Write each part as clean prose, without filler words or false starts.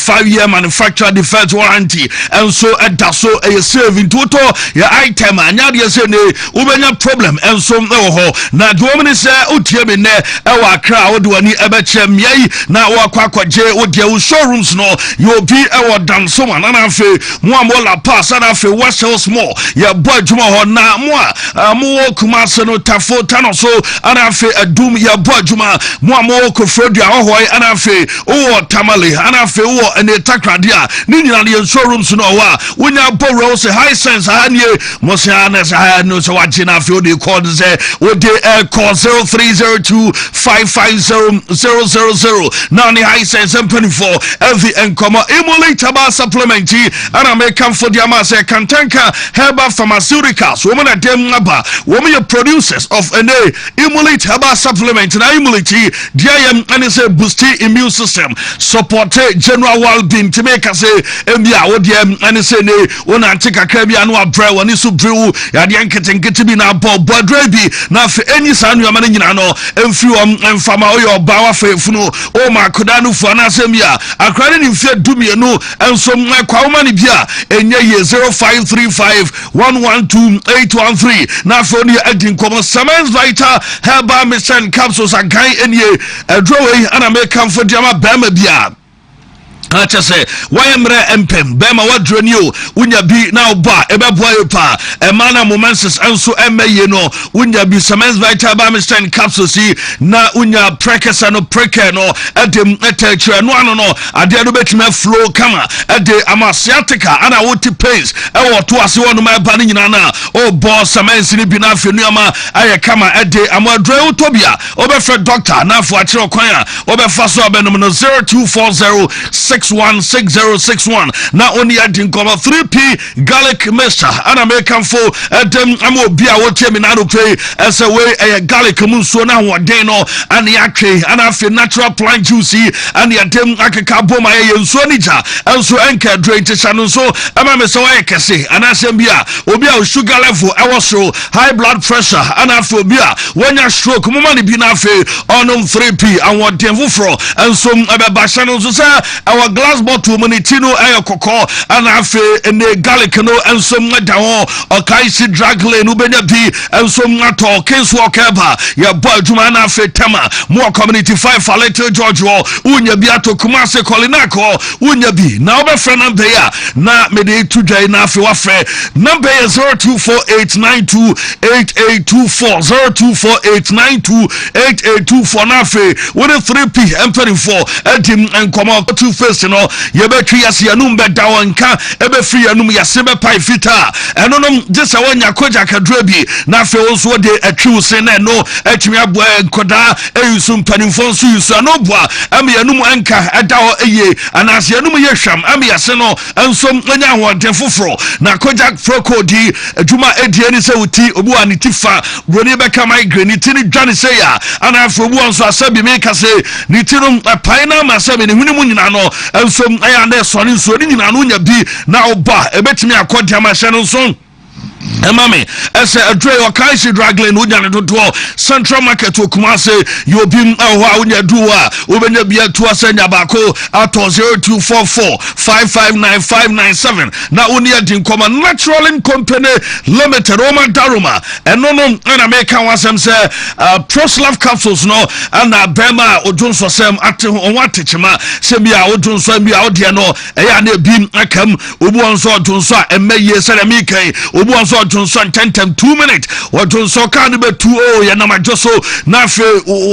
5-year manufacturer defense warranty and so so a saving total your item and ya say ne ubenya problem and so na the woman say utie me ne e wa kra wo de wani ebechem yai na wa kwakwaje wo de showrooms no you be e wo dan so man na afi mo amola pass na afi West Hills Mall ya boy juma ho na mo kuma se no tafo tano so ana afi adum ya boy juma mo ko frodu ahohoi ana afi o tamale ana afi o ene takradia ni nyina ne showrooms no wa wonya borrow say high sense anye mo se ana sa no so wagina afi o de call say o de call 0302550000 now ni high sense 24 every encomo emulator bar supplement and American for the amase kantanka herbal pharmaceuticals woman at them aba woman your producers of an emulate herbal supplement na emulate diam and say boost immune system support general well-being to make us say mbia wo diam and say ne wona antika krabia no abra woni so brew ya de anketenkete bi na bodre bi na fe enyi sanu amane nyina no emfi emfama oyo bawa fe funu o makoda no fu na asem ya akrane ni mfe dumienu enso kwa umani bia enye ye 0535112813 na fe oni adin komo Samens Vita Herbal Mixture Capsules agan enye adrowei ana make am for diama bema bia acha say wayemre empem bema wadroni o unya bi na oba ebeboa pa emana momentus enso emaye no unya bi Samens Vita Herbal Mixture Capsules na unya prekesa no preke no edem etachre no ano no ade do betime flow kama ede amasiatica ana woti pace e wo to ase wonu ma ba ni nyina na o boss Samens ni bi na afenu ama aye kama ede amadre utobia obefre doctor na afo akire kwan a obefa so abenum no 0240616061 na oni adin komo 3p garlic mixture ana American for edem amobia wotie mi na do pay as a way a garlic munso na hoden no ana yakwe ana afi natural plant juice ana yadem akeka boma ye nso nija enso enka drink chano so ama me so wa kese ana asembia obi a sugar level so high blood pressure ana afi obi a wonya stroke moma ni bi na afi onom 3p awon den foforo enso abeba chano so say our glass bottle monitino ayo koko ana afi ene garlic no enso mada ho okaisi drag lane ubenya bi enso mato kenso okeba ya boy juma na afi tema mo community 5 little George unya bi ato kumase kolinako unya bi na obefre number ya na mede tudwai na afi wafre number 0248928824 0248928824 na afi with 3p m24 edim enkomo two face no yebetwi yase anum beda wonka ebe free anum yase be pai fita enonom gese wonya koja kadra bi na afi wonso de atwi se na no atwi aboa nkoda eyusu mpanimfo nso yusu anobua am yanum anka edawo eye anase yanum yehwam am yase no enso nya hoden foforo na koja frokodi adwuma edie ni se wuti obi wa ni tifa broni be ka migraine tini dwane se ya ana afi obi wonso asabi me ka se ni tirum paina masabi ni hunimu nyina no enso aya na so ni so ni nyina no nya bi na oba ebetimi akodi amahye no so Mami, as a dray or Kaisi Draglin, Ujan to Central Market to Kumase, you been a Unya Dua, Ubenya Bia to Asenya Bako, Ato 0244559597. Now Unia Dinkoma Natural Company Limited, Roma Daruma, and no American was some say Proslav capsules no, and Bema Ojun for some at Watichima, Sembia Ojun Sambia Odiano, Ayane Bim Akam, Ubuan so Junsa, and May Salamike, Ubuan so Johnson 10 2 minutes or Johnson can be 2-0 ya na majoso na fe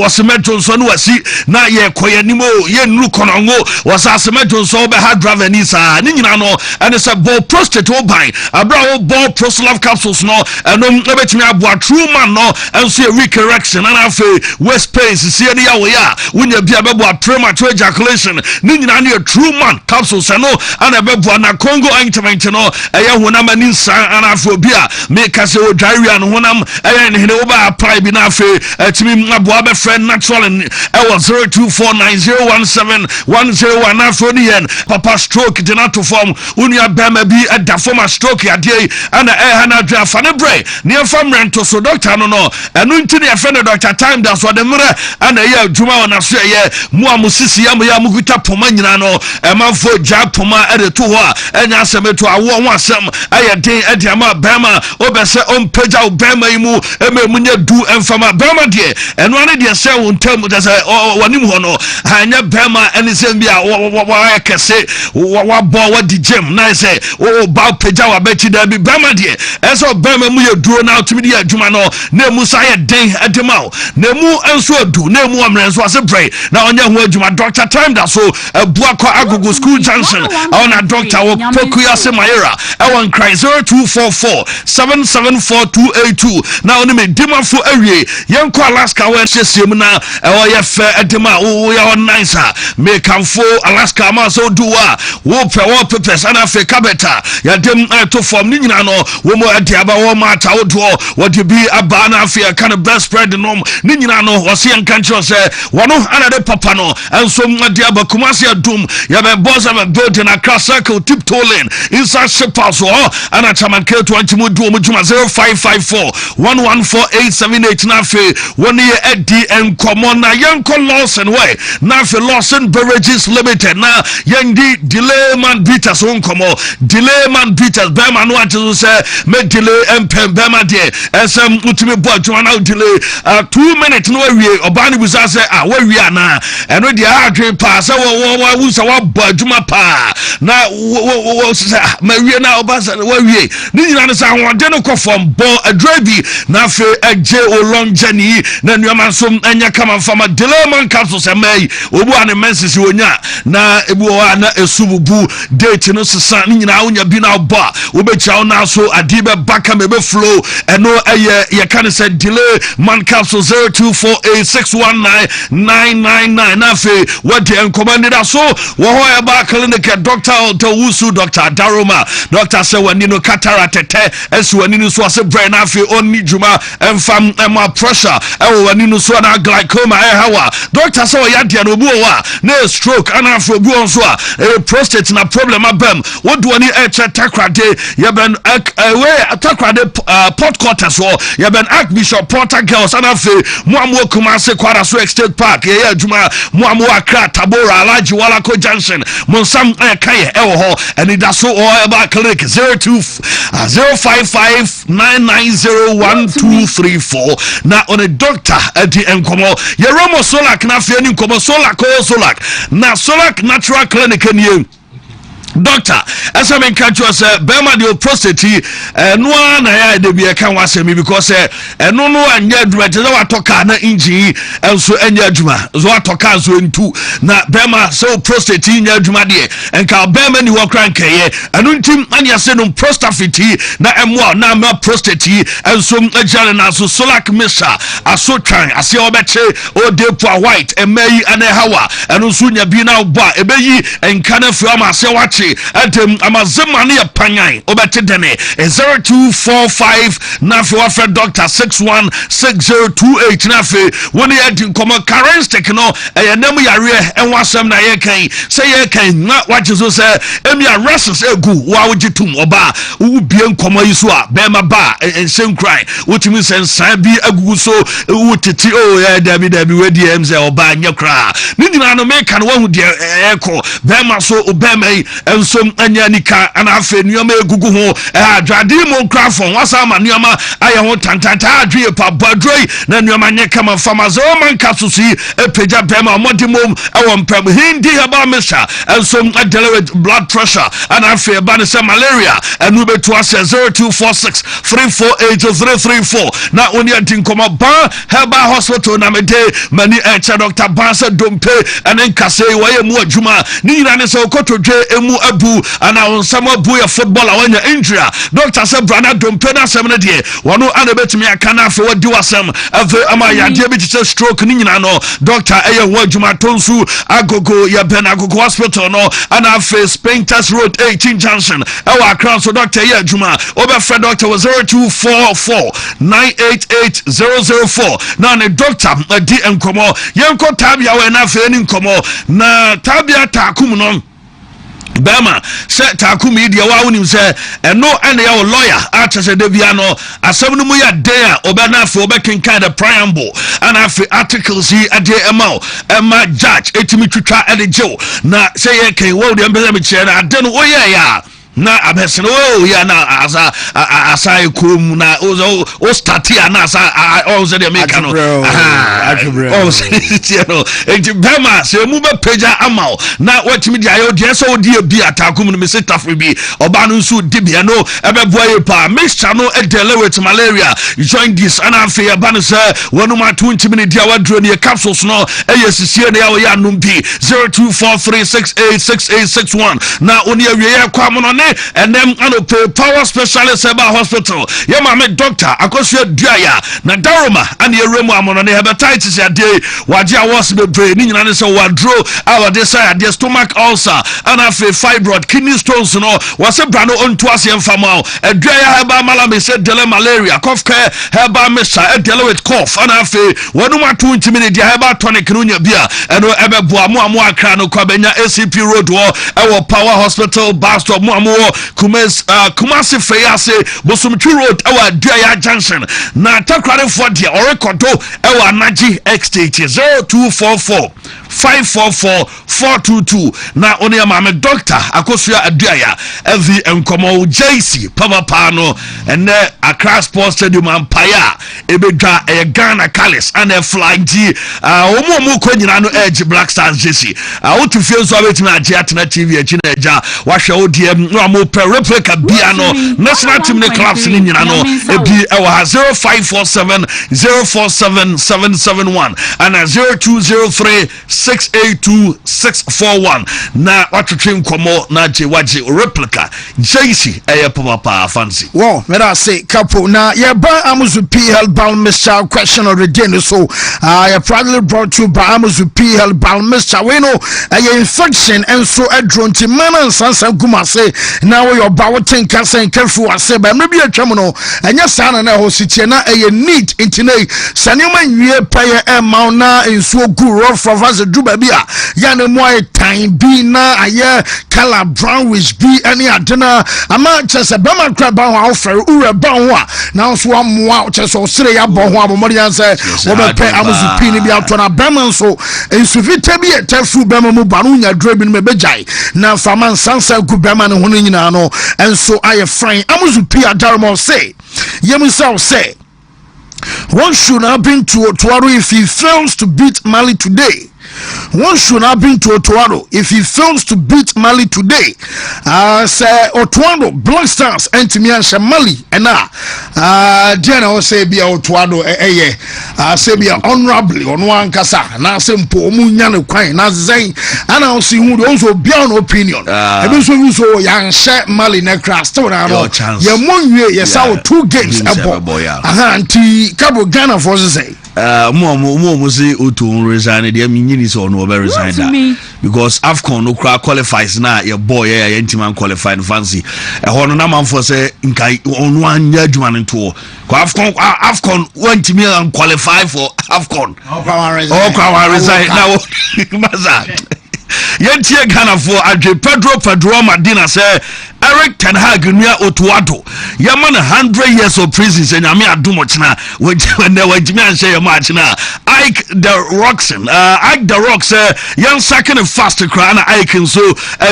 waseme Johnson wasi na ye koyanimo ye nukonongo wasaseme Johnson be hard driver ni sa ni nyina no and say ball prostate oban abra ball proslav capsules no eno ebetimi aboa true man no and say weak erection and afi west pain see ni ya we ya wunya bia beboa premature ejaculation ni nyina na true man capsules no and ebeboa na Congo ointment no eya honama ni sa and afi bia a make us o diarrhea no honam ne hene wo ba apply bi na afi timi aboa be friend natural and 0249017101 afro ni yen papa stroke de na to form unia bema bi da form a stroke ade ana hana dra fa ne bre ne fam rento so doctor no enu ntini e friend doctor time da so de mre ana ye adwuma wona so ye mu amusisi ya muguta poma nyina no manfo ja poma ede to ho a enya asemeto awo ho asem aye den ede ama bema obese ompagya obema yimu ememunya du emfama bema de enu ane de se wontam de se wanim ho no anya bema ene se bia wa kese wa bo wa di gym na se o ba pagya wa beti da bi bema de eso bema mu ye duro na otumi de adwuma no na mu sa ye den edema na mu enso adu na mu amre enso ase pray na onye ho adwuma doctor time da so bua kwa agogo school junction ona doctor wo pokuya se mayera ewon cry 0244774282 na oni me dimafo awie yenko Alaska we hyesiem na ewo ye fe edema wo ya nice me kamfo Alaska ma so duwa wo pepes ana Africa beta ya dem to form ni nyina no wo mo adiaba wo ma ta wo do wo de bi aba na Africa kind of best spread no ni nyina no wo se yankancho se wono ana de papa no enso adiaba kumasi adum ya be boss am building across circle tiptoe lane inside Shepas ana chamanke to antimu du mo juma 0554114878 na fe woni ye edi en common na yanko Lawson way na fe Lawson Beverages Limited na yendi delay man beaters won komo delay man beaters be man no ati say me delay empem be ma de esem utimi bo juma na delay 2 minutes no awie obani busa say wa wie ana eno de adwe pa say wo wusa wa bo juma pa na wo say ma wie na obasa wa wie ni nyina no say won no ko from bon adrebi na fe eje o long journey na nuama som anya kama fama delay man capsule say mai obu an menses wonya na ebu wa na esububu date no sesa ni nyina wonya bi na ba obecha na so adibe baka mebe flow eno ye kan say delay man capsule 0248619999 na fe what the commanded so wo ho e ba clinic doctor to wusu doctor Daroma doctor say wani no cataract esu wani no so ase brain na fe onni juma emfam ema pressure ewo wani no so na glaucoma hawa doctor say ya de no bu wa na stroke ana afro bu on so a prostate na problem abem wo do wani takrade ya ben we takrade port quarters so ya ben Archbishop Porter Girls ana fe mu amu kuma se kwara so State Park ya adwuma mu amu Accra Tabora Alaji Walako Junction monsam kai ewo ho eni da so o eba clinic 0205990123 na on a doctor edi enkomo ye Romo Solak na fe ni komo Solak na Solak Natural Clinic ni doctor asa men catch us bema the prostate no na ya de bi kan wasemi because no anya adwuma te wa toka na engine enso anya adwuma zo atoka zo ntu na bema so prostate nya adwuma de enka bema ni wo kranka ye anu ntim anya se no prostate na emwa na ma prostate enso ajale na so solak misha aso twan ase obeche o de po white emeyi ane hawa anu so nya bi na oba ebeyi enka na fu ama ase wa atem amazemane ya panyan obete dene 0245 na fe wa fe doctor 616028 na fe woni ya din komo karenstick no eyenam yare enwasem na ye kan say ye kan na waje so say emi arrests egu wa wogitum oba wo bie nkomo yiso a be ma ba ensen cry wotimi sensan bi agugu so wotiti o ya dabi wedi emze oba nya kra ni nyina no me kan wa hu de eko be ma so obema ensom anya nika ana afa nuama egugu ho adwade mo krafon wasa ma nuama aye ho tantanta adwe pa badroi na nuama nye kama famazo man kasusi epeja bema modimom ewompem hindi haba mesha ensom adele blood pressure ana afa ba ne malaria enu betu ase 0246348334 na oni antinkoma ba heba hospital na mede mani echa Dr. Bansa Dompe enen kase waye mu adwuma ni nyina ne se okotodwe emu abu ana onsam abu ya footballer wanya injury doctor say brana dompe na asem ne de wono ana betimi aka na afa wadi wasem afa ama ya de bi tse stroke ni nyina no doctor eye ho adwuma tonsu agogo ya ben agogo hospital no ana face Painters Road 18 Junction ewa Accra so doctor ya adwuma obefa doctor was 0244 988004 na ne doctor di enkomo yenko tabia we na afa ni nkomo na tabia takum no Bema se takumi dia wa wonim se eno ene ya lawyer atese de bia no asem no mu ya den a obena afi obekenkan the preamble and afi articles yi ade ema judge etimi twitwa ede jew na se ye kan wo de mbeza me kire na ade no oye ya na abesene o ya na asa ekom na o start ya na asa o se de make no o se no enti bema se mu be peja amao na watimi dia yo de so di bi atakum no me se tafre bi oba no nso di bia no ebe boye pa mixture no edele with malaria join this and afi ya ban se wonu ma to ntimi dia wadro ne capsules no eyesisie ne ya wo ya numpi 0243686861 na oni awie ya kwam no and then power specialist about hospital ya mama doctor akosua duaya na daroma and ye remu amono ne hepatitis ya dey waje awas be brain ni nyina ne se wadro our desire the stomach ulcer and afi fibroid kidney stones no wase brano onto ase mfama duaya heba mala me se dele malaria cough care heba mesa dele with cough and afi wonu matu ntimi ne dia heba tonic no nya bia eno ebe boa mo akra no kwa benya ACP road wo ewo power hospital bus stop mo Kumasi Fayase Bosumtwi Road ewa Duaya Junction na takrare for dia orekodo ewa Naji Estate 0244 544 422 na oni ya mame doctor akosua Aduaya evi enkomo JC papa no ene Accra Sports Stadium ampaya ebedwa Ghana Calice and flying G omo ko nyina no edge Black Stars JC otufie so abetimi age atena TV echi na eja wahwe odiem no amo replica biano national team ne clubs ni nyina no ebi ewa 0547 047 771 and 0203 682 na watwetwe nkomo na waje replica JC papa fancy well me da say couple na ye ba amuzu PL Balmista question of the day so I proudly brought to by amuzu PL Balmista we know infection and so adronti man sansa gumase now your bawoten cancer and careful ase ba me bi atwam no enya sana na hositie na need intine sanema nwie paye ma na enso gu roll for vase duba bia ya ne mo time bi na aye color brownish bi any adena ama chese be ma kra ba ho ofre ure ba ho a na so amoa chese osire ya bo ho abomori yanse wo be pe amuzu pi ni bi ato na be man so ensuvite bi etafu be ma mu ba no nya dro bi no me bejai na faman sansa gu be ma ne ho nyina no enso aye fine amuzu pi adarmo say yemusa say one should not been to Otuaro if he fails to beat Mali today. One should not been to Otuaro if he fails to beat Mali today. Say Otuaro Black Stars and Timiansha Mali and Diana say be Otuaro say be honorably on one casa na simple munyane kwai na zai and I'll see who also be an opinion. And so you so young share Mali na crash to na no ya monwe yes our 2 games anti Cabo Ghana for say mo say Otu resign dey mean so no be resign that because AFCON no qualifies na your boy ya intiman qualified fancy hono na man for say nkai on one year adwuma nto ko AFCON want me and qualify for AFCON kwa resign now maza yentie Ghana for Adre Pedro Madina say Eric Ten Hag nua Otuado yaman 100 years of prison say nyame adomo china when they were jimi anhye yam achina Ike the Roxen Ike the Rox yan second fast cry na Ike nso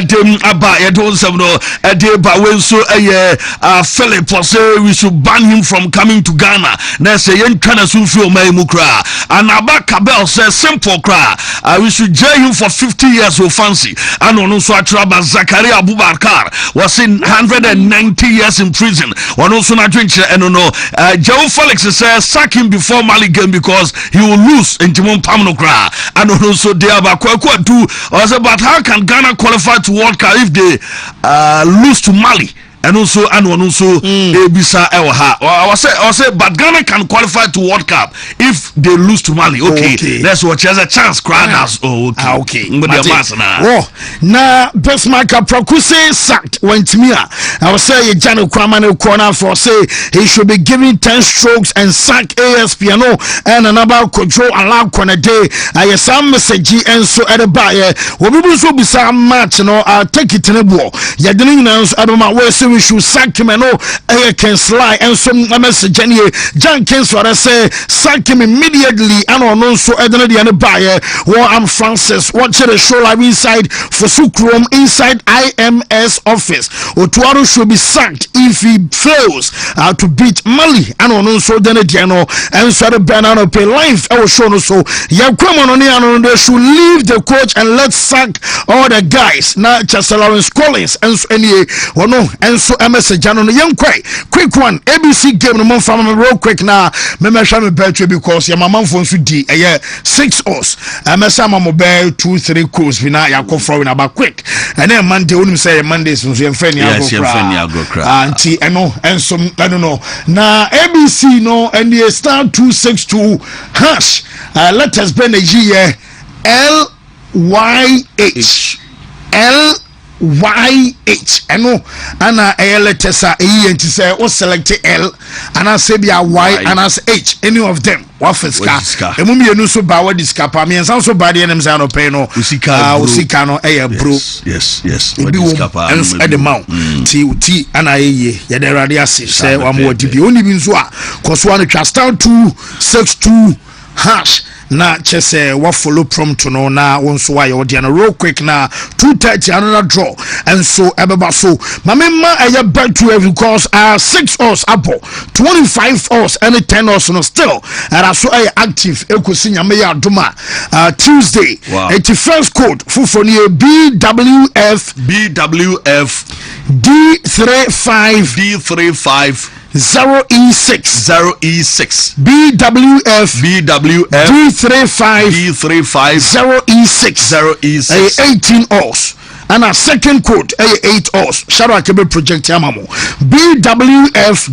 dem aba ye don sem no dey ba we nso Philip say we should ban him from coming to Ghana na say yen twana so fi o mai mu kra and Abba Kabel say simple cry we should jail him for 50 years fancy and on also atraba Zakaria Abubakar was in 190 years in prison. One also not drink and no Joe Felix says sack him before Mali game because he will lose in Timon Pamnokra and also they have a do but how can Ghana qualify to World Cup if they lose to Mali? And also Ebisa Ewaha. I say but Ghana can qualify to World Cup if they lose to Mali. Okay. That's what has a chance. Crowders. Okay. Now best marker Prokuse sacked Wontumi. I was say Jano Kwamane corner for say he should be given 10 strokes and sack ASPNO and another control allow corner day. I some message and so at the buyer. We will so be some match take it in a ball. Yadini announced Adoma West. We should sack him and can slide and some message Jenkins for say sack him immediately and also Edenadi and the buyer I'm Francis watching the show live inside for Sukrum inside IMS office. Otuaro should be sacked if he fails to beat Mali and also Denediano and so the banana pay life our show so they should leave the coach and let's sack all the guys now Chester Lawrence Collins and so and so message on the young quick one ABC game no more from real quick now me better because your mama phone should di 6 hours mesama mobile 2-3 calls we now ya go for about quick and then Monday when say Monday so your friend ya go cry anti and some I don't know now ABC no and the star 262 hash let us bring a year LYH YH and letters are E and say or select L and I say be a Y and as H any of them what first car e mum ye no so ba wa discapa me san so ba de enem say no pay no usika no bro yes what discapa and the mount ti and ye de rade ase say wa mo di bi oni bi nso a koso an twa star 262 hash na chese wa follow prompt no na wonso wa ye na real quick na 2:30 another draw and so ebeba so mamema eye bet to because 6 hours apo 25 hours and 10 hours no still and so active ekosi nyame ya adoma Tuesday 81st code for ni BWF D35 0E6 BWF D35 0E6 18 hours and a second code 8 hours shadow akebe project yamamo BWF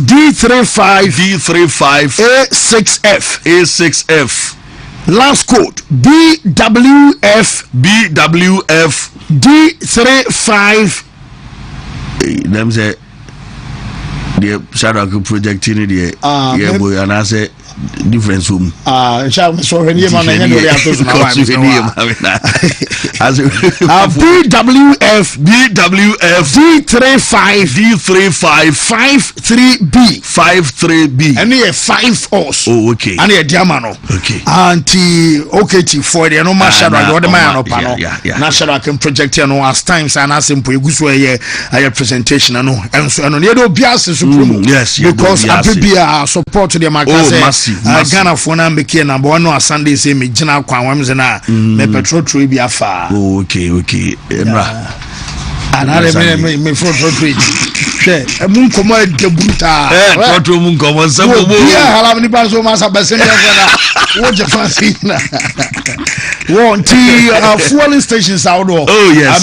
D35 A6F last code BWF D35 them say the shadow project in the yeah boy and I say difference room shall so any man and no as BWF D35 53B and here 5 hours okay and here diamano okay anti okay for the no shadow the man up na shadow can project here no as times and as simple guso here presentation no and so no dey bias supreme yes because abia support the market Ghana for na mbeke na bo no Sunday say me gina kwan wam ze na me petrol tree bi afa okay emra anare me for trade she mun komo de bruta trotro mun komo sabo ya hala ni ba so ma sa besen ya na wo je fancy na one fueling stations out there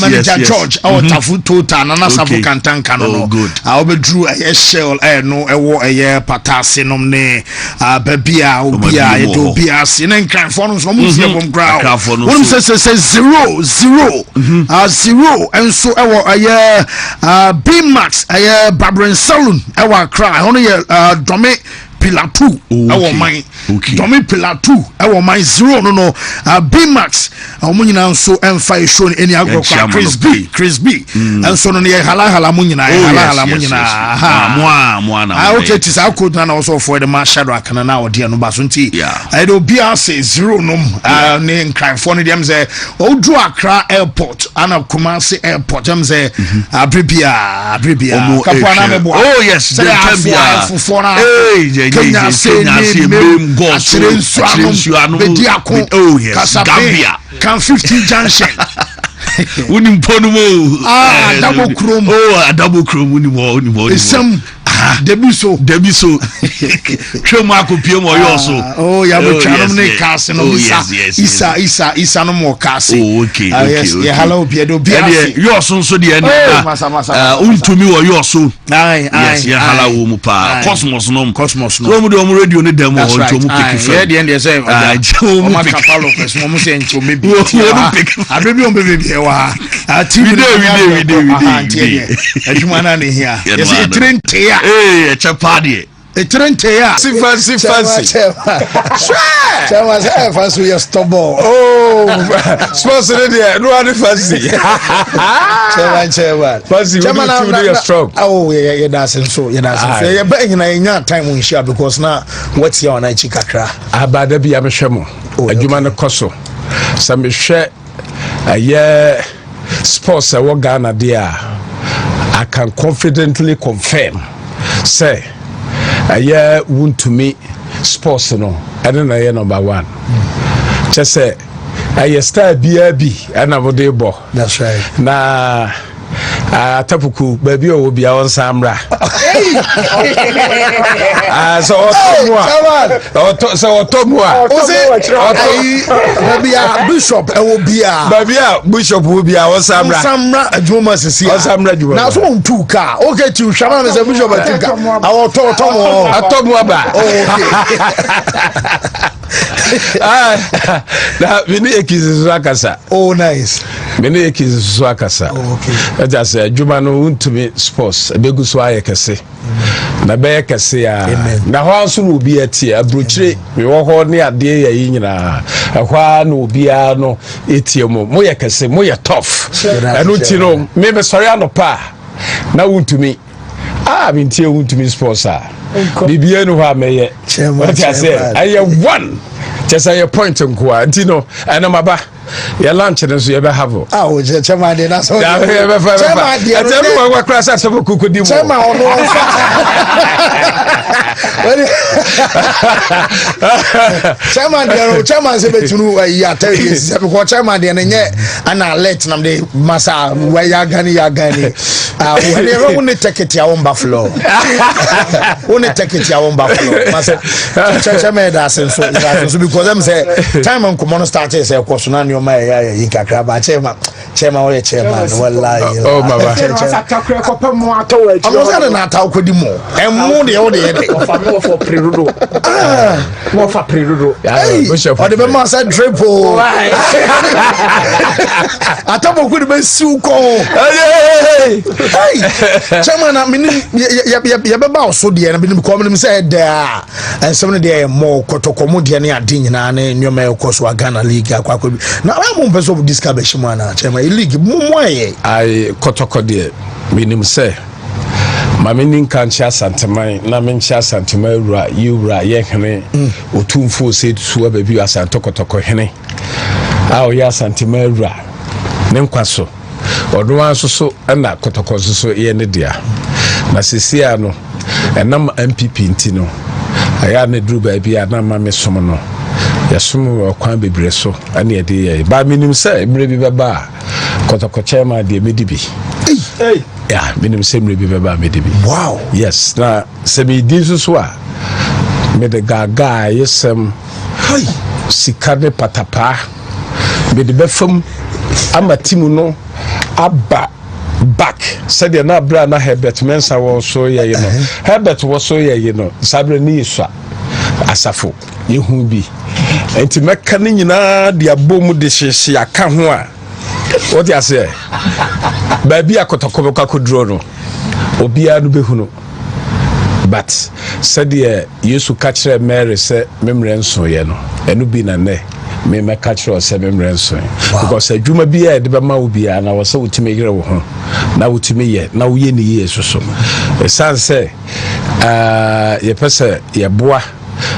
manager George our tafu total na safu kantan kano I be drew a shell no ewo patase nom ne babia obia e do bia se na nkran for no so mo se bom ground one say 0 and so ewo B Max Barbara Saloon ewo cry hono ye dome pillar 2 ewo mine domi pillar 2 ewo mine 0 no B Max omunyina nso emfa show any agro Chris B and so no ye hala munyina mo na okay tis akod na also for the shadow akana na odi no baso nti I do bia say 0 no ne nkran for no dem say odu Accra airport ana Kumasi airport dem say abribia kapana mebo oh yes dem bia for na Kenya say name God so oh yes Gambia can 50 junction unim ponumo double chrome double chrome unim some Debi so twemu akopie mo yo so ya bo twanom ne cast no isa no mo cast okay ya hello bia do bia yo so de ene Wontumi wo yo so yes ya hala wo mu pa cosmos no mo de o mu radio ne dem ho nto mu pick fa de ende say o ma kapalo pes mo se ncho me bi abebi on bebe bi wa we dey adwuma na ne hia yes e trente ya chapadi e trente ya fancy chama say fancy you stubborn sponsor there no any fancy chama fancy you strong yeah that's so yeah but nya time we share because now what's your na chikakra abada bi amhwemo adwuma ne koso some hwe sports I work Ghana there I can confidently confirm say Wontumi sports no I don't know number one just say star BRB and I would bo that's right na tapuku baby o bia on samra so otomwa baby bishop e wo bia bishop wo bia on samra adwuma sisi on samra adwuma na so on two car okay ti hwama me say bishop atika awotomwa ba na vini ekizizo akasa nice vini ekizizo akasa okay just adwuma no Wontumi sports ebeguso ayekese na be kese ya na ho anso no obi atie abrochire me wo ho ne ade ya yinyina ahwa no obi a no etie mo ye kese mo ye tough eno ti no me sorry anopa na Wontumi bintie Wontumi sports bibie no ha meye what I say I one just a point nko antino ana maba ya lunch no so ye be have chema de na so chema de atemu wa class at so kukudi mo chema ono chema se betunu ya tell you se ko chema de nye ana alert nam de masa wa ya gani when you want to take it your own buffalo only take it your own buffalo masa chema da so because them say time on common start say ko so na nyoma ya yinkakra ba chema we chema wallahi baba atakre ko pa mo atawo achi o se na atawo kodi mo emu de o de mo for prerudo mo for prerudo o de be ma say triple atabo kodi be siu ko chema na mini ya be ba so de na bi ko me say da ensem ne de mo kotokomo de ne ade nyina ne nyoma e ko so Ghana league akwa na am person of this cabbage man chema league moye I kotoko de minim say mamini kancha santeman na mencha santeman ra yura ye hene otumfo se tuwa baby asantokotoko hene awo ya santeman ra ne nkwaso odo anso na kotoko so ye ne dia na sesia no enam MPP ntino aya ne dru baby na mame som no yasum kwan bebre so ane ye de ba minim say mre bi beba kotoko chema de medibi yeah minim say mre bi beba medibi wow yes na se bi dinso a me de gaga yesem sikade patapa me de befam amatimu no aba back said you na bra na Herbert Mensa wo so ye no Herbert wo so ye no sabre ni iswa asafo yehu bi enti meka ne nyina de abom de hyehye aka ho a what you say baby akotoko kakodro no obia no behu no but said Yesu ka kire Mary say memre nso ye no enu bi na ne me meka kire say memre nso because adwuma bi e de be ma obia na wo say utime yire wo ho na utime ye na wo ye ne ye soso esanse ye pese ye boa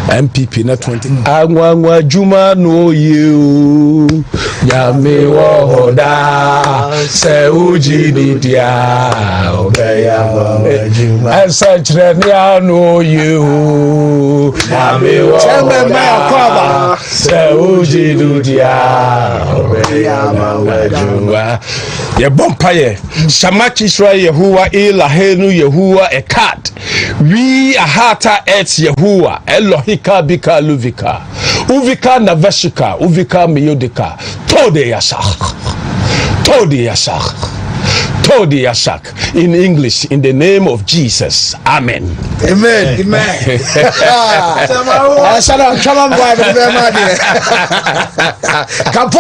MPP na 20 anwa juma no you Yami wohoda se uji dudia obeya mama Ensachre I know you Yami wohoda se uji dudia obeya mama Ye bompaye Shamachi Shra Yehuwa Ilahenu Yehuwa Ekat We ahata et Yehuwa Elohika bika luvika Uvika naveshika Uvika miyodika Tode Yashak in English in the name of Jesus. Amen. Amen. Amen. Shalom boy Kapo.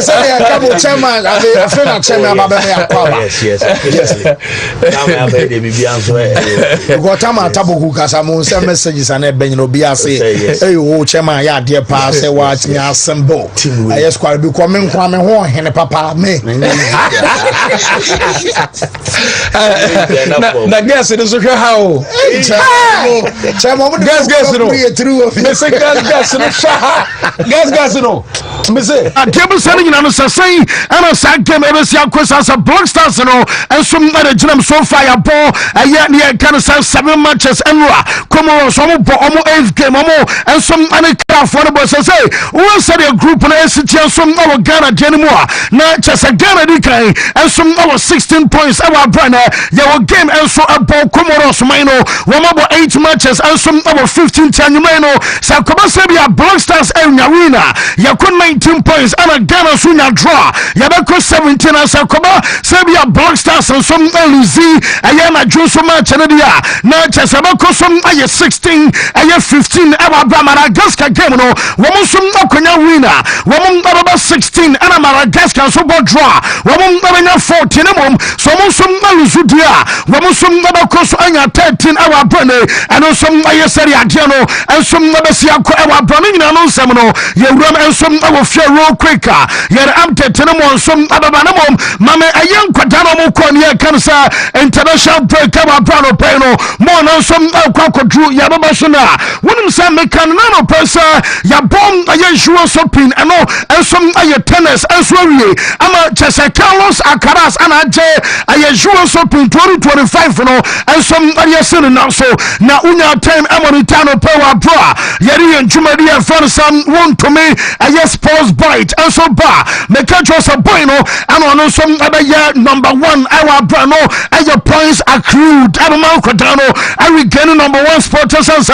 Say Kapo chairman I feel chairman baba me akwa. Yes. Now me have dey bibi anso go tama taboku kasa mo send messages and e benyin obi ase. Hey wo chairman ya de pa say watch me assemble. Yes kwara bi ko me nkwa me ho hene papa me. Na guess it is okay how guess no me say game sending in say and a sack game ever see as a Black Stars no and some other jam so fire ball a year near can say 7 matches and come on some almost 8th game and some other craft one boy say we said a group and some our Ghana anymore not just a Ghana and some our 16 points our brand your game and so a ball Comoros Mino one about 8 matches and some over 15 Tanumeno so come Sabia Black Stars and Arena you could 19 points and a Ghana Sunya draw Yabako 17 and Sakoba Sabia Black Stars and some LZ Ayana Juso match and not just about some 16 and 15 our Madagascar game no woman some Konya winner woman about 16 and a Madagascar so draw woman 14 so some Malusudia woman some Nabakos anya 13 our brand and some Ayasari Adiano and some Nabasia our branding and Semino you run and some our fear real quicker yet I'm telling some Ababanamum Mame a young Quadano Konya Cancer international break our brand peno more than some Alcoco Drew Yababashana wouldn't say make a nano person ya bomb a usual shopping and no and some aya tennis and swirly I'm a Chesa Carlos Akaras and a usual shopping 2025 no and some aya sin now so now unya time Amonitano power bra Yeri and Jumadia Fansan Wontumi a yes sports bite and so bar make a choice a bueno and on some other year number 1 our brano and your points accrued Abama Quadano I regain number 1 sporters as a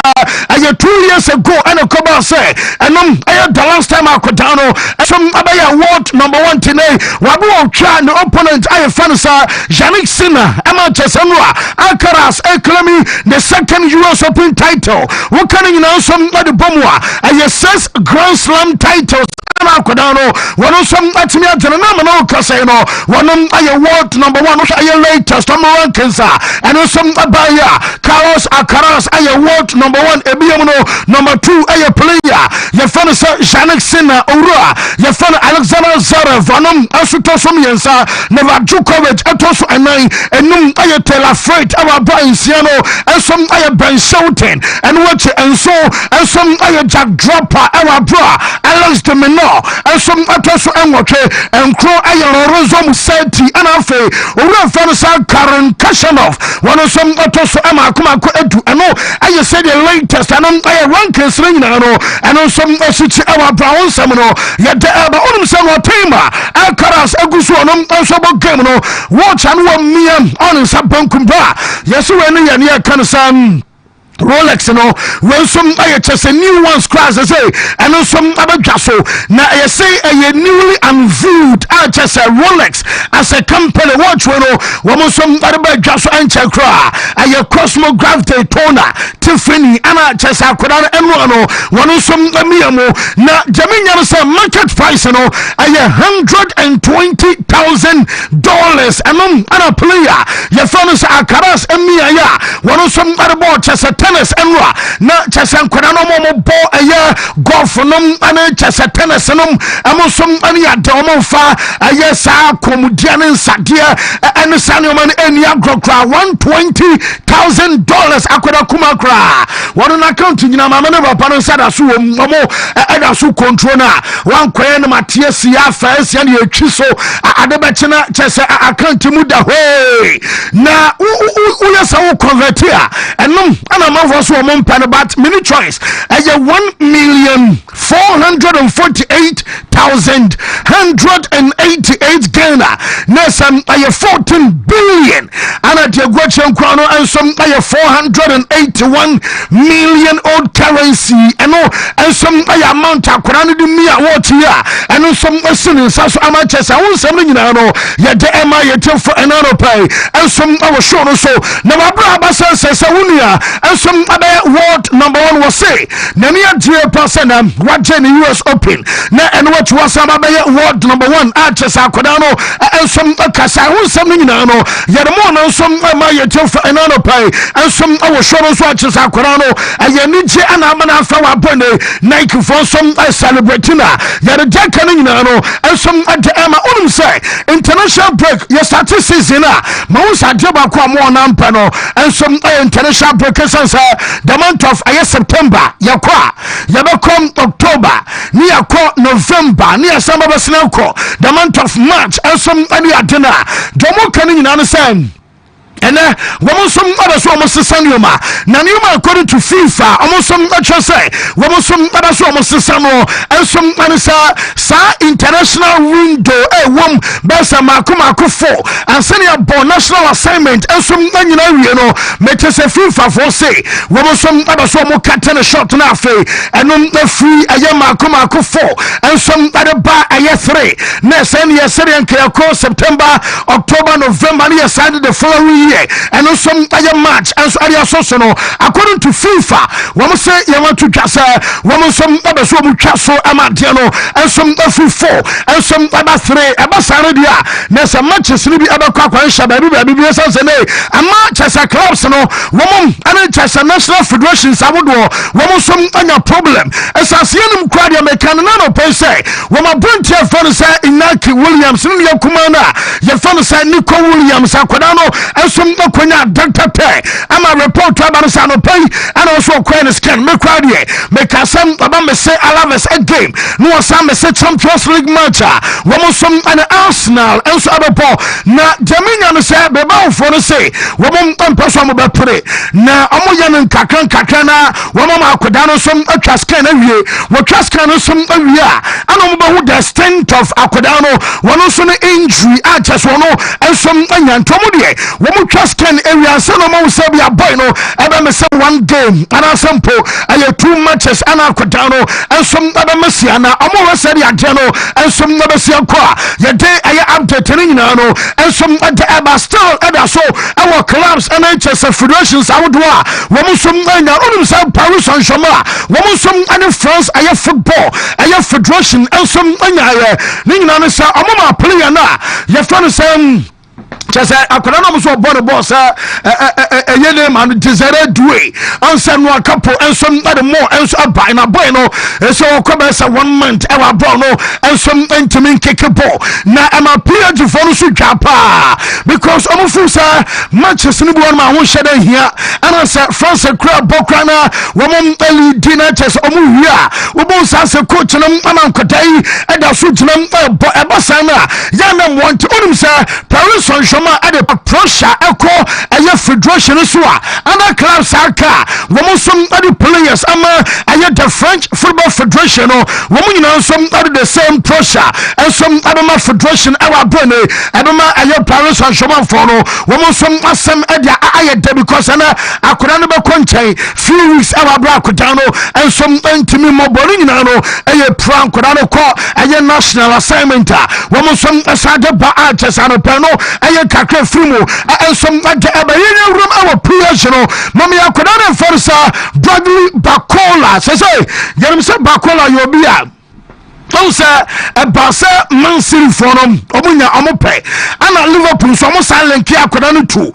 2 years ago and a cover say and I had the last time I Quadano some other award number 1 today Wabu trying the opponent I fansa Yannick Sinner Emma Chesanwa Alcaraz Eklemi the second US Open title what can you know some other bomwa I assess Grand Slam titles Quadano one of some at me at the nominal casino one I award number 1 which I latest number 1 cancer and some abaya Carlos Alcaraz I award number 1 Ebiamono number 2 a player your fan Yannick Sinner Aurora your fan Alexander Zverev one asuto some yensa never Djokovic atoso and I tell a freight our Brian Siano and some I Ben Shouting and watch and so and some I Jack Dropper our bra Alex de Menor and some atoso and watch and crow I Lorenzo Musetti and Afe Ura Fanasa Karen Kashanov one of some atoso Emma Kumako Edu and no I said the latest and I rankings ring and some our brown seminal yet the Abba Sama Tema Alcaraz Agusuanum also game no watch and 1 million on Sabankumba yes when you can Rolex no when some I just a new one's class I say and then some other jasso now I say a newly unveiled I just a Rolex as a company watch when some other jasso and chakra I a Cosmograph Daytona Tiffany and I just a Kodana and one some Miamo now Jamina say market price no I $120,000 and a player your phone is Akaras and Mia one some other board just a tennis enwa na chese nkwana no mo bo golf nom ane chese tennis nom amosom ane ade o fa sa komudia ne nsade ane sane o man eni agrokra $120,000 akoda kuma kra wono na account nyina mama ne papa no sada so mo eda so control na wan kwere ne matie sia fa sia ne atwi so ade be chena chese account mu da hey na uya sa wo convert here enom ana mafo so mo mpa no but mini choice eye 1,448,188 Ghana nesam eye 14 billion ana de gwachen kwano ensom eye 481 million old currency eno ensom eye amount akora no de mia what here eno som esini saso amachesa wonsam no nyina no ye de ema ye tefo enano pay ensom awo show no so na wabra abasa sese wunia ensom abe world number 1 was say na me adie person waje ni US Open na eno what was abe world number 1 achesa akoda no ensom akasa wonsam no nyina no ye de mo no ensom ema ye tefo enano pay ensom awo show no so achesa akoda no aye ni je ana amana fa wabone Nike for some celebrating na ye de jaka no nyina no ensom ade ema onum say international break ye start season na ma won sa de ba ko am na mpa no ensom international break sense the month of September yakwa yabekom October ni yakwa November ni asamba basna ko the month of March ensom ani adena domo kan nyina no say ene womosom abaso omosesanioma na nioma according to FIFA omosom achose womosom abaso omosesano ensom anisa sa international window wom besa makoma akofo ansani abo national assignment ensom anyina wie no metese FIFA for say womosom abaso omokatene shot na afi enom free ayema akoma akofo ensom adeba aye 3 na send yesere nkako September October November ni aside the following and also March and so no according to FIFA one say you want to just one some other so much so amatiano and some every 4 and some other 3 abasaradia na some matches ni bi abakwa kwa shababi baby sense ne ama chasa clubs no one and chasa national federation sawodo one some anya problem esasienum kwa dia mekan na no pense one brontia fan say Inaki Williams ni yakumana ye fan say Nico Williams akwada no and some konya Dr. Pay ama report about no pay and also quite scan me crowd here make some about me say Alaves a game no some say Champions League match womo some an Arsenal and so about na Jamina no say be ba for no say womo person mo be pray na omo yan kakran na womo ma akoda no some atwa scan awie wo twa scan no some awie and omo be who the strength of akoda no wono so no injury just wono and some anyantomo de womo twa scan area so no mo say be a boy no ebe me say one game and asampo aye 2 matches and akoda no and some ebe mesia na omo we say ade no and some no be sia kwa ye dey aye update ni na no and some ade eba still eda so our clubs and HS federations awodwa womo some anya onum say Paris Saint-Germain womo some and France aye football aye federation and some anya aye ni na no say omo ma player na ye fan say just akoda no so born boss yene man desire duwe ansa no akapo enso ade more enso abai na boy no so come say 1 month e wa bro no enso ntimi kekebo na ama PG for no so dwapa because omo say matches ni bo ma ho hyeda hia ana say France kra bokra na womo eli dinatches omo hia obo say coach no ama nkodai e da so gyina e bossa na ya na want onim say Paris Saint-Germain at the pressure echo a federation so and clubs aka womo some other players ama aye the French Football Federation womo nyina some other the same pressure and some other federation our bone abema aye Paris Saint-Germain for no womo some asem edia aye de because na akora no be konchen few weeks our black down and some intimi mobile nyina no aye prank no ko aye national assignment womo some asade ba arches and no aye kakra frimu and some abayene room our players no mama yakoda na forsa Bradley Bacola say yem say Bacola you be a say a Barca Man City for them omunya omope and ana Liverpool so mo silent kia akoda no tu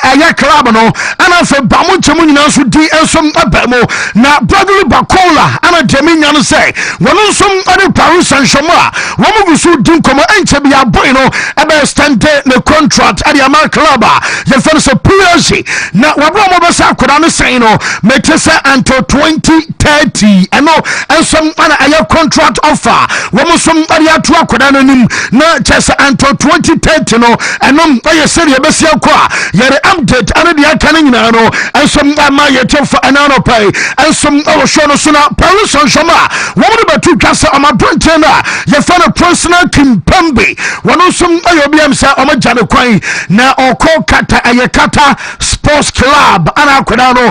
aya club no ana fe ba mo chemu nyina so di ensom abamo na Bradley Bakola ana deminya no say wono nsom ade Paris Saint-Germain wo mo gusu di nkomo enche bia boy no ebe stand the contract ade ama club ye fe so PSG na wabo mo be sa akoda no say no metese until 2030 eno ensom ana aya contract offer wo mo som ade atu akoda no nim na chese until 2030 no enom aye serie be sia kwa yere update ana dia kan nyina no ensom ama ye tefa anano pay ensom awo show no so na Paris Saint-Germain wo mo be tu twase ama bronte na ye fa no personal Kimpembe wono som ayo biam sa o ma jane kwan na oko kata aye kata sports club ana akoda no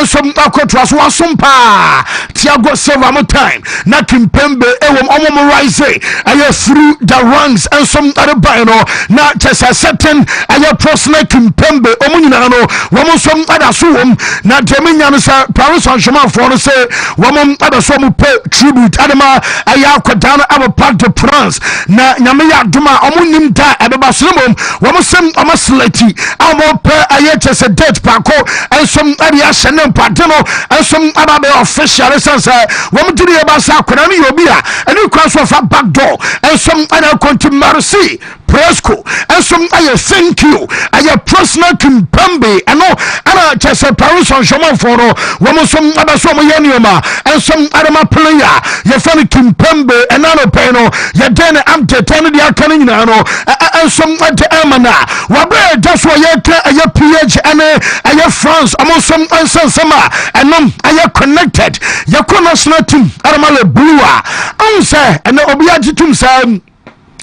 ensom akoto so asompa Thiago Silva mo time na Kimpembe ewom omo rise aye through the ranks ensom arebai no na chesa certain aye personal Kimpembe omunyina no womo som adaso wom na deminya no sa Paris Saint-Germain for no say womo adaso mo pay tribute adema aye akoda no abo Parc de France na nyame ya duma omunim da ebeba slemom womo sem amasleti amo pay aye chesa date pako ensom ade ahye pade no ensom ababe official sense womo diri e ba sa akoda no yobia eni kwa so fa back door ensom ana kontimarsi Presco ensom aye thank you aye personal Kimpembe ano ana chese Paris Saint-Germain for no womo som abaso mo yenioma ensom adama player ye fa Kimpembe enano pay no ye den am tetane dia kan nyina no ensom ade emana wabe daso ye ka aye PH ane aye France amosom ansensema enom aye connected ye national team adama le blue anse ene obi agitum sam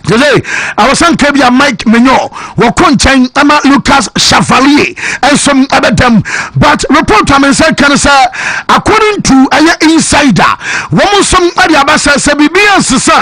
today I was on Kebia Mike Menyo Wakonchan Ama Lucas Chevalier and some other them but report I mean say can say according to a insider woman some other basa say bibian sisa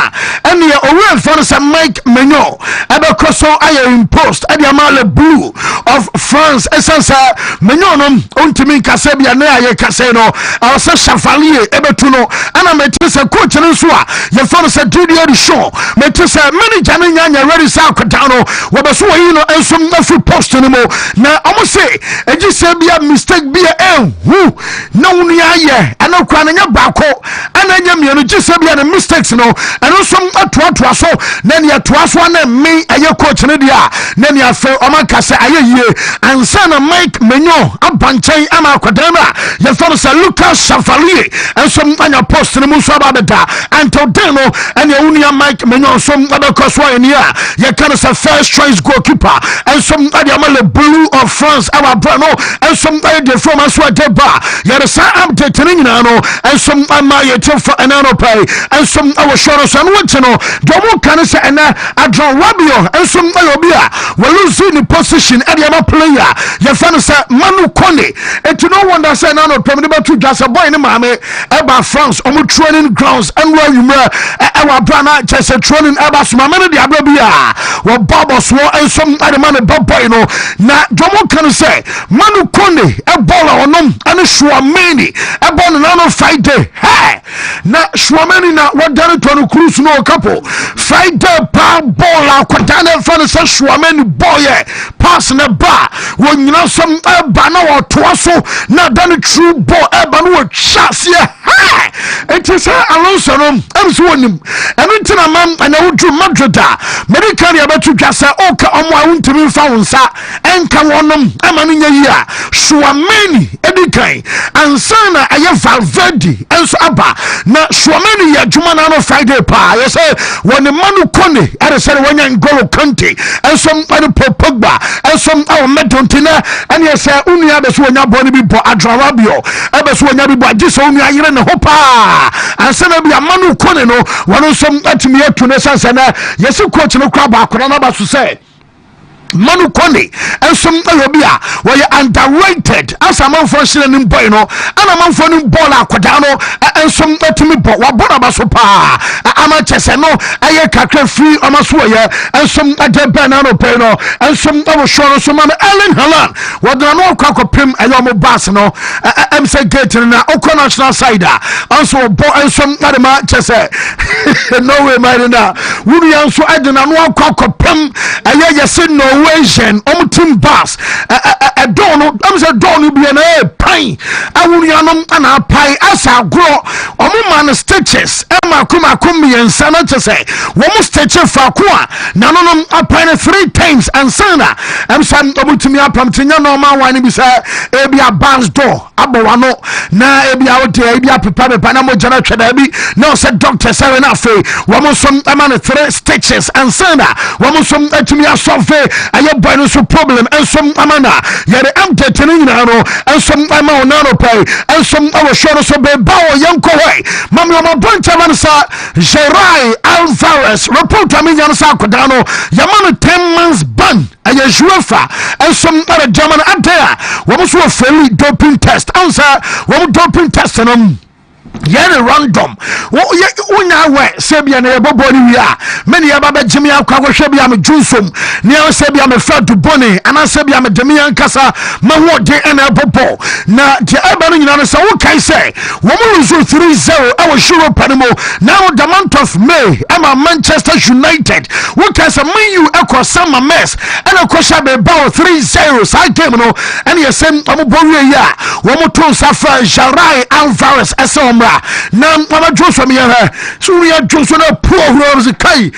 and the aware for some Mike Menyo ebe koso I imposed at the Amale Blue of France essence Menyo no Wontumi kasebia na aye kaseno I was Chevalier ebe tuno ana metese coach no so a ye for say Didier Deschamps metese jane nyanya ready sa kwatano wobeso yi no ensom afi post no mo na omo say eji se bia mistake bia hu na wonu aye ana kwa na nya bako ana nya mienu ji se bia na mistakes no eno som atoatoa so na ne atoa so na me aye coach ne dia na ne afa omo kase aye yie ansa na Mike Menyo abanchan ama kwadana ye fam sa Lucas Chevalier ensom anya post no mo so abada until then no ene wonu Mike Menyo som abako so enia ye can say first choice goalkeeper and some adamale Blue of France our brano and some the from as well deba ye the same update nyina no and some ama ye for anano pay and some our shorts and what no domo can say na adron wabio and some ayobia we lose in position adama player ye fan say Manu Kone and no wonder say na no permanent to just a boy ni mame eba France omo training grounds and where you our brana just a training eba mama dia bia wo babos wo ensom adema ne boboy no na domo kan say Manu Kone e bola onom ane Chouameni e bola no Friday hey na Chouameni na wadane to cruise no couple Friday pa bola kwadane fa no say Chouameni boy pass na ba wo nyina som e ba na wo toa so na dane true ball e ba no wo chase hey it is Alonso no am so wonim eno ntina mam ana wodru Madrid medical ya betu twasa oka omo a Wontumi fa wonsa enka wonom amanu nya yi a Chouameni edikan ansana aye Valverde enso aba na Chouameni ya juma na no Friday pa ye say woni Manu Kone ere say wonya Ngolo Kante enso ade Pogba enso awo medontina ene ye say unia be so wonya boni bi bo Adrawabio ebe so wonya bi bo agise unia yire ne ho pa ansana bi Manu Kone no wono so atimi atu ne sansana yesi coach no kwa ba akora na ba so say Manu Kone and some Ayobia were underrated as a man for Shining Boyno and a man for Bola Quadano and some Etimi Bonabasopa. Amachesano, Ayaka free Amaswaya and some Banano Peno and some Shoro Suman Ellen Halan. What the no Coco Pim Ayomo Basano, MC Gator, Oko National Cider, also and some Adama Chese. No way, Marina. Would you also add an annual Coco Pim? I said no. Team bus a don a don be an pine I will yanum and a pie as I grow man stitches Emma Kumakumi and Sana to say one stitch for Qua Nanonum a pine 3 times and Sana I'm saying to me up from Tina no man wine beside Abia Barnes door Abawano na Abia Abia prepared Panamo Jana Chadabi no said Dr. Serenafe one some amount of 3 stitches and Sana one some to me a software I have been so problem and some amana yet empty tenino and some amount nano pay and some our short so be bow young way Mamma bunch of answer Jerai Alvarez report to me Yansa Kodano Yamana 10 months ban a Yeshuafa and some other German up there what was a fairly doping test answer what doping test and yet random. Una way, Sabia never body we are. Many about Jimmy Alcago Shabia Jusum, near Sabia me fed to Bonnie, and I Sabia me Demian Casa, Mawo de and Popo. Now, the Albanin answer, what can I say? Woman was 3-0, I was sure Panamo. Now, the month of May, I'm a Manchester United. What can I mean you across summer mess? And of course, I be about 3-0, I came no, and you send Amoboria, one more two Safa, Jarai Alvarez, Asomra. Now, Mama Joseph, so we are just on a poor rose. Kai,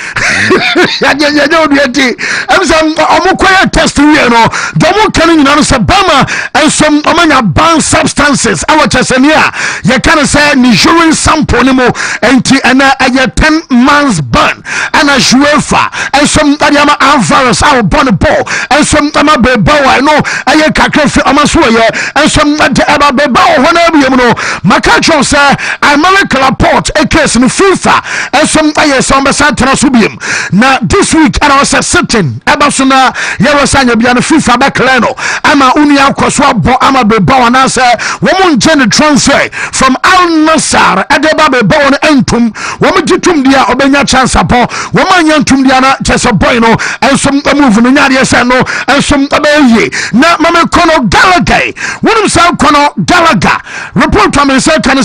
I don't get it. I'm some Omokoya testing, you know, Domo Canning in Sabama and some Omana bound substances. Our Chesania, you can't say insurance sample anymore, and a 10 months ban, and a Juefa, and some Tayama Alvarez, our Bonnepo, and some Tama Bebo, I know, I can't Amaswaya, and some Taba Bebo, whenever you know, Macacho, sir. American report a case in FIFA and some some Subium. Now this week I was sitting Abasuna Yarosanya Biana FIFA Baclano. I'm a Unia Koswabo Ama Bebo and answer woman gender transfer from Al Nassar Adebabe Bon Entum woman Jitum dia Obenya Chansapo woman Yantum Diana Chesaboino and some move in Nadia Sano and some Abaye. Now Mama Kono Gallagher one himself Kono Gallagher report from his second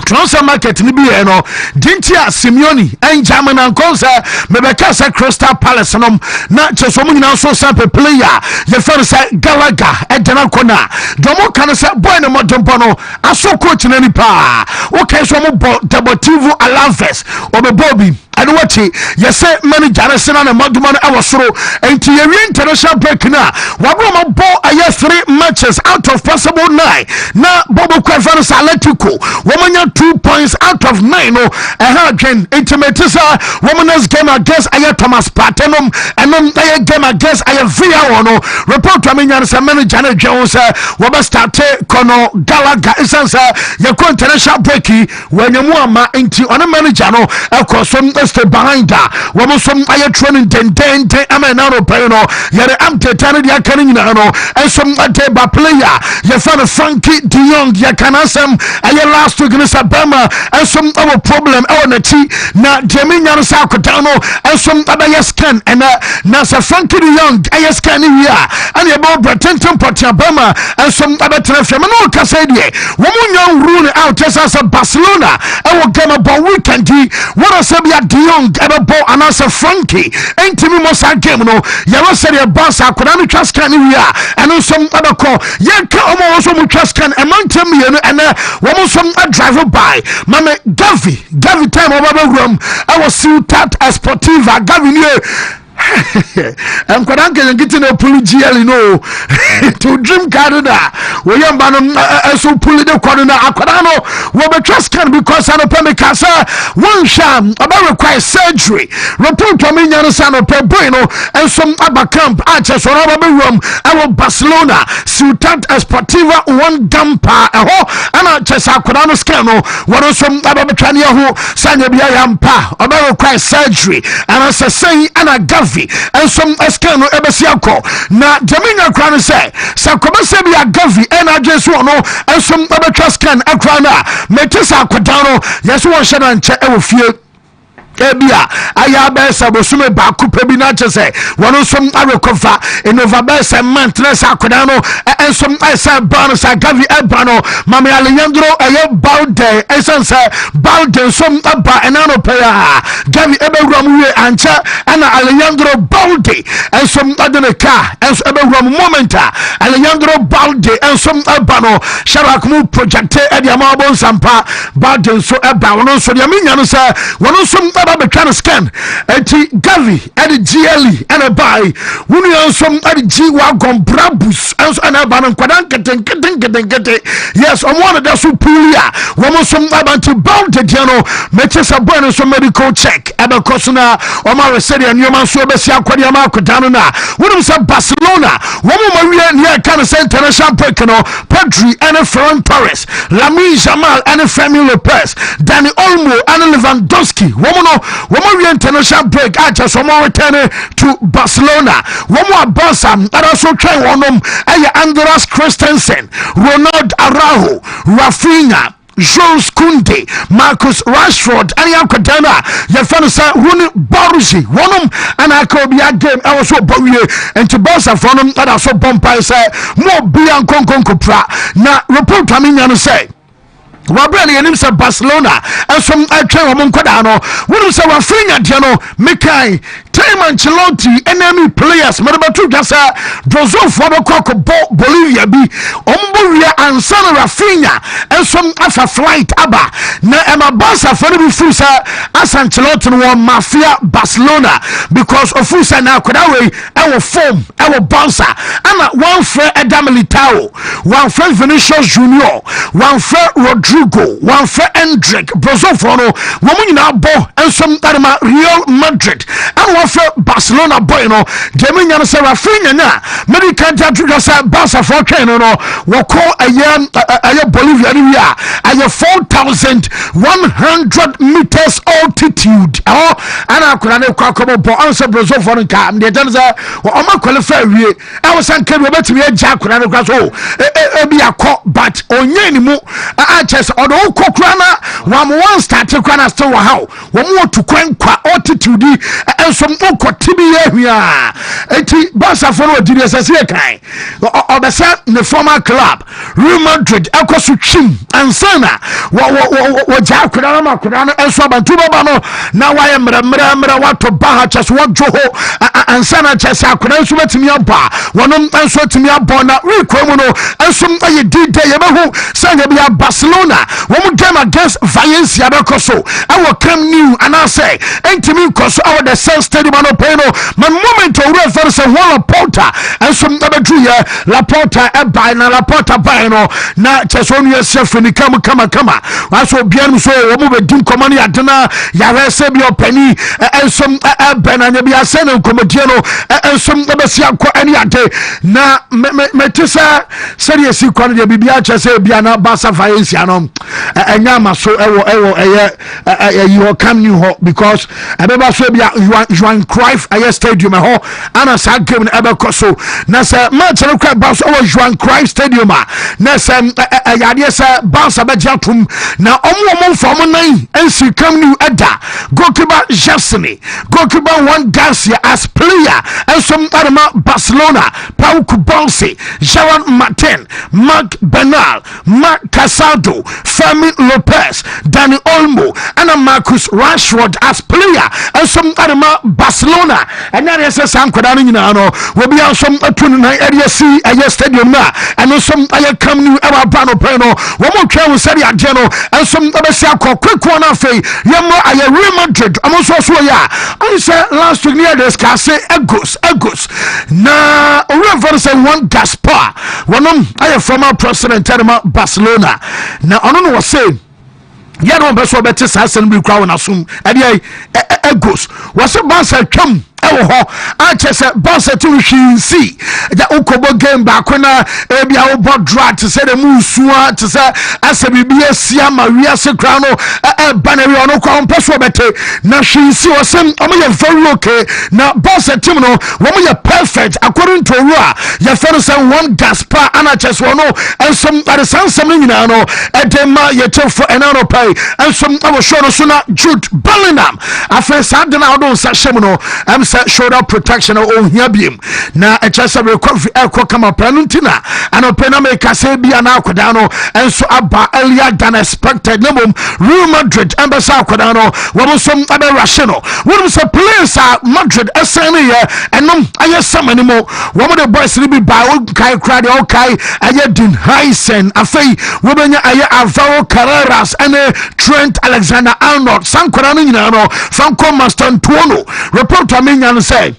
transfer market ni bi no Dintia Simeone and German and Consa Mebekasa Crystal Palace na chesomu nyina so sample player ye fa say Galaga edena kona domo kan say boy no modempo no aso coach na ni pa okay so mo Deportivo Alaves obebobi and what you say manager na na modempo no awosoro enti ye international break na wabo mo ball aye 3 matches out of possible 9 na Bobo Kwefano Atletico womanya 2 points out of 9 no again intimate women's game against Aya Thomas Platinum and then they game against Aya Via no report to me say manager Jones we start kono Galaga isansa ya international breaki when you ama into on a manager no across some stay behind that we some Aya training ten amenaro no ya am tetani dia kanin no and some ba player ya fan Frankie De Jong ya kanasem Aya last week in Sabama and some our problem on the tea na Jeminya Sakotano and some other scan and Nasa Frankie De Jong I scan here and about Bretenton Potiabama and some other Trefemano Casadie woman young rule out as a Barcelona and will game about weekend what I said De Jong about and as a Frankie ain't me Mosa game no Yellow said a boss I could only trust can here and some other call Yanka also Mutrascan and Mountain and woman some driver by Mama Gavi time over room I was Ciutat Esportiva Gavi I'm quite getting a Puligiel no to dream Canada. We am so pull the corner. Aquadano will be trust can because I know Pemicasa one sham about require surgery. Report to me, Yansano Pebueno and some other camp archers or other room. I will Barcelona, Ciutat Esportiva, one Gampa, and archers Aquadano Scano, one of some other Tanya who Sanya Biampa about require surgery. And as I say, and I Gavi. Gavi and some scan no ebesiako na Jamina Crown say Sakoba be a Gavi and I just want no and some other scan akrana metesa kwadano yes one shana nche e ebia aya besa bosume ba kupa bi na chese wono som arekofa enova besa mantress akoda no ensom esa ban sa Gavi ebano mama Alejandro aye balde esense balde som aba enano paya Gavi ebewram we ancha ana Alejandro balde ensom adeneka enso ebewram momenta Alejandro balde ensom abano sharak mu projecte ediama bon sampa balde so eba wono so dia minya no sa wono som trying to scan enti Gavi edi GLE and a buy wunu yansom edi G-Wagon Brabus and a ban kwadan kete yes on one of the supulia womo som abantu bound the jano metesa bono so medical check ebe kosuna o ma resedi anyoma so besi akwadi ama kwadano na wunu say Barcelona womo mawie ne kan say international break no Pedri and Ferran Torres Lamine Yamal and Femi Lopez Dani Olmo and Lewandowski womo no womo international break acha so mo return to Barcelona womo Barca and also try wonom aya Andreas Christensen Ronald Araujo Rafinha Jules Koundé, Marcus Rashford, and Yakadana, Yafanasa, Rune Borusi, one and I could be a game. I was so bowie and to Barca for them, and I saw Bompire say, more Bian Concopra. Now, report coming and say, Wabrani and himself Barcelona, and some actual Moncodano, wouldn't say Rafinha, Jano, Mikai. Time Ancelotti enemy players Marabatu Gasa Drozo Fabakoko Bolivia be Omboria and San Rafinha and some after flight Abba na Emma Barca for the Fusa as Ancelotti won Mafia Barcelona because of Fusa now could away our form our Barca and one fair Adam Militao, one fair Vinicius Junior, one fair Rodrigo, one fair Endrick Brozofono woman now bo and some Real Madrid and one Barcelona boy no Jamina say Rafinha na medical doctor say Barca for train no we call a Bolivia area a 4,100 meters altitude oh and I could not come up answer Brazil for the car they tell say o ma qualify we I was saying can we bet me jack could not cross oh e be a call but onye ni mu I just o do kokra one start kwana still how we want to kwa altitude and some Tibia here. Eti Barca for no did as I can. Obesa the former club Real Madrid Ekosu Chim and Sana what Jack Kurana and Swabantubano now I am Mra what to Baha just what Joho and Sana just Akuran Swet me up one and sweat me up on that Recomono and some did Yabahu Sanabia Barcelona one game against Valencia Becoso I will come new and I say ain't to me cause our the same stadium man moment of reference wall porta and some other tree la porta e by na la porta by no na chesonu yourself ni kama aso bian so wo mo bedin komani adena ya rese bi opani and some benanya bi asene komodie no and some obesi akọ ani ade na metisa serious kwano de bibia chese bia na Barca Valencia no enya maso ewo you come new because abeba so bia Joan Cruyff aye stadium ho ana sa game na ebe so na say match no kwa Barca o Joan Cruyff stadium na say yade say Barca be jatum na omo form nan ensi kam new ada goalkeeper Jassini goalkeeper one Garcia as player and some arma Barcelona Pau Kubalsi Jawan Martin Marc Bernal Marc Casado Fermin Lopez Dani Olmo and Marcus Rashford as player and some arma Barcelona and then yes some kwadano nyina no we be some 29 area C aye stadium na and some aye come new ever brano peno we mo twa we seri ageno and some obesi akọ quick one afei yemo aye Real Madrid almost so ya I say last week near this case egos na over say one Gaspar one aye former president terma Barcelona na ono no was say yeah no be so better sasen bi kwa na sum ade egos was Barca twam ewo anche se boss to hwinsi da ukobo game back na ebia wo bodra te se de musuwa te se asabibi asia ma wiase kra no banere ono kwa mpeso bete na hwinsi wo sem omo ye very okay na boss team no wo mo ye perfect according to Rua ye fero say one Gaspar anches wo no ensom adesansam nyina no edema ye tefo enano pai ensom awo show no so na Jude Bellingham afa sadena odon sa hyem no shoulder protection on here biem na a chance recovery ekwo kama penaltina and opena make say bia na akoda no enso aba earlier than expected no Real Madrid ambassa akoda no wo som abe rush no wo say players Madrid asane here enom aye samani mo wo the boys ni bi ba o kai crowd o kai aye din Heisen afei wo benya aye Alvaro Carreras and Trent Alexander-Arnold sankora no nyina no Franco Mastantuono report amenya say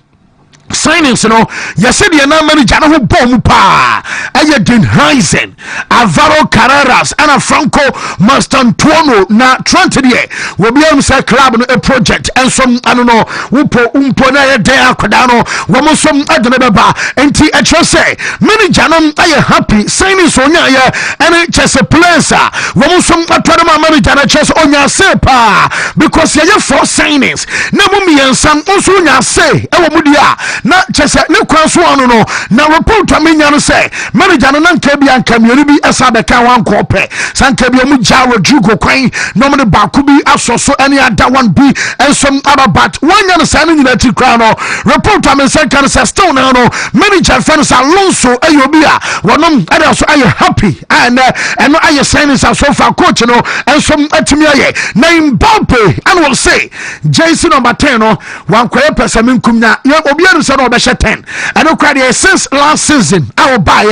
signings no yese de na manager no bom pa aye Den Heisen Alvaro Carreras and Franco Mastantuono na Trent de we be am say club no a project and some ano no umpo na ye den akoda no wo mo som adene beba enti e tro say manager no aye happy signings onya ye and chese players wo mo som atwade ma manager na chese onya say pa because ye for signings na mo miensan onso onya say e wo mudia na chese ne kwanso anu no na report amenya no say manager no nanka bia nkamioni bi esa be kan wan kope sanka bia mu ja Rodrigo kwan no me ba ku bi asoso any other one bi ensom ababat wanya no say nyina ti kra no report amensa kan say still now no manager fans Alonso ayobia wonom ada so aye happy and no aye signings so far coach no ensom atimi aye na Mbappe and will say Jason number 10 no wan kwaye pesa minkum na obi anu say no be 10 and no credit since last season I will buy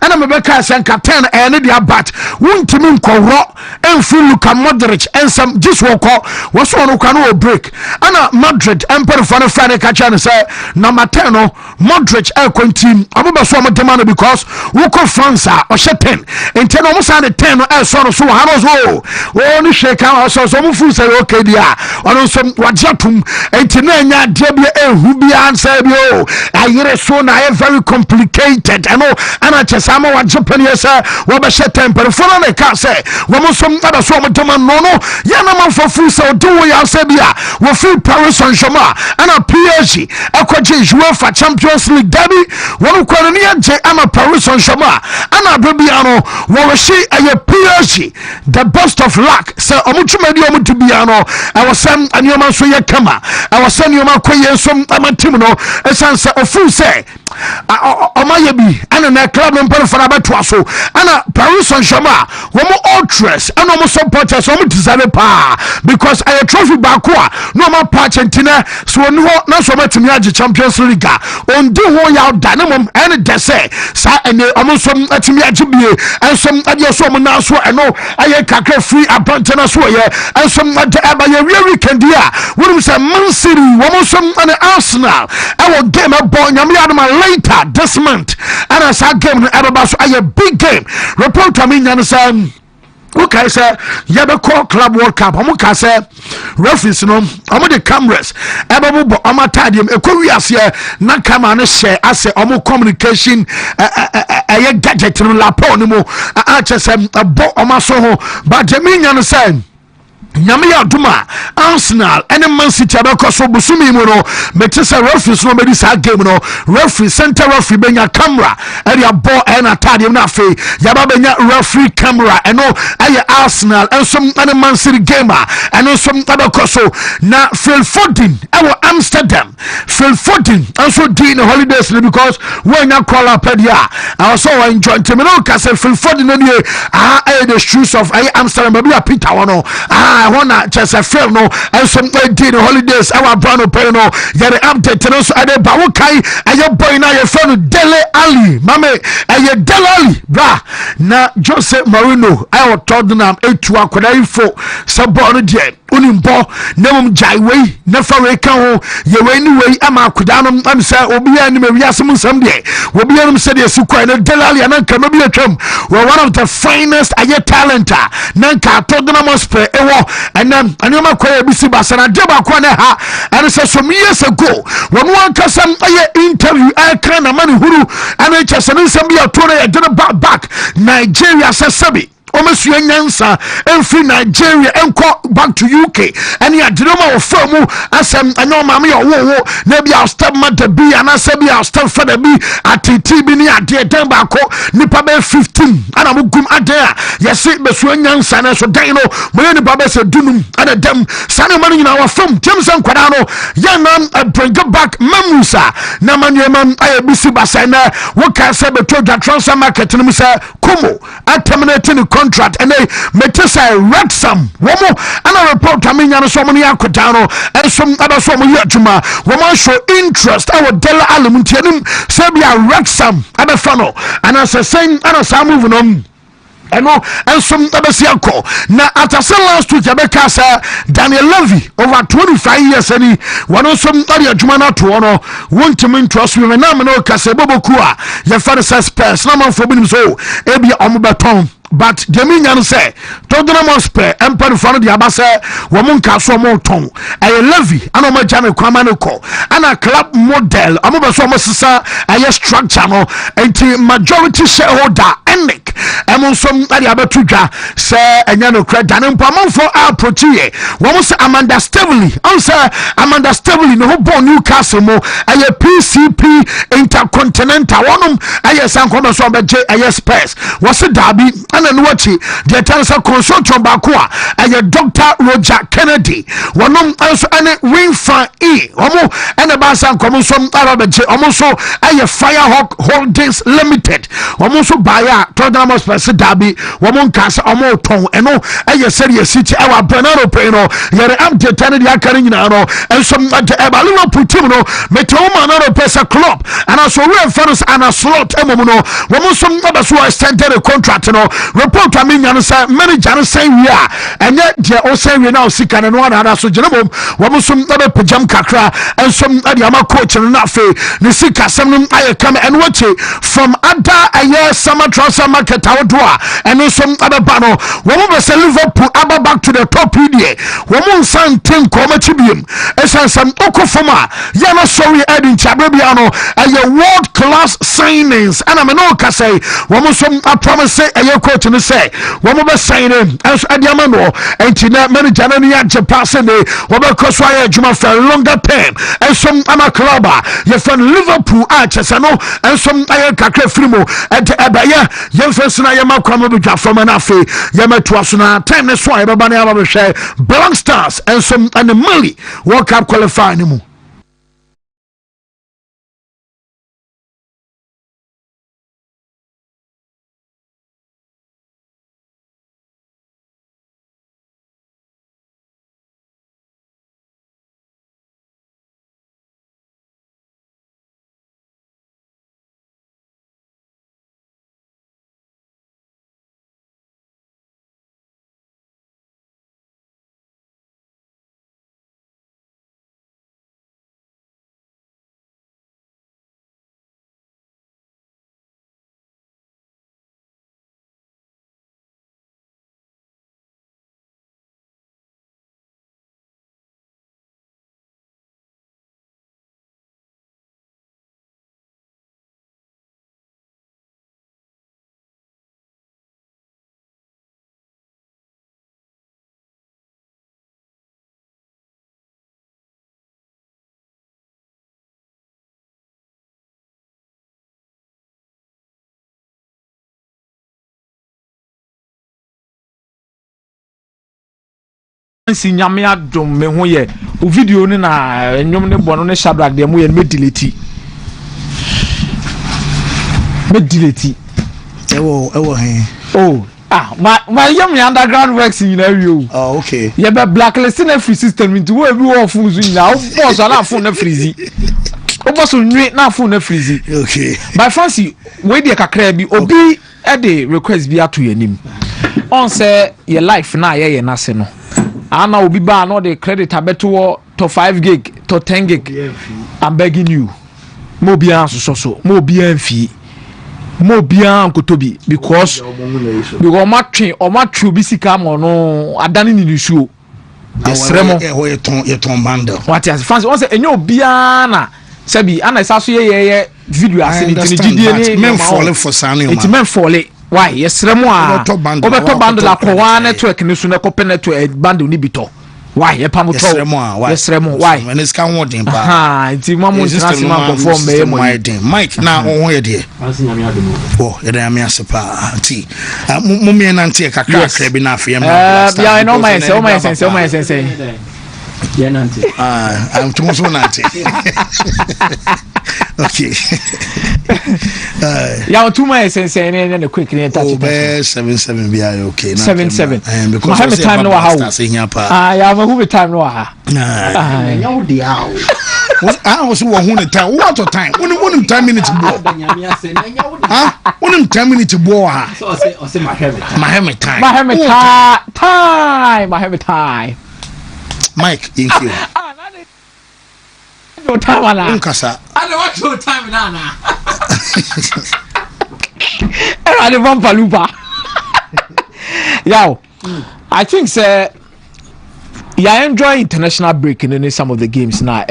and I'm a beka senka 10 and the bat Wontumi nkoro enfu Luka Modric and some just walk was one who break and Madrid emperor for the Friday catch and say number 10 no Modric team abuba so demand because woko France or 10 in 10 almost 10 so so ni shake out so mo fu say okay dia on some wajatum entinanya debia ehu bia answer bio ayere so na very complicated and ana chesama wa Japan yesa wo be she temper for na ka say wo mo so aba so mo demand no ya na man for fu say do we answer bia wo fi Paris Saint-Germain ana PSG akwaje UEFA Champions League derby wo ko ni anje ama Paris Saint-Germain ana bia no wo she aye PSG the best of luck say omutuma di omutu bia no I was some anyoma so ye kama I was some yoma koye so amatim no esanse ofu say omaye bi ana na club no mpere fara beto so ana Paris Saint-Germain wo mo ultras ana mo supporters wo mo deserve pa because I trophy back no ma patch entina so no na so matimi age Champions League on do ho ya dane mom and de say sa ene omo so atimi age bie and some ade so mo na so eno aye kakra free appointment na so ye and some ade aba ye weekend dia wo say Man City wo mo so an Arsenal I will game a boy nyame adama later this month and as a game everybody so a big game report to me nyan okay sir yaba call club World Cup amuka say referees no omo the cameras ebabu bo amatadium ekowiase na camera no share as omo communication gadget no lapon no mo achese abo omo so ho but jeminya no say nyame ya duma Arsenal and Man City abekoso busumi mu no metese referees no medi sa game no referee center referee benya camera area ball and atade na fe yaba benya referee camera eno aye Arsenal and some and Man City gamer and some abekoso na Phil Foden ewo Amsterdam Phil Foden also doing the holidays because when you call up pedia I also enjoy terminal ka say Phil Foden no the streets of Amsterdam be Peter wono I wanna just a film no and some the holidays our brand pay no get update no so ade ba wo kai aye boy na your friend Dele Ali mame aye Dele Ali bra na Jose Mourinho I told them etu akoda info so born there unimpo nemum jai we nefa we ka ho ye we ni we ama kudanom am say obi ani me wiase mu sam de obi anum say de sikwa na delali na nka no bi atwam we one of the finest aye talenta na nka Tottenham Hotspur ewo and anoma kwa e bisi basana de ba kwa na ha and say some years ago when one kasam aye interview I can na mani huru and chese ne sam bi atoro ye de back Nigeria sabi Omesu nyansa every Nigeria enko back to UK and ya dinoma of famu asem anyoma me wo na bia step mata bi anase bia step father bi atiti bi ni ade den ba ko nipa be 15 ana mugum ade a yesi besu nyansa na so dan no mo ni baba se dunum ana dem sane manu nyina wa fam temsan kwada no ya na bring back mamusa na manuema ayebisi basana wo ka se beto dwa transfer market no se komo terminating contract and they metesa Wrexham womo ana report amenya no so mo ya kodano and some other so mo yatuma womo show interest our dela alumuntianim sabia Wrexham abefano and as a saying ana sa move no and some Abasiako. Now, at a last week, Daniel Levy, over 25 years, and he one some other Jumana to honor, Wontumi trust me, and no Casebobo Kua, your father says, Pers, no man for him so, Ebi Omubaton. But Dominion say, Tottenham Hotspur, Emperor front of the Abasa, Wamunka so more tongue, a levy, and Oma Jame Kwamanoko, and a club model, Amoba Somasa, a structure, and majority shareholder, Ennick, among some Adiabatuja, say, and Yano Cred, and Pamon for our protea, Wamos Amanda Stavely, answer Amanda Stavely, no born Newcastle, a PCP Intercontinental, one a San Comasoba J, a Spurs, was a derby, and watching the Tansa Consultant Bakua and a Dr. Roger Kennedy. One also any wing fan E, Omo and a Basan Commoson Arab J, almost a Firehawk Holdings Limited, almost buyer, Tottenham Hotspur Derby, Womon Casa, Omo Tong, and no, a serious city, our Bernardo Peno, you're empty Tandia Carinano, and some Ebalino Putino, Metoma, another Pesa Club, and also real fans and a slot, Emono, Womosum others who extended a contract, report I mean say manager say we are and yet they all say we now sick and one other so general some other pajam kakra and some other coach and not fe the sick some I come and watch it from other a year summer transfer market outdoor and some other panel woman say Liverpool aba back to the top PDA woman san team come chibium and some okofoma yana sorry adding chabebiano a world class signings and I'm no say woman some I promise say a coach and say one more sign in as Adiamano and Tina manager and Japan what cost why Juma for a longer time and some ama clubber you from Liverpool archers and some Ayaka Frimo and Abaya Yelfesna Yamakwama from an affair Yamatwasuna time that's why Babana share Blank Stars and some and the Mali World Cup qualifying. si nyame adom me ho ye o video ni na enwom ne bono ne Shadrack de mo ye me delete ewo he oh my young underground works in you. Oh, okay. Yeah, but blacklisting a free system into where we all fools in now. Boss, I not phone a freezy. Boss, not phone a freezy. Okay. By fancy, wait the cacrabi, obi at the request be out to your name. On say your life now, yeah, nothing. ana obi ba no the credit abeto to 5 gig to 10 gig. I'm begging you. Mo bia so mo bia mfi. Mo bia nkotobi because matwe bi sika mo no adane ni nsuo. Yesremo ye ton bundle. What is fancy? Once enyo bia na sebi ana isaso ye video asini gidie ni men fall for sane man. It men fall. Why? Yesremo a obeto bundle akwa network ni so na kope network bundle ni bito. Why? Ye pamoto. Yesremo why? When it's can what in pa. Nti mamu international man perform me mo. Mike na on here there. Oh, ye dey ame asepa. Ti. Mumie na ntie kakra kakra bi na afia me. Yeah, I know my sense. Yeah, Nanti. I'm too much Nanti. Okay. Yeah, too much sense and a quick touch. 7-7 be okay. 7-7. And because I have time no how. I have a who time no ha. I was 100 time. What a time? When 10 minutes more. Huh? When 10 minutes more. So say my hammer time. My hammer time. Mike, thank you. No time ala. Unkasa. I don't want your time na. I don't want palupa. Yo, I think say I enjoy international break in some of the games now.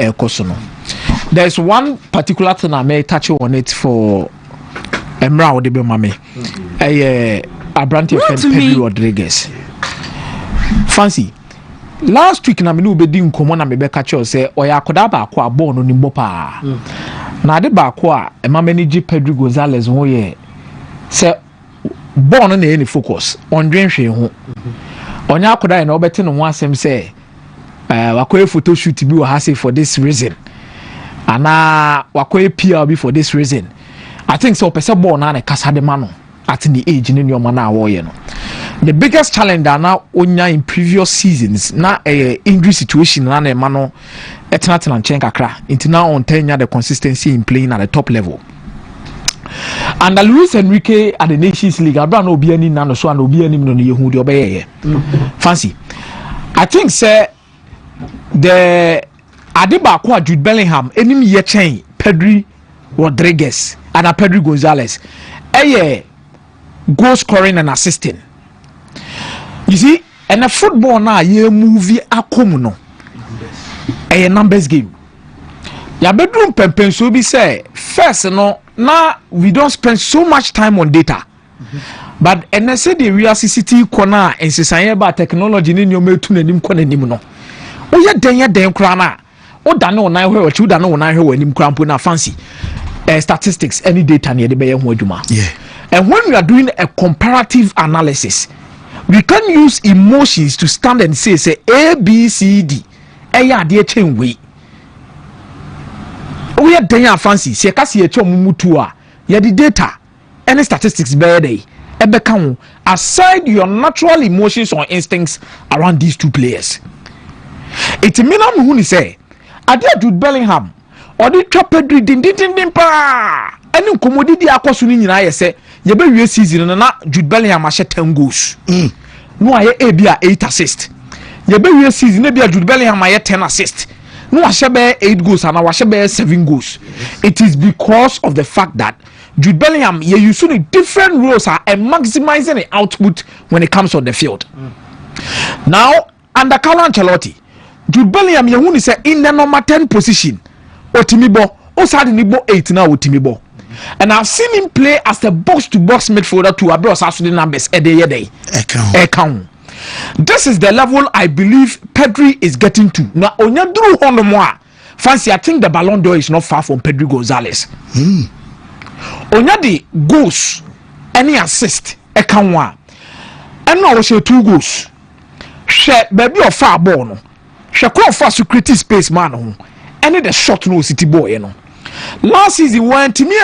There's one particular thing I may touch on it for Emra Odebe Mame. Abrante Pedri Rodriguez. Fancy. Last week na me no be di nkomo na me be catch you say oya akoda ba akwa ball no ni mbo pa. Na de ba akwa e ma manage Pedri Gonzalez ho ye. Say ball no na any focus on dwenhwe ho. Onya akoda na obete no ho asem say wakoye photo shoot bi wa ha for this reason. Ana wakoye PR bi for this reason. I think so pese ball na kasa de ma no at the age ni nyoma na wo ye no. The biggest challenge now onya in previous seasons na injury situation na na no etna chen kakra into now on tenya the consistency in playing at the top level. And Luis Enrique at the Nations League abra no obi ani na no so and obi ani no yehu de obeye fancy. I think say the Adeba kwa Jude Bellingham enim ye chen Pedri Rodriguez and Pedri Gonzalez goal scoring and assisting. You see, and a football now ye movie akom no. A numbers game. Ya bedroom pempen so be say first no now we don't spend so much time on data. But and I say the real CCTV corner and say about technology ni nyoma etu nanim kwa nanim no. O ye den kra na. O da no na hwe o chu da no na hwe wanim kra mpo na fancy. Statistics any data near the be ho adwuma. Yeah. And when we are doing a comparative analysis, we can use emotions to stand and say A, B, C, D. Eya de chain way. We are doing fancy. Se ka se echo mumutu a. Ya the data. Any statistics be there. Ebe kan aside your natural emotions or instincts around these two players. It minam hu ni say ade Jude Bellingham or the Pedri din pa. Any nkomodidi akoso ni nyina ye say ye be wie season na Jude Bellingham ahye 10 goals. No aye ebia 8 assists. Ye be wie season na bia Jude Bellingham aye 10 assists. No ahye be 8 goals and ahye be 7 goals. It is because of the fact that Jude Bellingham ye use the different roles and maximizing the output when it comes on the field. Now under Carlo Ancelotti, Jude Bellingham ye hu ni say in the number 10 position otimibo o sad ni bo 8 na otimibo. And I've seen him play as the box-to-box midfielder to abroad the numbers a day. This is the level I believe Pedri is getting to. Now, Onyadru Honomoa, fancy, I think the Ballon d'Or is not far from Pedri Gonzalez. Onyadi goals, any assist, Ekanwa. And now we 2 goals. She baby of far born. She call for security space man. Any the shot no city boy, you know. Last season when Timmy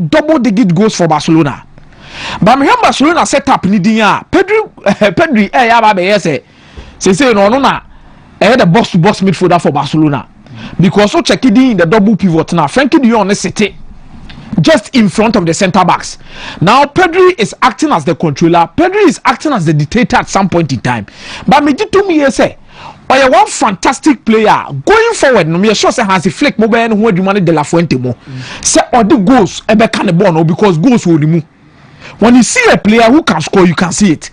double-digit goals for Barcelona. But me Barcelona set up ni dia Pedri ya ba be say no na the box-to-box midfielder for Barcelona. Because so check it in the double pivot now. Frankie de Jong City just in front of the center backs. Now Pedri is acting as the controller. Pedri is acting as the dictator at some point in time. But me to me say Oye one fantastic player going forward. No me sure say Hansi Flick mo be no ho adwuma ne De La Fuente mo. Say all the goals e be can the ball no because goals will remove. When you see a player who can score, you can see it.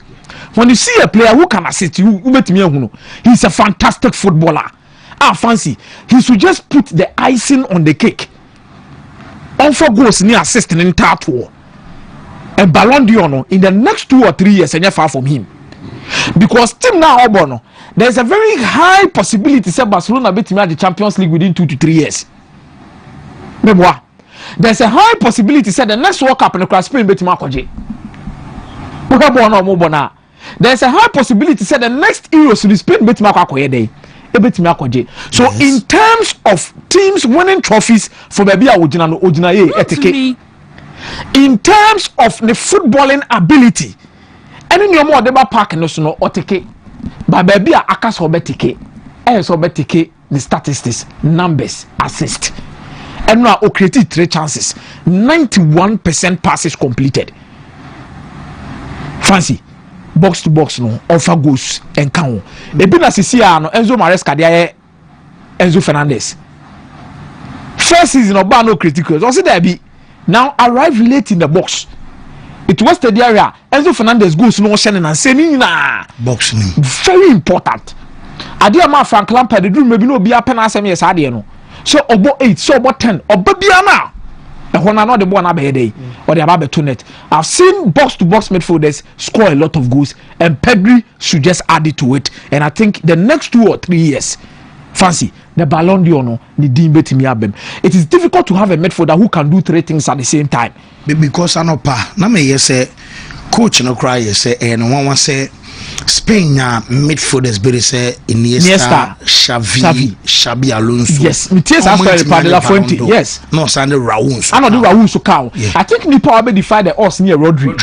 When you see a player who can assist, you betimi ehunu. He's a fantastic footballer. Fancy. He should just put the icing on the cake. On for goals near assist in entire war. And Ballon d'Or in the next 2 or 3 years and you're far from him. Because team now Obono, there's a very high possibility say Barcelona betimi the Champions League within 2 to 3 years. Meboa. There's a high possibility say the next World Cup in the Spain betimi akoje. There's a high possibility say the next Euros in Spain betimi akoye dey. So in terms of teams winning trophies for baby Ojina etike. In terms of the footballing ability, any new more deba park no so no otike. But baby akas obetike. Obetike the statistics, numbers, assist. And now created 3 chances. 91% passes completed. Fancy. Box to box no offer goals and count. Ebi na sisi no Enzo Maresca dey Enzo Fernandez. First season oba no critical. Also there be now arrive late in the box. It was the area Enzo Fernandez goals no shine and say na box ni. Very important. Ade ma Frank Lampard do maybe no be a pen asem yes ade no. So obo 8, so obo 10, obo bia na. Not the one or the about net. I've seen box to box midfielders score a lot of goals, and Pedri should just add it to it. And I think the next 2 or 3 years, fancy the Ballon d'Or no the betimi abem. It is difficult to have a midfielder who can do 3 things at the same time. Because I know na me say coach no cry say and one say Spain midfielders be say Iniesta, Xavi Alonso. Yes, Matias after the De La Fuente. Yes. No, Sande Raul. I know the Raul so cow. I think ni power be defy the us near Rodri.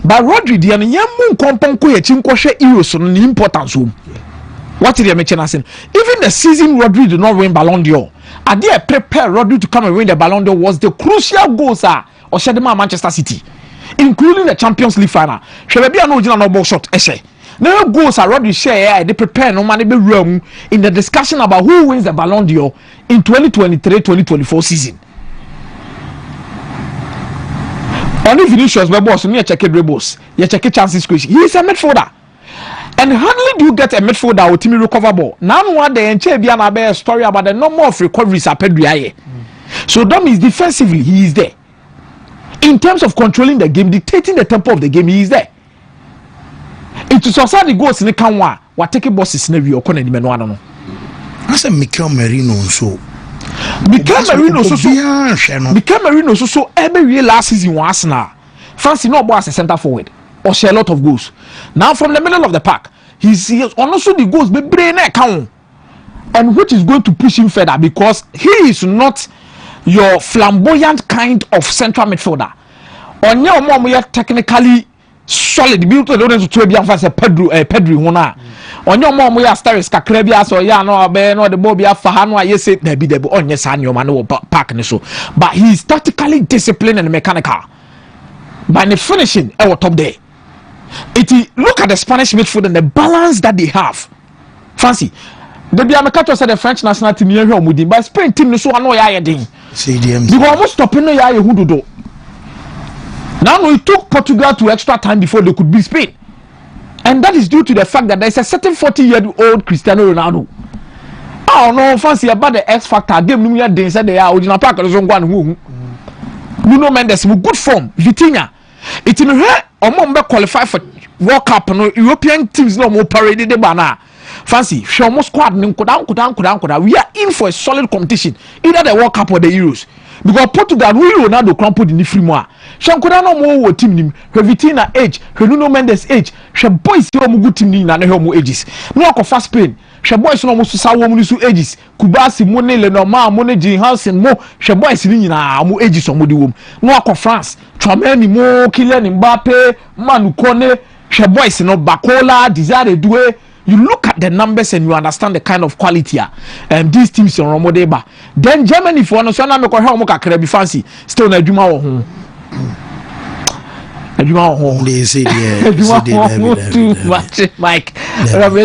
But Rodri dia no yam kompon ko yachim ko hwe Euros no importance home. What did you mention as even the season Rodri did not win Ballon d'Or. I did prepare Rodri to come and win the Ballon d'Or was the crucial goals or Shedema Manchester City, including the Champions League final. Shebia no original no ball shot essay. No goals are already share. They prepare no money be room in the discussion about who wins the Ballon d'Or in 2023-2024 season. Only Vinicius be boss me check dribbles. You check chances creation. He is a midfielder. And hardly do you get a midfielder with team recover ball. Now one day and Chebia na be story about the number of recoveries at Pedri. So that means defensively he is there. In terms of controlling the game, dictating the tempo of the game, he is there. It is also the goals in the Kanwa. What take a boss is never your corner in Menuano. I said Mikel Merino so. Mikel Merino so every year last season was now. Fancy no boss a center forward or share a lot of goals. Now from the middle of the park, he's also the goals be brain account. And which is going to push him further because he is not your flamboyant kind of central midfielder. On your mom we are technically solid beautiful to be a Pedri one. On your mom we are stars kakrebia so ya no be no the bobia fahano yes it there be the on yes an your man park so but he is tactically disciplined and mechanical by the finishing top there. Look at the Spanish midfield and the balance that they have. Fancy the Biamacato said the French national team here with but Spain team so no ya ding you almost stopping no ya who do. Now it took Portugal to extra time before they could beat Spain. And that is due to the fact that there is a certain 40-year-old Cristiano Ronaldo. Oh no, fancy about the X Factor game. No, they said they are original pack. Nuno Mendes with good form. Vitinha. It's in her or qualify for World Cup. No European teams no more paraded the banner. Fancy, she almost squad. We are in for a solid competition, either the World Cup or the Euros. Because Portugal really Ronaldo crumpled in the free more. She could not more team him. Her Vitina age, her Nuno Mendes age. She boys still good team in and her ages. No for Spain. She boys no more so woman ages. Kubasi Mone Lenormand Mone Jean Hansen mo. She boys in more ages on the womb. No for France. Trameni mo Kylian Mbappe Manu Kone. She boys no Bakola Desire Doué. You look at the numbers and you understand the kind of quality these teams are Romodeba. Then Germany for no so na me ko hwe mo kakra bi fancy still na adwuma wo ho. Adwuma wo ho. They say too much Mike.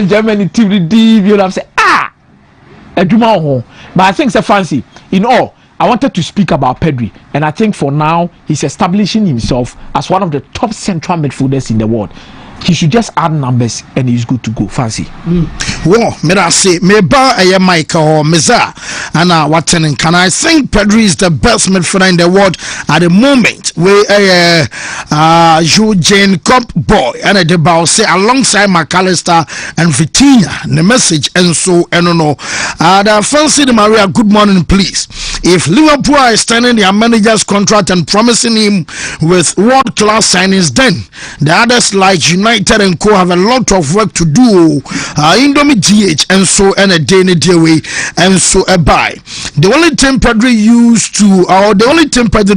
Germany team the deep you know I'm saying Eduma ho. But I think it's a fancy. In all, I wanted to speak about Pedri, and I think for now he's establishing himself as one of the top central midfielders in the world. He should just add numbers and he's good to go. Fancy. Well, me that say me ba Michael or Meza and Watson. Can I think Pedri is the best midfielder in the world at the moment? We Eugene Cup boy and the ball say alongside McAllister and Vitinha. The message and so and no. The Fancy the Maria. Good morning, please. If Liverpool are extending their manager's contract and promising him with world-class signings, then the others like United and Co have a lot of work to do. Indomie GH and so and a Dane Dewey and so a buy. The only thing Pedri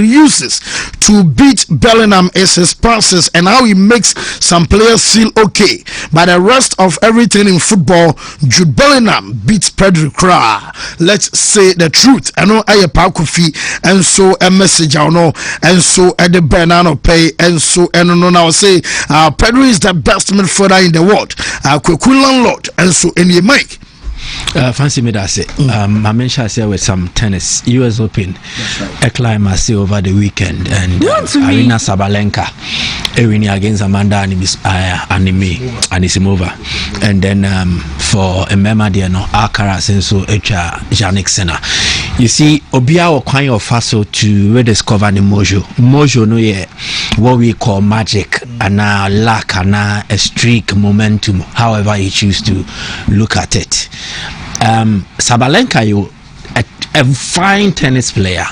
uses to beat Bellingham is his passes and how he makes some players feel okay. But the rest of everything in football, Jude Bellingham beats Pedri cry. Let's say the truth. I know I Pakufi and so a message I know and so at the banana pay and so and no now say Pedri is the best midfielder in the world. Quick landlord and so in your mic. Fancy me that say I mentioned say with some tennis US Open a climax over the weekend and Arina Sabalenka winning against Amanda Anisimova and then for a member there no Alcaraz and so Jannik Sinner. You see Obia or kind of fossil to rediscover the mojo no yeah what we call magic and luck and a streak momentum however you choose to look at it. Sabalenka you a fine tennis player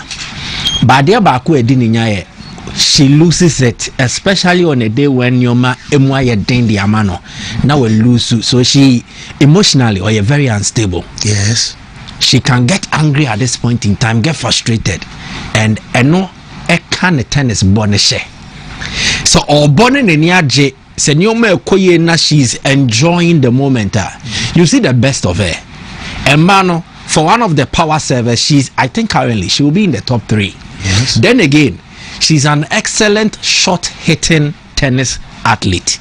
but there baku edininya she loses it especially on a day when yoma emwa den the amano now we lose so she emotionally or very unstable. Yes, she can get angry at this point in time, get frustrated and no a can tennis bonishe so or bonin in yaje senyoma koye na she's enjoying the moment. You see the best of her. And Mano, for one of the power servers, I think currently she will be in the top 3. Yes. Then again, she's an excellent shot-hitting tennis athlete.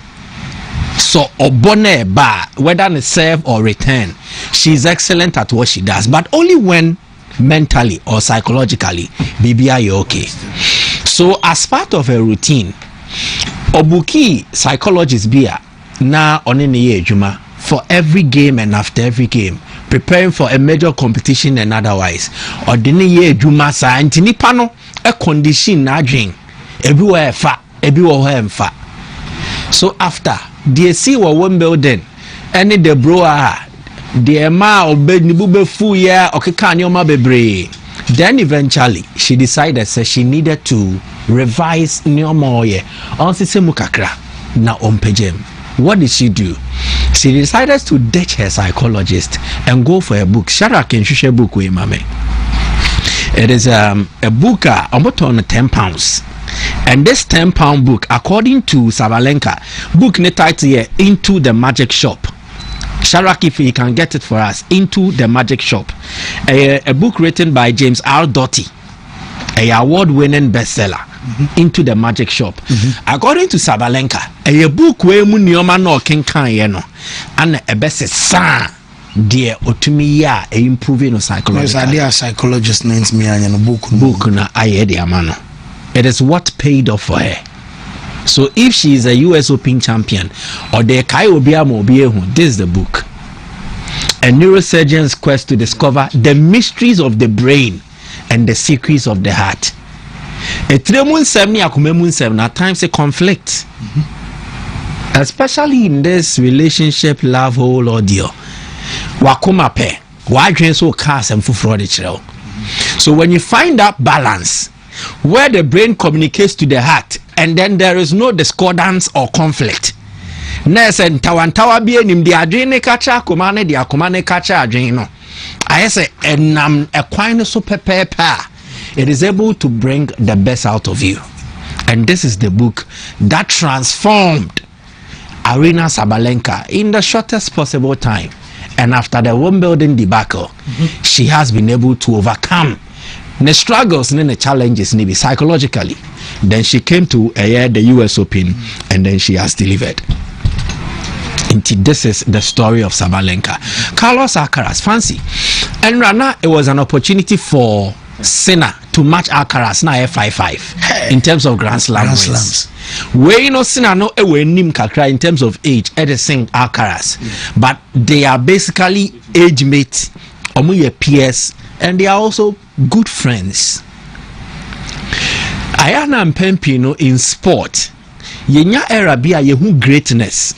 So Obone Ba, whether in serve or return, she's excellent at what she does, but only when mentally or psychologically, BBI you're okay. So as part of her routine, Obuki psychologist Bia na onene juma for every game and after every game, preparing for a major competition and otherwise. Or didn't ye juma sa antini pano a condition na drink everywhere everywhere fa. So after the see what one building any the bro the ma obed ni bube fu ya okeka nyoma bebre. Then eventually she decided that she needed to revise nyoma ye on sisemu kakra na ompejem. What did she do? She decided to ditch her psychologist and go for a book. Shara can share book with mame. It is a book about on £10. And this £10 book, according to Sabalenka, book ne title here Into the Magic Shop. Sharak, if he can get it for us, Into the Magic Shop. A book written by James R. Doty, a award-winning bestseller. Into the Magic Shop. According to Sabalenka, a book where Munioma no kenkan yeno and a best sa dear Wontumi ya improving of psychology. Yes, psychologist names me and book na aye de amano. It is what paid off for her. So if she is a US Open champion or the Kai Obiamo Obiehu, this is the book. A neurosurgeon's quest to discover the mysteries of the brain and the secrets of the heart. A tremun semni akumemun sem at times a conflict, especially in this relationship love whole ordeal. Wakuma pe wadwen so cast and fufro de chiro. So when you find that balance where the brain communicates to the heart and then there is no discordance or conflict, nurse and tawantawa bi enim de adwene kacha akomane de akomane kacha adwene no ayese enam ekwan so pepepa. It is able to bring the best out of you. And this is the book that transformed Arina Sabalenka in the shortest possible time. And after the Wimbledon debacle, she has been able to overcome the struggles and the challenges maybe psychologically. Then she came to the US Open and then she has delivered. This is the story of Sabalenka. Carlos Alcaraz, fancy. And Rana, it was an opportunity for Sinner to match Alcaraz now 5-5 in terms of Grand Slam wins. Where you know Sinner no nim kakra in terms of age, Edison Alcaraz, but they are basically age mates, omu peers, and they are also good friends. Ayana and Pempino in sport, yenya era bia yehu greatness.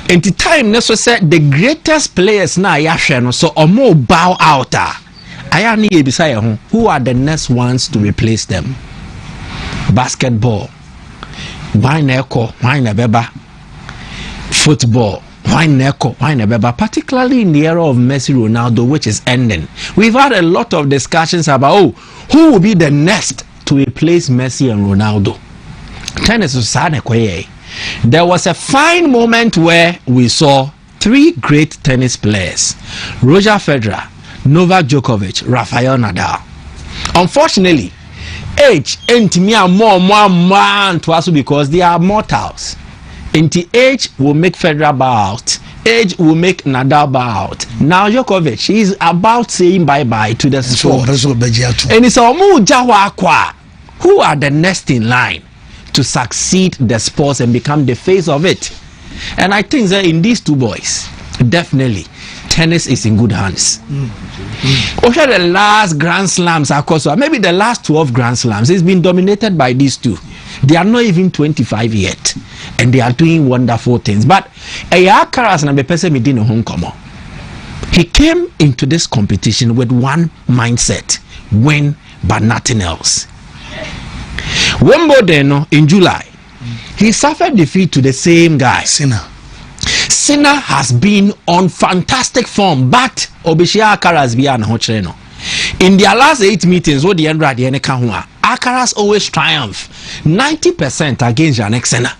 And the time Neso said the greatest players na yahwe no so omo bow out. Ayani ebisa who are the next ones to replace them? Basketball. Why neko? Why nebeba? Football. Why neko? Why nebeba? Particularly in the era of Messi, Ronaldo, which is ending. We've had a lot of discussions about who will be the next to replace Messi and Ronaldo. Tennis is sad. There was a fine moment where we saw 3 great tennis players: Roger Federer, Novak Djokovic, Rafael Nadal. Unfortunately, age ain't me more man to us because they are mortals. Into age will make Federer bow out. Age will make Nadal bow out. Now Djokovic is about saying bye-bye to the sport. And it's a who are the next in line to succeed the sports and become the face of it? And I think that in these 2 boys, definitely tennis is in good hands. Okay, the last Grand Slams are also, maybe the last 12 Grand Slams, it's been dominated by these 2. They are not even 25 yet, and they are doing wonderful things. But Alcaraz na bepese me di no ho nkomo. He came into this competition with one mindset: win, but nothing else. Wimbledon in July, he suffered defeat to the same guy. Sinner has been on fantastic form, but Obishia Alcaraz be an hocheno. In their last 8 meetings, what the end right the Alcaraz always triumph 90% against Jannik Sinner.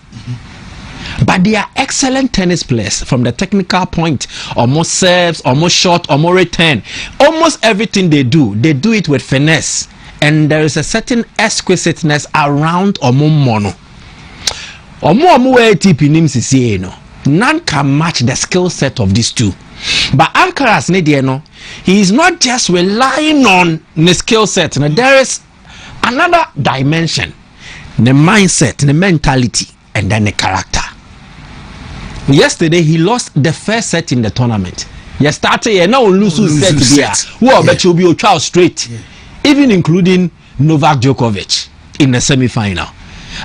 But they are excellent tennis players from the technical point. Almost serves, almost shot, almost return. Almost everything they do it with finesse. And there is a certain exquisiteness around Omomono. None can match the skill set of these 2. But Alcaraz, he is not just relying on the skill set. There is another dimension: the mindset, the mentality, and then the character. Yesterday, he lost the first set in the tournament. Yesterday, now lose set there. Who I bet you'll be a straight. Even including Novak Djokovic in the semi-final.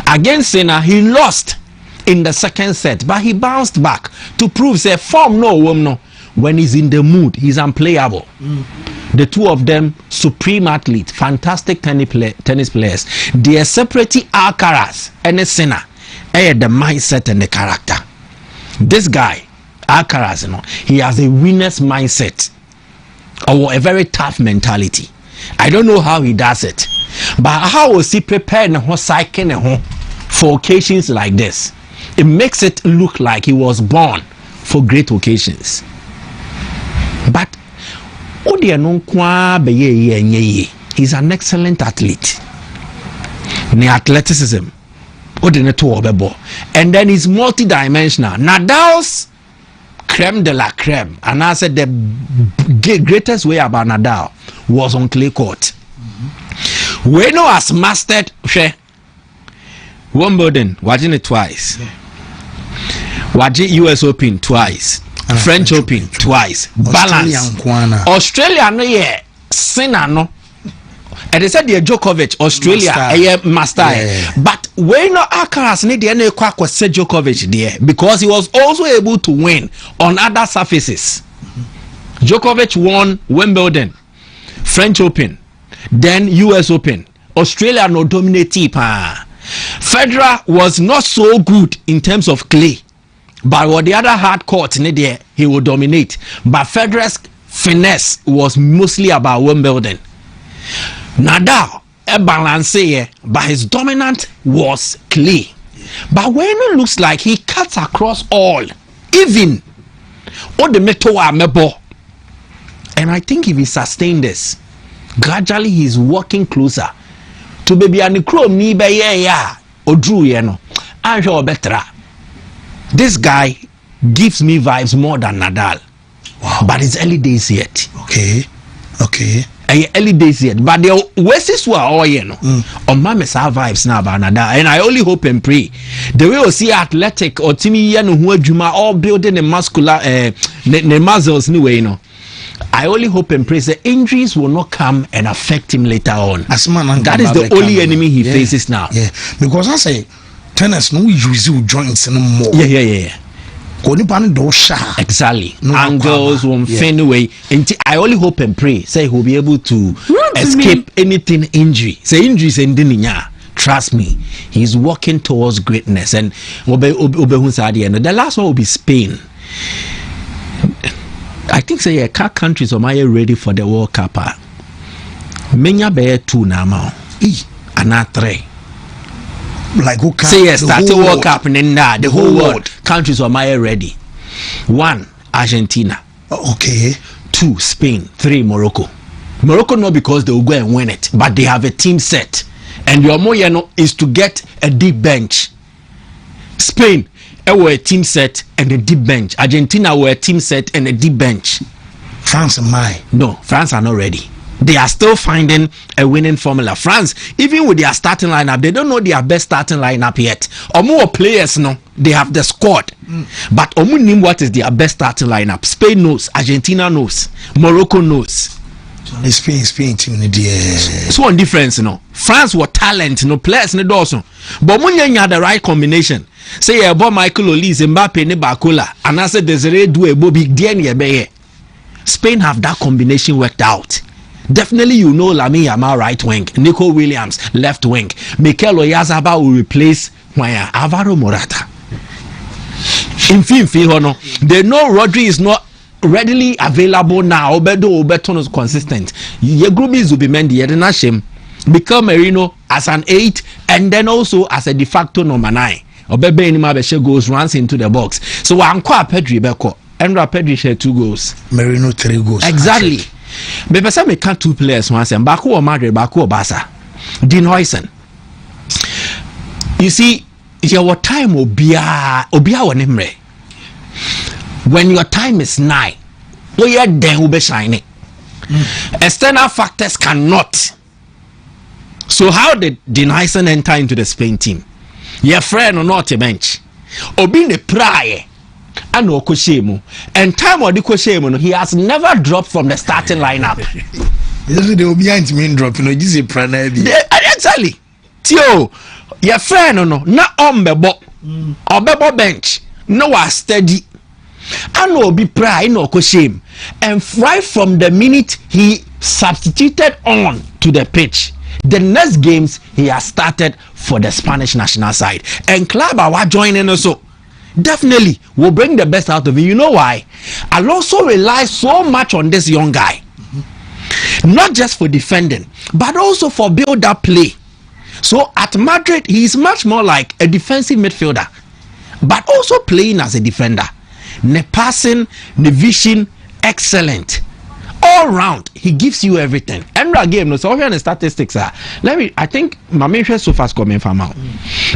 Against Sinner, he lost in the second set, but he bounced back to prove say form no. When he's in the mood, he's unplayable. The 2 of them, supreme athletes, fantastic tennis players. They are separately Alcaraz and Sinner. The mindset and the character. This guy, Alcaraz, he has a winner's mindset or a very tough mentality. I don't know how he does it, but how was he prepared for occasions like this? It makes it look like he was born for great occasions. But he's an excellent athlete. The athleticism, and then he's multi-dimensional. Nadal's creme de la creme, and I said the greatest way about Nadal was on clay court. Weno has mastered Wimbledon, watching it twice. Watching US Open twice. French Open twice. Balance. Australia no yeah. Sinner no. And they said the Djokovic Australia master. But Weno Alcaraz need the Djokovic there because he was also able to win on other surfaces. Djokovic won Wimbledon, French Open, then US Open. Australia no dominate. Federer was not so good in terms of clay, but what the other hard court there, he will dominate. But Federer's finesse was mostly about Wimbledon. Nadal a balance, but his dominant was clay. But when it looks like he cuts across all, even all the metal are mebo. And I think if he sustains this, gradually he's walking closer to baby and crow me by or drew I'm sure better. This guy gives me vibes more than Nadal. Wow. But it's early days yet. Okay. Okay. Early days yet, but the West is what all you know. On my vibes now about Nada, and I only hope and pray the way we see athletic or Timmy Yano who Juma all building the muscular the muscles anyway, you know. I only hope and pray the injuries will not come and affect him later on. That is the only enemy he faces now. Yeah, because I say tennis no use joints anymore. Yeah. Exactly. Angles won't find away. I only hope and pray say he'll be able to escape anything injury. Say injuries ending. Trust me, he's walking towards greatness. And the last one will be Spain. I think say car countries are ready for the World Cup. Menya be 2 now. And 3. Like who can say yes, start a World Cup and then the whole world countries are ready. 1 Argentina. Okay. 2 Spain. 3 Morocco. Morocco not because they will go and win it, but they have a team set, and your more is to get a deep bench. Spain were a team set and a deep bench. Argentina were a team set and a deep bench. France France are not ready. They are still finding a winning formula. France, even with their starting lineup, they don't know their best starting lineup yet. Or more players, no, they have the squad. But Omu name what is their best starting lineup. Spain knows, Argentina knows, Morocco knows. Spain team so one difference, no. France were talent, no players, no also. But when you had the right combination, say about Michael Olise, Mbappe, ne Bakola, and I said Desiree Doué, Bobby Dieng, Spain have that combination worked out. Definitely, you know Lamine Yamal right wing, Nico Williams left wing, Mikel Oyarzabal will replace Alvaro Morata. In they know Rodri is not readily available now. Obeton is consistent. Yegrumi Zubimendi, Yedenashim, Mikel Merino as an 8 and then also as a de facto number 9. Obebe Inimabeshe goes runs into the box. So I'm quite Pedri Beko. Endra Pedri share 2 goals. Merino 3 goals. Exactly. But person me count 2 players once and Baku or Madrid, Baku or Barca. Dean Huysen. You see, your time will be a when your time is nigh, we are then will be shining. External factors cannot. So how did Dean Huysen enter into the Spain team? Your friend or not a bench. Or being a prior. And Okoshemu. And time or the Koshemu, he has never dropped from the starting lineup. They will be anti-main drop, you know, this is exactly. Tio, your friend, no, not on Bebo bench, no, are steady. And no be pride, no Koshemu. And right from the minute he substituted on to the pitch, the next games he has started for the Spanish national side. And club are joining also. Definitely will bring the best out of it. You know why? Alonso relies so much on this young guy, not just for defending but also for build-up play. So at Madrid he is much more like a defensive midfielder but also playing as a defender. The passing, the vision, excellent all round. He gives you everything. Enra game no so here the statistics are. I think my main so fast coming from out.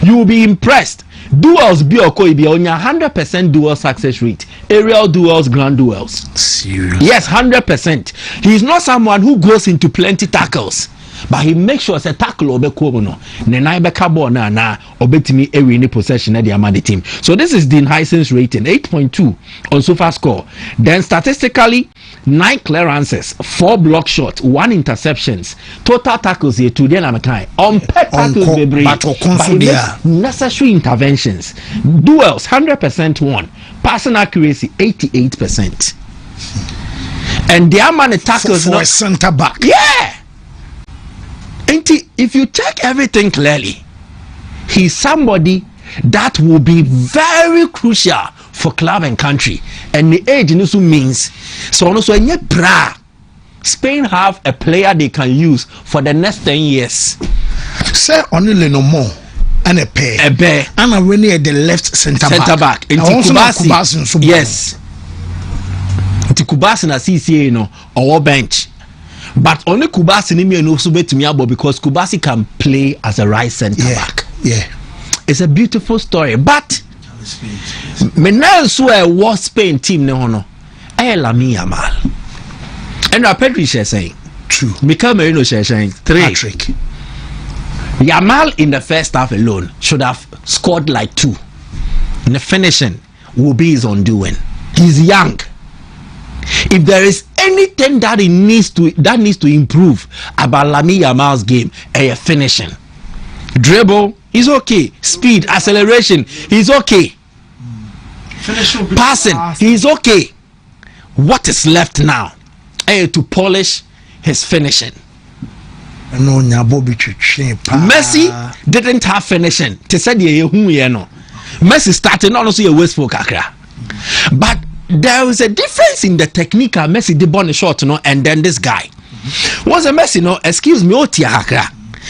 You will be impressed. Duels be or be on 100% duel success rate. Aerial duels, ground duels. Serious? Yes, 100%. He is not someone who goes into plenty tackles, but he makes sure a tackle obekono. Nenai beka ball na obetimi every any possession at the Amadi team. So this is Dean Huysen's rating, 8.2 on SofaScore. Then statistically, 9 clearances, 4 block shots, 1 interceptions, total tackles here to the Amakai. On pet tackles, but necessary interventions. Duels 100% won. Passing accuracy 88%. And the amount of tackles for a center back. Yeah. If you check everything clearly, he's somebody that will be very crucial for club and country. And the age also means so also in bra Spain have a player they can use for the next 10 years. Say only no more and a pair and a winning at the left center back. Kubasi. Yes. Kubasi na CCA no or bench. But only Kubasi ni me no so bet me abo because Kubasi can play as a right center back. Yeah. It's a beautiful story, but me now so a war Spain team ne hono. Lamine Yamal. And Pedri share saying 2. Mikel Merino share saying 3. Patrick. Yamal in the first half alone should have scored like 2. And the finishing will be his undoing. He's young. If there is anything that he needs to improve about Lamine Yamal's game, finishing. Dribble, he's okay. Speed, acceleration, he's okay. Passing, he's okay. What is left now? To polish his finishing. Messi didn't have finishing. Messi started not also a wasteful kakra. But there is a difference in the technique. Messi did born a shot, and then this guy was a Messi, excuse me,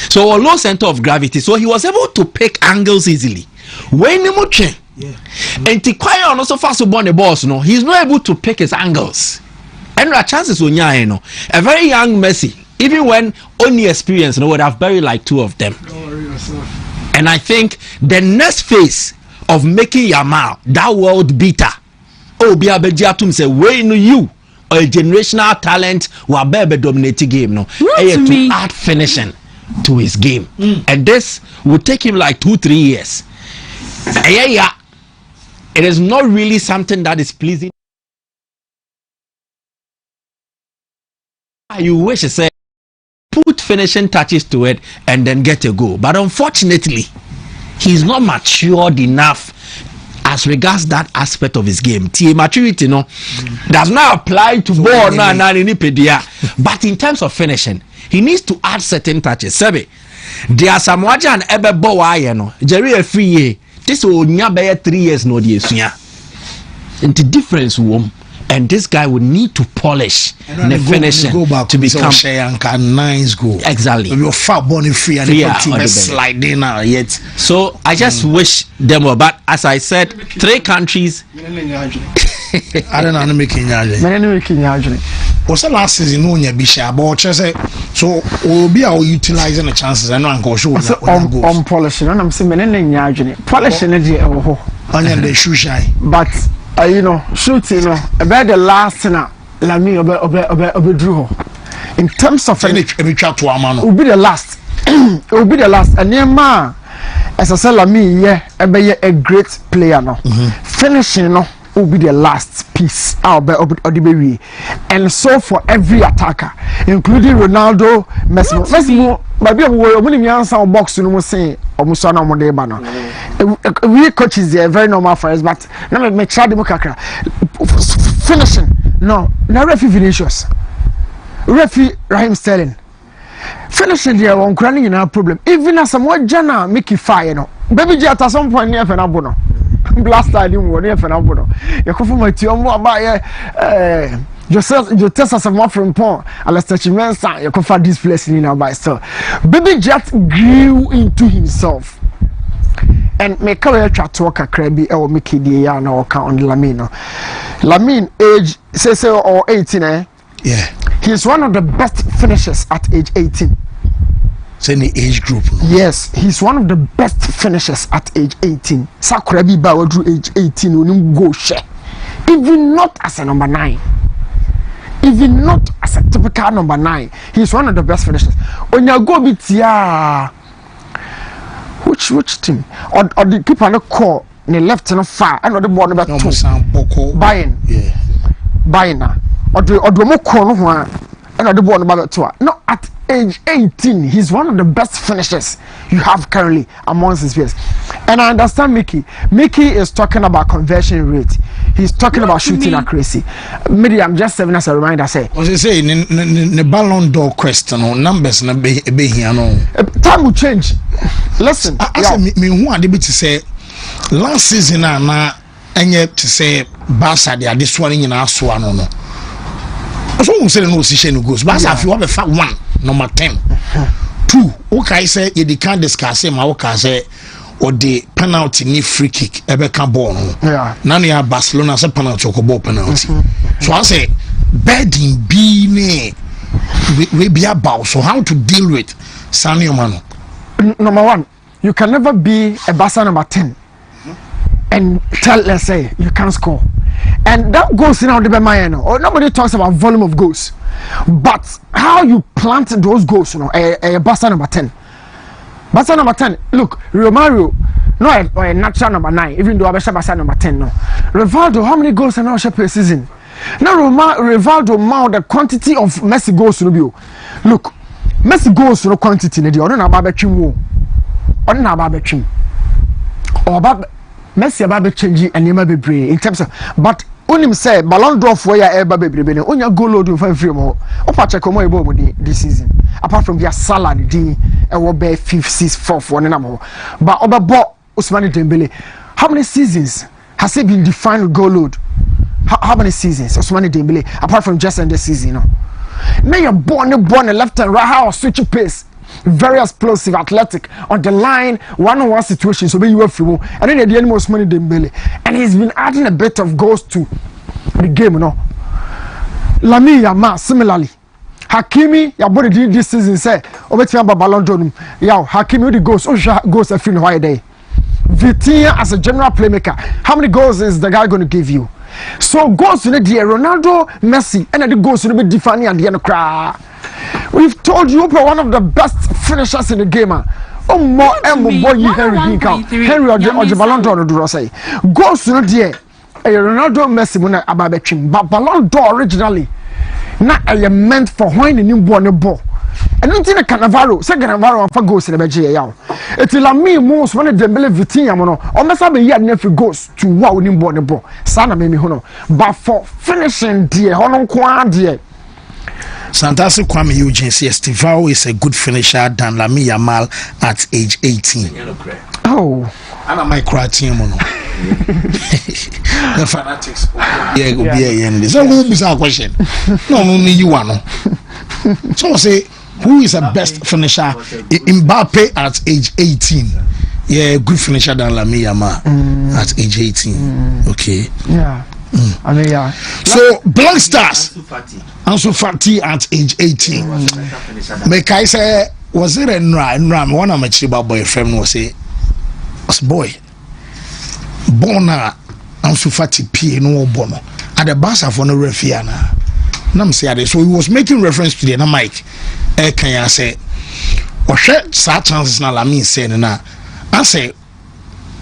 so a low center of gravity, so he was able to pick angles easily. When and Tikwaya also fast to born the balls, he's not able to pick his angles. And there are chances when a very young Messi, even when only experience, would have buried like 2 of them. And I think the next phase of making Yamal that world beater, say, where you or a generational talent will be dominating game, to add finishing to his game. And this will take him like 2-3 years. It is not really something that is pleasing. You wish to say put finishing touches to it and then get a goal, but unfortunately he's not matured enough as regards that aspect of his game. Maturity does not apply to ball but in terms of finishing he needs to add certain touches. There are some wajan ebe ball Jerry a free year. This will never 3 years no the difference and this guy would need to polish the finishing to become a nice goal. Exactly. You're far born free and the sliding now yet. So I just wish them were, but as I said, 3 countries. I don't know making was the last season no nya bisha but so we'll be utilizing the chances. I know Uncle show on polishing and I'm saying polishing onion the shoe shy. But shooting about the last Lamine drew in terms of any chat to a man will be the last. It will be the last. And Nema, as I said, Lamine, a great player now. Finishing will be the last piece out of the baby. And so for every attacker, including Ronaldo, Messi, but we are box to say almost on we coaches are very normal for us, but now me try the mukakra finishing. No, referee Vinicius, referee Raheem Sterling. Finishing there one crying in our problem. Even as some jana make it fire, baby jet at some point near Fenabono. Blast idea one near Fenabono. You come from my team about you test us more from Pont, Alastair Chimensa, you can find this place in our by still. Baby Jet grew into himself. And make a chat to work a crabby or Mickey Diana or count on Lamine. Lamine, age say or 18, eh? Yeah. He's one of the best finishers at age 18. It's in the age group. Yes, he's one of the best finishers at age 18. Sakrabi Bawa drew age 18 when you go share. Even not as a number 9. Even not as a typical number 9. He's one of the best finishers. When you go bit which team? Or the keeper no call the left and far and the ball number 2. Buying. Yeah. Buying now. Or the more call no and the ball number 2. No, at age 18, he's one of the best finishers you have currently amongst his peers. And I understand Mickey. Mickey is talking about conversion rate. He's talking about shooting accuracy. Maybe I'm just serving as a reminder. Say, was he say the Ballon d'Or question or numbers na be here no? Time will change. Listen, I say me who are to say last season na enye to say Barca they are this one in our so no. So we say no position goes. Barca if you have a 1 number 10. 2 okay say you can't discuss him okay say or the penalty ni free kick ebe can ball no. Yeah. Now you have Barcelona say penalty or ball penalty. So I say bedding be ne we be about so how to deal with Samuel Mano. Number 1, you can never be a Barca number 10 and tell let's say you can't score. And that goes in the Mayano. Or nobody talks about volume of goals. But how you plant those goals, you know, Barca number 10. Barca number 10. Look, Romario, no, a natural number 9, even though I Barca number 10. No, Rivaldo, how many goals are now per season? Now Rivaldo mount the quantity of Messi goals to you. Look, Messi goals no quantity. I don't know about between. I don't know about between. Or about Messi about changing and you may be brave in terms of, but only say Ballon d'Or for your ever be brave. Only goal load you find free more. Opa check on my board this season. Apart from their salary, the will be 5th, 6th, 4th, 1 and more. But over bought Ousmane Dembele. How many seasons has he been defined with goal load? How many seasons Ousmane Dembele apart from just in this season? You know? Now you're born left and right, how switch pace. Very explosive, athletic, on the line, one-on-one situation, so you have free. And then at the end, most money Dembele. And he's been adding a bit of goals to the game, you know. Lamine Yamal, similarly. Hakimi, your body did this season, say, over to Ballon d'Or. Yeah, Hakimi, the goals a few why day. Vitinha, as a general playmaker, how many goals is the guy going to give you? So, goals in the day, Ronaldo, Messi, and then the goals will be defining at the end of cry. We've told you one of the best finishers in the game. Oh, more and more you Henry or the Ballon d'Or do say. Goals to the Ronaldo Messi when about between, but Ballon d'Or originally not meant for when the newborn ball. And don't think Cannavaro, second Cannavaro for goals in the BGA. It's like me most when the Dembele Vitinha mono, almost have a year never goes to wow newborn ball. Sana made me hono, but for finishing dear, hono kwa dear. Santasi Kwame Eugene says Estivao is a good finisher than Lamine Yamal at age 18. Oh, and my cry team. The fanatics. Yeah. So who is our question? No, only you one. So say who is the best finisher? Mbappe at age 18. Yeah, good finisher than Lamine Yamal at age 18. Okay. Yeah. I mean, yeah. So Black Stars, Ansu Fati at age 18. Make I say, was it a Nram? One of my chiba boyfriend was a boy. Bona Ansu Fati P no bono at the Barca for no refiana. Nam say so he was making reference to the mic. Can you say, or share such chances na Lamine saying na? I say.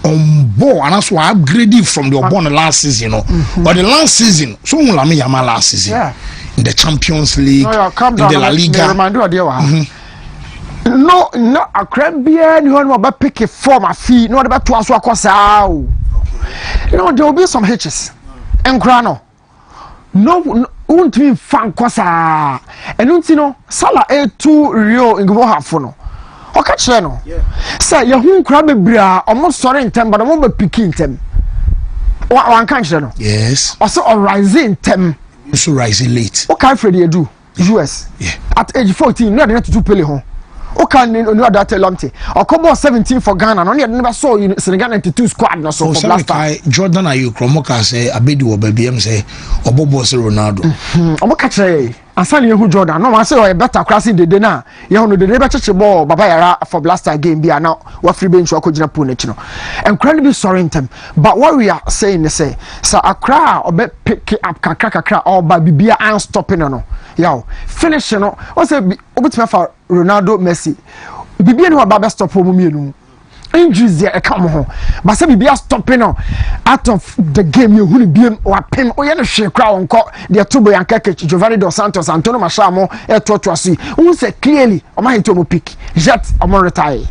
On board and that's why I upgraded from the born last season, but the last season, so Lamine Yamal last season, in the Champions League, in the La Liga. No, a Caribbean, you know about pick a form of fee, not about to answer a you know, there will be some hitches and grano. No, won't mean fan quasa, and don't you know, Salah A2 Rio in Gohafono. Okay, channel. Say your who crab bria almost sorry in time, but I won't be picking them. One can't channel. Yes. Also, a rising tem. So rising late. What can Freddie do? US. Yeah. At age 14, not enough to do pele home. Okay, no that Lamte. Or come 17 for Ghana. Only I never saw you Senegal 92 squad. No so for last time. Jordan are you Kromoka say Abedu or BBM say or Bobo say Ronaldo. Omokache. Ansani who Jordan. No one say or better crossing the dinner. You know the never touch the ball. Baba Yara for blaster game. Be now what free bench or Kojina Punetino. Incredibly sorry in them. But what we are saying is say so a cry or bet pick up kakra or by Bibia and stopping no. Yo finish no. What's say for Ronaldo Messi. Bibi no baba stop for me injuries there come home. But say Bibi stopping out of the game you who be or pin or you shake crowd on their two boy and Keke Giovanni dos Santos Antonio Machamo to see who say clearly o my to pick jet amon retire.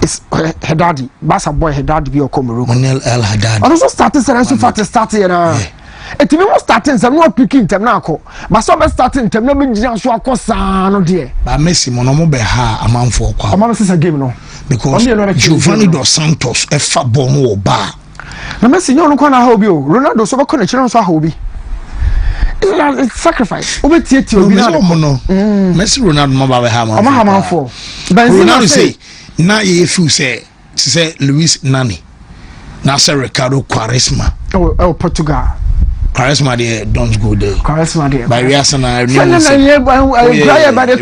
It's Haddadi, Bassa boy Haddadi be Okomoro. Monel El Haddadi. Also starting so starting it even starting some not picking them now but some starting them no be so akosa no there but Messi mono be ha amanfo kwa amam game no because Giovanni dos Santos e fa ball no ba na Messi no kwa na ha obi o Ronaldo so be connection so ha obi it's sacrifice obi tie obi na Messi Ronaldo mo ba ha amanfo Ronaldo say na ye fu say Luis Nani na say Ricardo Quaresma oh Portugal Charisma there don't go there. Charisma there. By Riasana, I'm the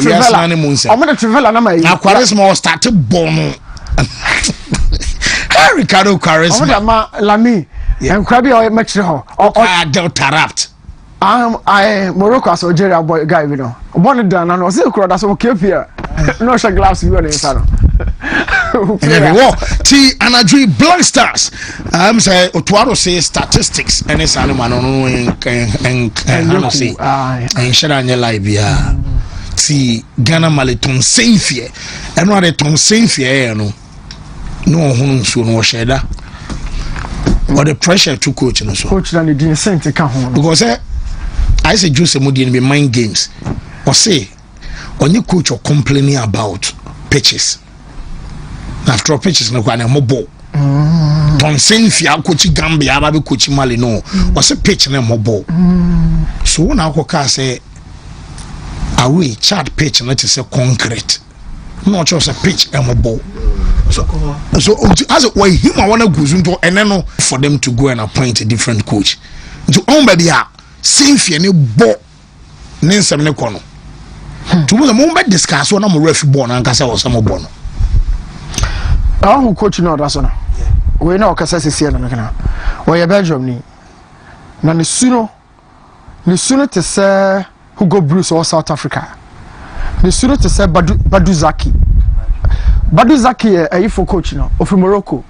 Trivella. Now Charisma was started born. Ricardo Charisma. Lamy and Crabby or Metro or Delta Rapt. I Morocco as Algeria boy guy we know. Born down and was crowd as okay here. No share glass you in salon. And every war T and I dream Black Stars. I'm say Otwaro say statistics and it's animal and say and share on your live yeah. T Ghana Maliton Saint-Fier. And what a Tom Saint-Fier no home soon was share that. Or the pressure to coach and so. Coach than the didn't send to come home. Because I say Jose Modi be mind games. Or say when you coach or complaining about pitches. After pitches no kwana mobo. Tom Saint-Fier coach Gambia ababe coach Mali no. Or say pitch na mobo. So when I go say away chart pitch na say concrete. Not just a pitch and mobo. So as a way him I wanna go into and then for them to go and appoint a different coach. To on baby Saint-Fier ne bo nsem ne kono. To mo mo discuss one am ref born and kasa was some born. Who coach no that's no. We know kasa sisi na mekana. We Belgium ni. Na ne suno to say Hugo Bruce or South Africa. Ne suno to say Baduzaki. Baduzaki is a coach now of Morocco.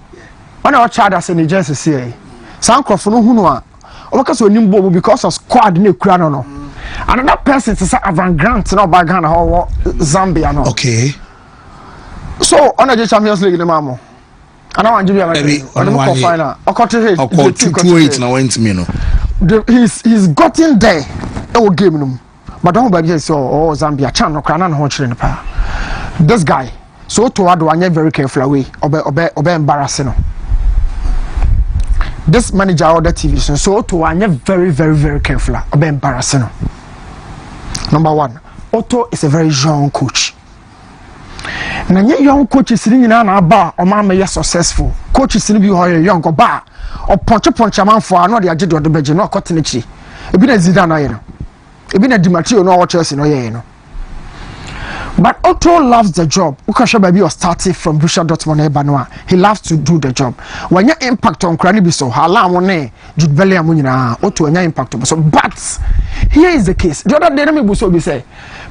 When I child as an agency say, Sankrof no hunwa. Because we nimbo because of squad ne krano no. Another person to say Avant Grant no bagana or Zambia no. Okay. So on the Champions League the mamo. And I want to be on the final. I got to hit. 2-8 now went me no. He's gotten there. It will give him. But don't baby so Zambia chan no krana no chire pa. This guy so to wado anya very careful away obe embarrassing. This manager order TV so to anya very careful obe embarrassing. Number 1, Otto is a very young coach. Na young coach is sitting na aba o ma me successful. Coach is ni bi ho young go ba o punch man for no de agede do beje no kotenechi. Ebi na Zidane aye no. Ebi na Di Matteo no Chelsea no ye no. But Otto loves the job. Ukasha baby was starting from Borussia Dortmund Ebanoa. He loves to do the job. When your impact on Krani Biso, hala wone Jude Bellingham munina Otto when your impact on so. But here is the case. The other day me buso be say,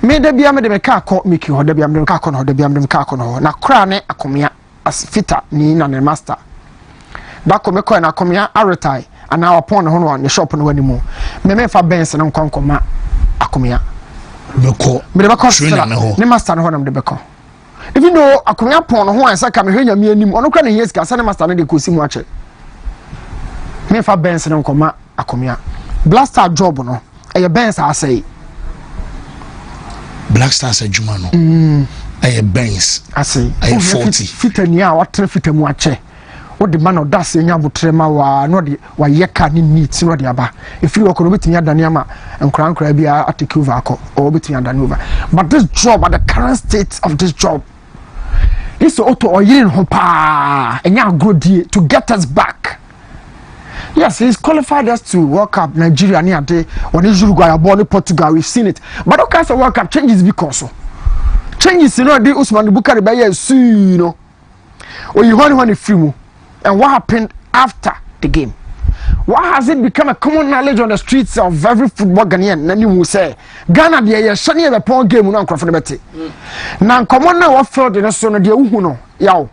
me de bia me de ka ko Mickey ho de bia me ka ko no de bia me ka ko no na kra ne akomia as fitter ni na ne master. That come ko na akomia aretai and now upon ho no ne shop no wani mu. Me fa Benz no konkoma akomia. Beko ne master no honam de beko even though akonya pon no ho ansa ka me hwenya mi anim ono kra ne yes ka sa ne master no de kosi mu ache me fa Benz no nkoma akonya blaster job no e ye Benz asai Black Stars adwuma no e Benz asai e 40 fitani a watre fitamu ache what the man of that say nya botrema wa no de wa yeka ni neat no de aba if you work no betimi adane ama nkran bia take over akọ or betimi adane over but this job at the current state of this job is auto oyin ho pa enya agrodie to get us back. Yes, he's qualified us to World Cup Nigeria near day on Uruguay born Portugal. We've seen it, but all kinds of World Cup changes because so changes you know the Usman Bukari by you know or you want free. And what happened after the game? What has it become a common knowledge on the streets of every football Ghanaian? Then you will say, Ghana, the shiny of the poor game, no profitability. Now, common now, what felt in a son of the Uhuno, yow.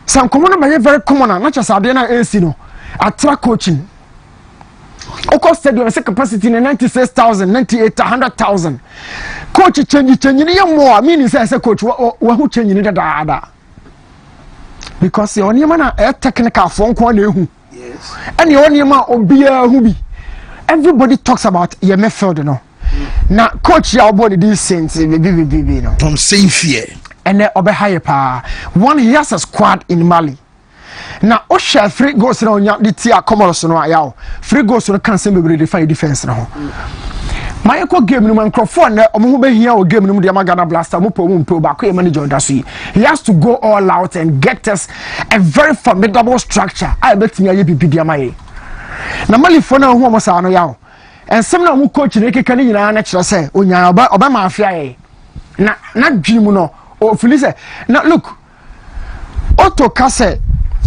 Some common, but very common, not just Adena Elsino, at track coaching. Of course, said you have a capacity in 96,000, 98, 100,000. Coach, changing more, meaning, says a coach, who changing it at because your name na a technical phone call you. Yes. And your name obia who be. Everybody talks about your method, no. Now, coach your body these saints, no. From Saint-Fier. And then obe higher power. One he has a squad in Mali. Now, Osha free goes on your tia commerce no yaw. Free goes on can't be define defense now. My echo game no microphone omo be here o game no de Ghana Blaster mo po back manager daso he has to go all out and get us a very formidable structure I bet me aye bibi amaye na Mali for na hu mo sa no yaw and some na mu coach ne keka ni nyina na kire say onya oba ma afia ye na dream no o feel say na look Otto Kase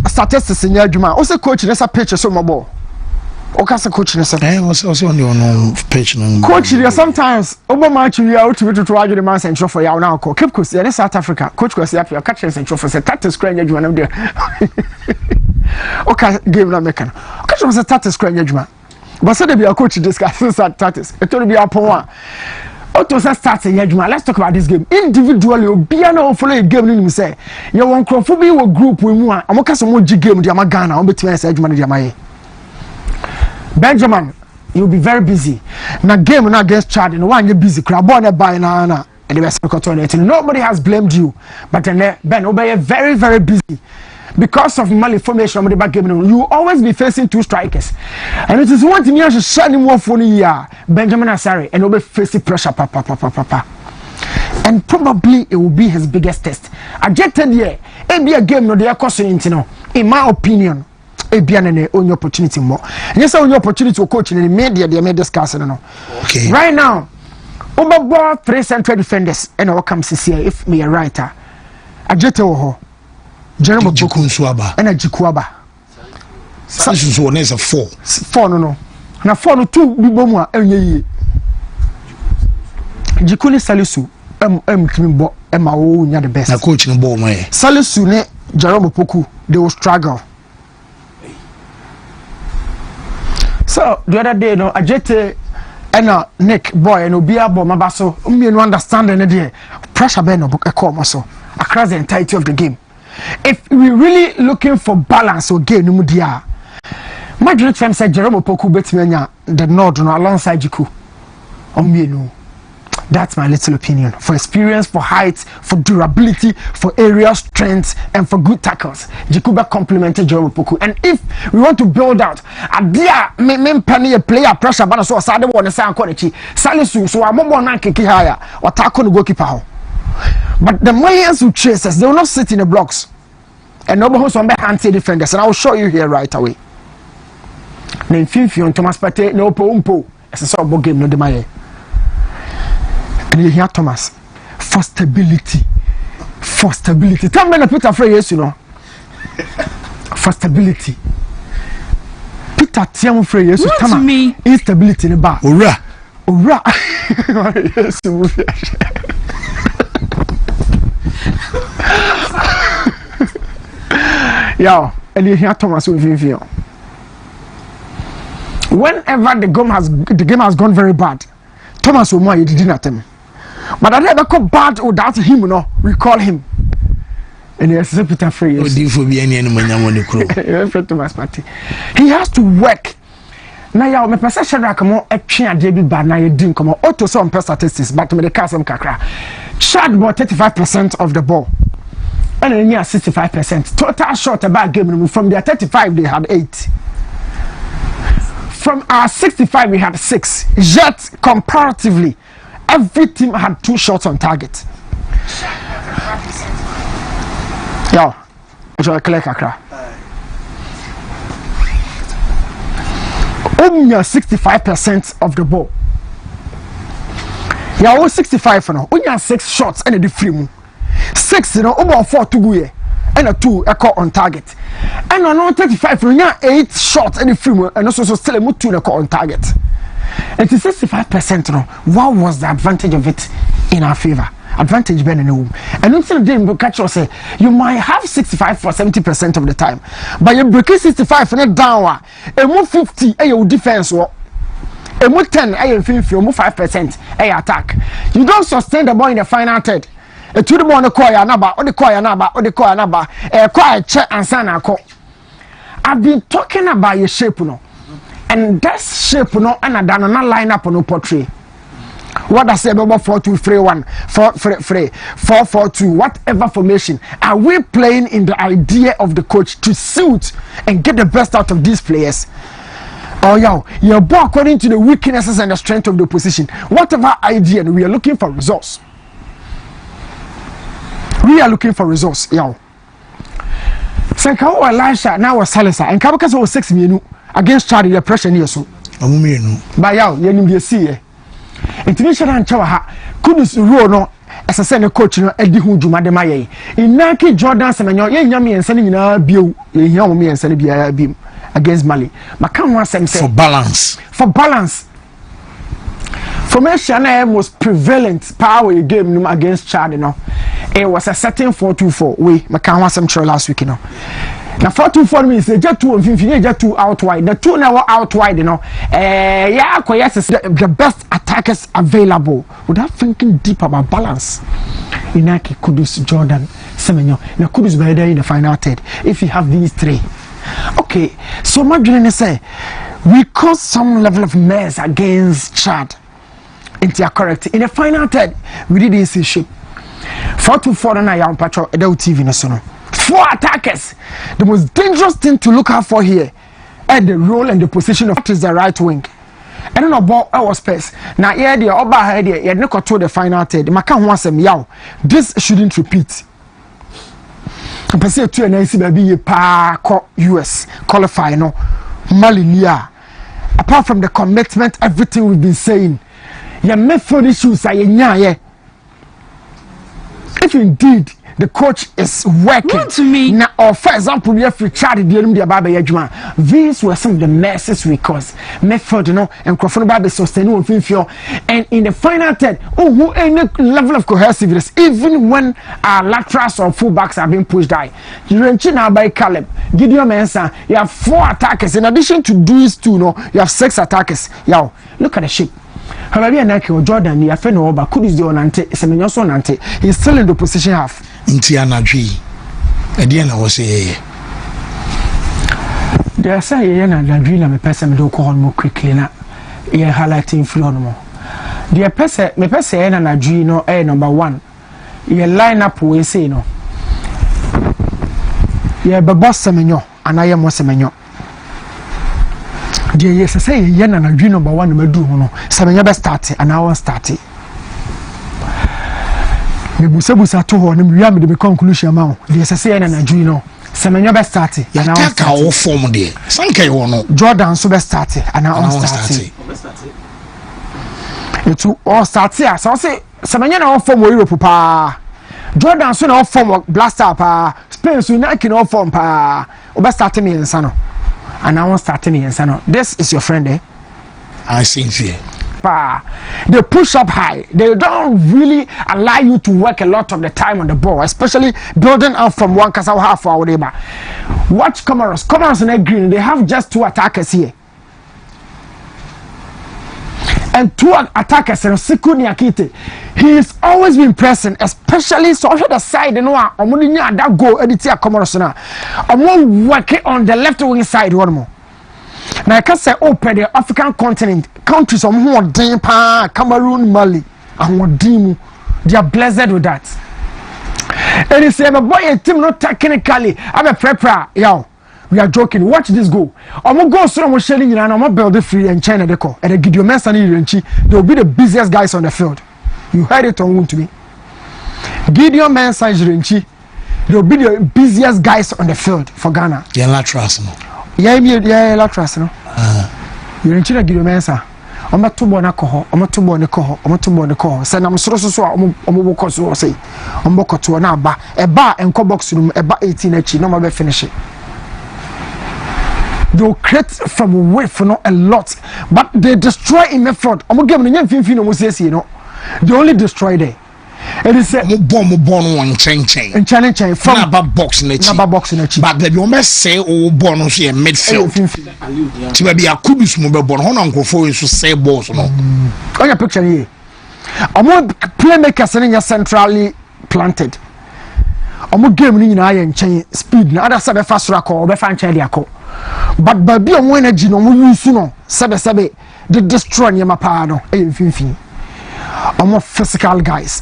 statistics nya adwuma o say coach ne sa pitch so mo ball Okasa coach ne say also on your page no coach there sometimes obo match we out to argue the man central for you now call Cape Coast in South Africa coach was up your catch central for say that screen you one there okay game na make catch was that screen you but say be a coach discuss status it will be upon Auto start yadwuma. Let's talk about this game individually. Obia na follow a game ni say you won crofo bi wo group we mu a amoka so mo gi game dia ma Ghana on betima say adwuma dia maye. Benjamin, you'll be very busy. Na game na against Chad no one you busy. Crab na buy na and the best control. Nobody has blamed you, but then Ben obey very very busy. Because of malformation of the back game, you always be facing two strikers. And it is one thing you should share more for the year. Benjamin Asare and will be facing pressure, papa. And probably it will be his biggest test. I just tell you, it be a game no they are costing in my opinion. It be an only opportunity more. And yes, only opportunity to coach in the media, they may discuss it. Okay. Right now, over 3 central defenders and all comes to see if me a writer. I just tell her. Jeremy Jikunswaba and a Jikuaba. This one is a 4. 4 no. Na 4 no 2 bibomwa enye. Jikuni Salisu kimbo ema wo nya the best. Na coach no ball man. Salisu ne Jerome Poku they will struggle. So the other day no Ajete and Nick boy and Obia bo mabaso me no understand any there. Pressure be no book e call so across the entirety of the game. If we really looking for balance or gain mudia, my great friend said Jerome Poku betmenya the nod no alongside Jiku. That's my little opinion. For experience, for height, for durability, for area strength, and for good tackles, Jikuba complemented Jerome Poku. And if we want to build out a dear men penny a player pressure, but so sad one a sound quality, Salisu, so I'm more than kiki higher or tackle the goalkeeper. But the Mayans who chase us, they will not sit in the blocks. And nobody who's on the anti-defenders. And I will show you here right away. Name Fifi Thomas Pate, no Pompo. It's a sort of game, no demaye. And you hear Thomas. For stability. For stability. Tell me the Peter Frey, yes, you know. For stability. Peter Tiamu Frey, yes, you know. Me instability in the bar. Ura. Yes, yeah, and you hear Thomas with Vivian. Whenever the game has gone very bad, Thomas will more did not him. But I never go bad without him, no. We call him. And he says Peter Frey. He has to work. Now, ya me pesa Shadrack mo etwe ade bi ba na ye din komo auto some statistics but me the cast some kakra. Shot bought 35% of the ball. And then 65%. Total shot about game from their 35 they had 8. From our 65 we had 6. Yet comparatively every team had 2 shots on target. Yo, enjoy clear kakra. 65% of the ball. Yeah, 65 for now. Only 6 shots and a free move. 6, you know, over 4 to go here. And a 2 echo on target. And on 35 for 8 shots and a free move. And also still a 2 echo on target. And to 65%, you know, what was the advantage of it in our favor? Advantage being in the room. And until then, catch us say you might have 65 for 70% of the time, but you break 65 and down. A move 50, a defense or a move 10, a 50, move 5%, a attack. You don't sustain the ball in the final third. A to the ball on the choir number, or the choir number, or the choir number, a choir check and sana call. I've been talking about your shape, no, and that shape, no, and I done not line up on no portrait. What I say about 4-2-3-1, 4-4-2, whatever formation, are we playing in the idea of the coach to suit and get the best out of these players? Oh, yo, you're ball according to the weaknesses and the strength of the opposition. Whatever idea, we are looking for results. We are looking for results, yo. So, how Elisha now was Salisa and Kabaka was 6 minutes against Charlie, the pressure near so. By yo, you see. International and Chawaha couldn't row no as a senior coach no Eddie Hujuma de Maye. In Naki Jordan Semenyo, Yami and sending in our view, young me and sending beam. against Mali. Makan one same say for balance. Formation was prevalent power game against Chad, you know. It was a certain 4-2-4. We Makan one some last week, you know. Now 4-2-4 means just two and just two out wide. The two now out wide, you know. Yeah, the best attackers available without thinking deep about balance. Inaki, Kudus, Jordan, Semenyo. Now Kudus be there in the final third. If you have these three, okay. So my dream say we caused some level of mess against Chad. Into your correct in the final third, we didn't see shape. 4-2-4 and I am patrol Edo TV no. 4 attackers. The most dangerous thing to look out for here at the role and the position of what is the right wing. I don't know about our space. Now yeah, the Oba head here, you not to the final third. Makan wants them yaw. This shouldn't repeat. I say to an AC baby US qualify no Malinia. Apart from the commitment, everything we've been saying. Your method issues are yeah. If indeed the coach is working to me now, or for example, we have to chat the these were some of the messes we caused. Method, you know, and Crawford sustain and in the final third, who any level of cohesiveness, even when our laterals or fullbacks are being pushed high. You're now by Caleb, Gideon Mensah, you have 4 attackers. In addition to these 2, no, you have 6 attackers. Yo, look at the shape. However, Nike or Jordan, you have no over. Could is the Onante, Semenyoso Nante. He's still in the position half. Intiana G. Again, I was say, they say, and dream of a person do call more quickly. Now, you're highlighting Flono. The person, me person, and a dream, no, number 1. You line up, we say, no. You're the boss Semenyo, and I am more Semenyo. Yes, I say, yen and a dream number 1 me do no. Semenyo be start and I want start. Me busa to ho, me ria me the conclusion ma. Yes, I say yen and a dream no. Semenyo be start and I want start. All form there. Sanke you no. Jordan so be start and I want start. It all start here. So say Semenyo na all form Europe pa. Jordan so na all form Blaster pa. Spain so na kin all form pa. Obe start me ensa no. And I want starting here, son. This is your friend, eh? I think here. They push up high. They don't really allow you to work a lot of the time on the ball, especially building up from one casa half hour. Watch Comoros. Comoros in green. They have just 2 attackers here. And 2 attackers, and Sikuni Akite. He's always been pressing, especially so on the side. You know, I'm only that goal. Editor Comoros now. I'm working on the left wing side. One more. Now I can say open the African continent countries of more Dempa, Cameroon, Mali, and more Dimu. They are blessed with that. And he said, "My boy, a team not technically. I'm a prepper, yo." We are joking. Watch this go. I'm gonna go so I'm sharing and I'm gonna build it free and China deco. And the Gideon Mensah they will be the busiest guys on the field. You heard it on Wontumi. Gideon Mensah Renchi, they will be the busiest guys on the field for Ghana. Yeah, latrus no. Yeah, latrus no. You Renchi Gideon Mensah. I'm not too born a coho. I'm not too born a coho. I'm not too born a coho. Send I'm so I'm to say. I'm boko to an bar and co box room about 18 each. No more finish it. They'll create from away for not a lot, but they destroy in the front. I'm gonna give them you know. They only destroy there. And it's a bomb one chain and challenge from about box in the but the almost say oh bonus here midfield. To be a kudus mobile bon on for you to say balls no. On your picture here. I'm playmakers in your centrally planted. I'm game in iron chain speed. Now that's a fast record. Be fan chain but baby on energy no use no sebe the destroy your mapa no e I'm physical guys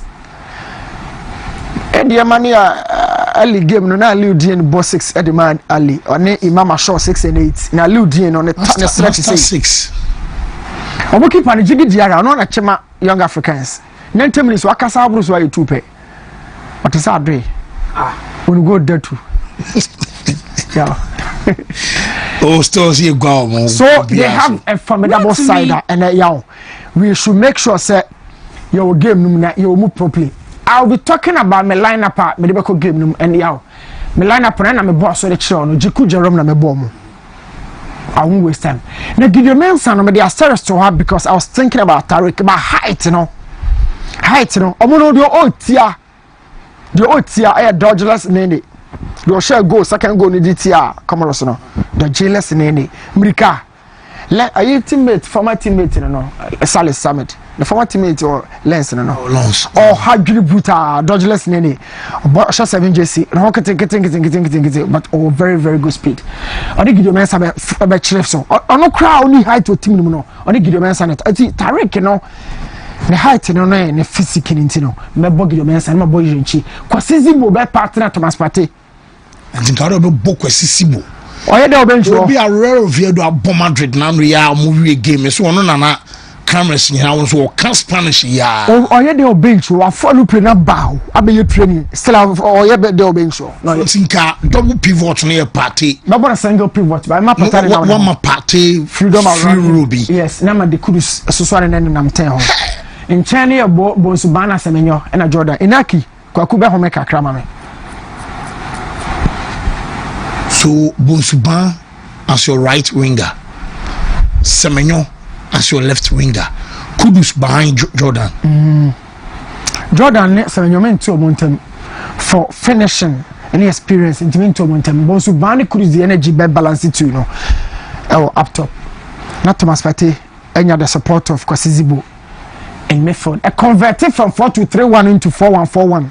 and the money Ali game no na Ali Udien boss 6 at the man Ali on Imam Shaw 6 and 8 na Ali Udien on the stretch 6 I'm keep on jigi diara no na chema young Africans 90 minutes wakasa abros wa you pay what is that day when go there too yeah. Oh, stores here go. So they have a formidable side, and we should make sure that your game you move properly. I'll be talking about my lineup, medical game, and my lineup, and I'm a boss of the channel. Jiku Jerome, I'm a bomb. I won't waste time. Now Gideon Mensah no me dey serious to her because I was thinking about Tariq about height, you know. Omo the otia I dodgeless nene. The share go second goal ni DTR Comoros no. The jailers nene. Mrika. Are you teammate, former teammate, you know, Salis Summit, the former teammate or Lens, you know, or Hagri Buta, Dodgeless Nene, or Shot 7 JC, and but oh, very, very good speed. I think you mention about Chief so. On no crowd only height to team, no, only give you mention it. I think Tariq, you know, the height, you know, and the physical, you know, my body, you mention my boy, Kwasizi Mobe partner Thomas Pate. And think I don't know Kwasizi. Oye de bench will be a rare of you do a bomb Madrid now real movie game so no na cameras in here so can Spanish ya oye de bench wa follow play na bow abe training still oye de bench no think double pivot near party na bona single pivot by my pattern na one party freedom free ruby yes na ma de kudus so na nam ten ho in China e bo so bana semenyo e na Jordan inaki kwaku be ho me kakra ma me. So Bonsuban as your right winger, Semenyo as your left winger, Kudus behind Jordan. Jordan Semenyo meant to Montem for finishing any experience in to Montem. Bonsuban Kudus the energy by balance too, you know. Up top. Not Thomas Pate, any other support of Kwasizibo in midfield. A converted from 4-2-3-1 into 4-1-4-1.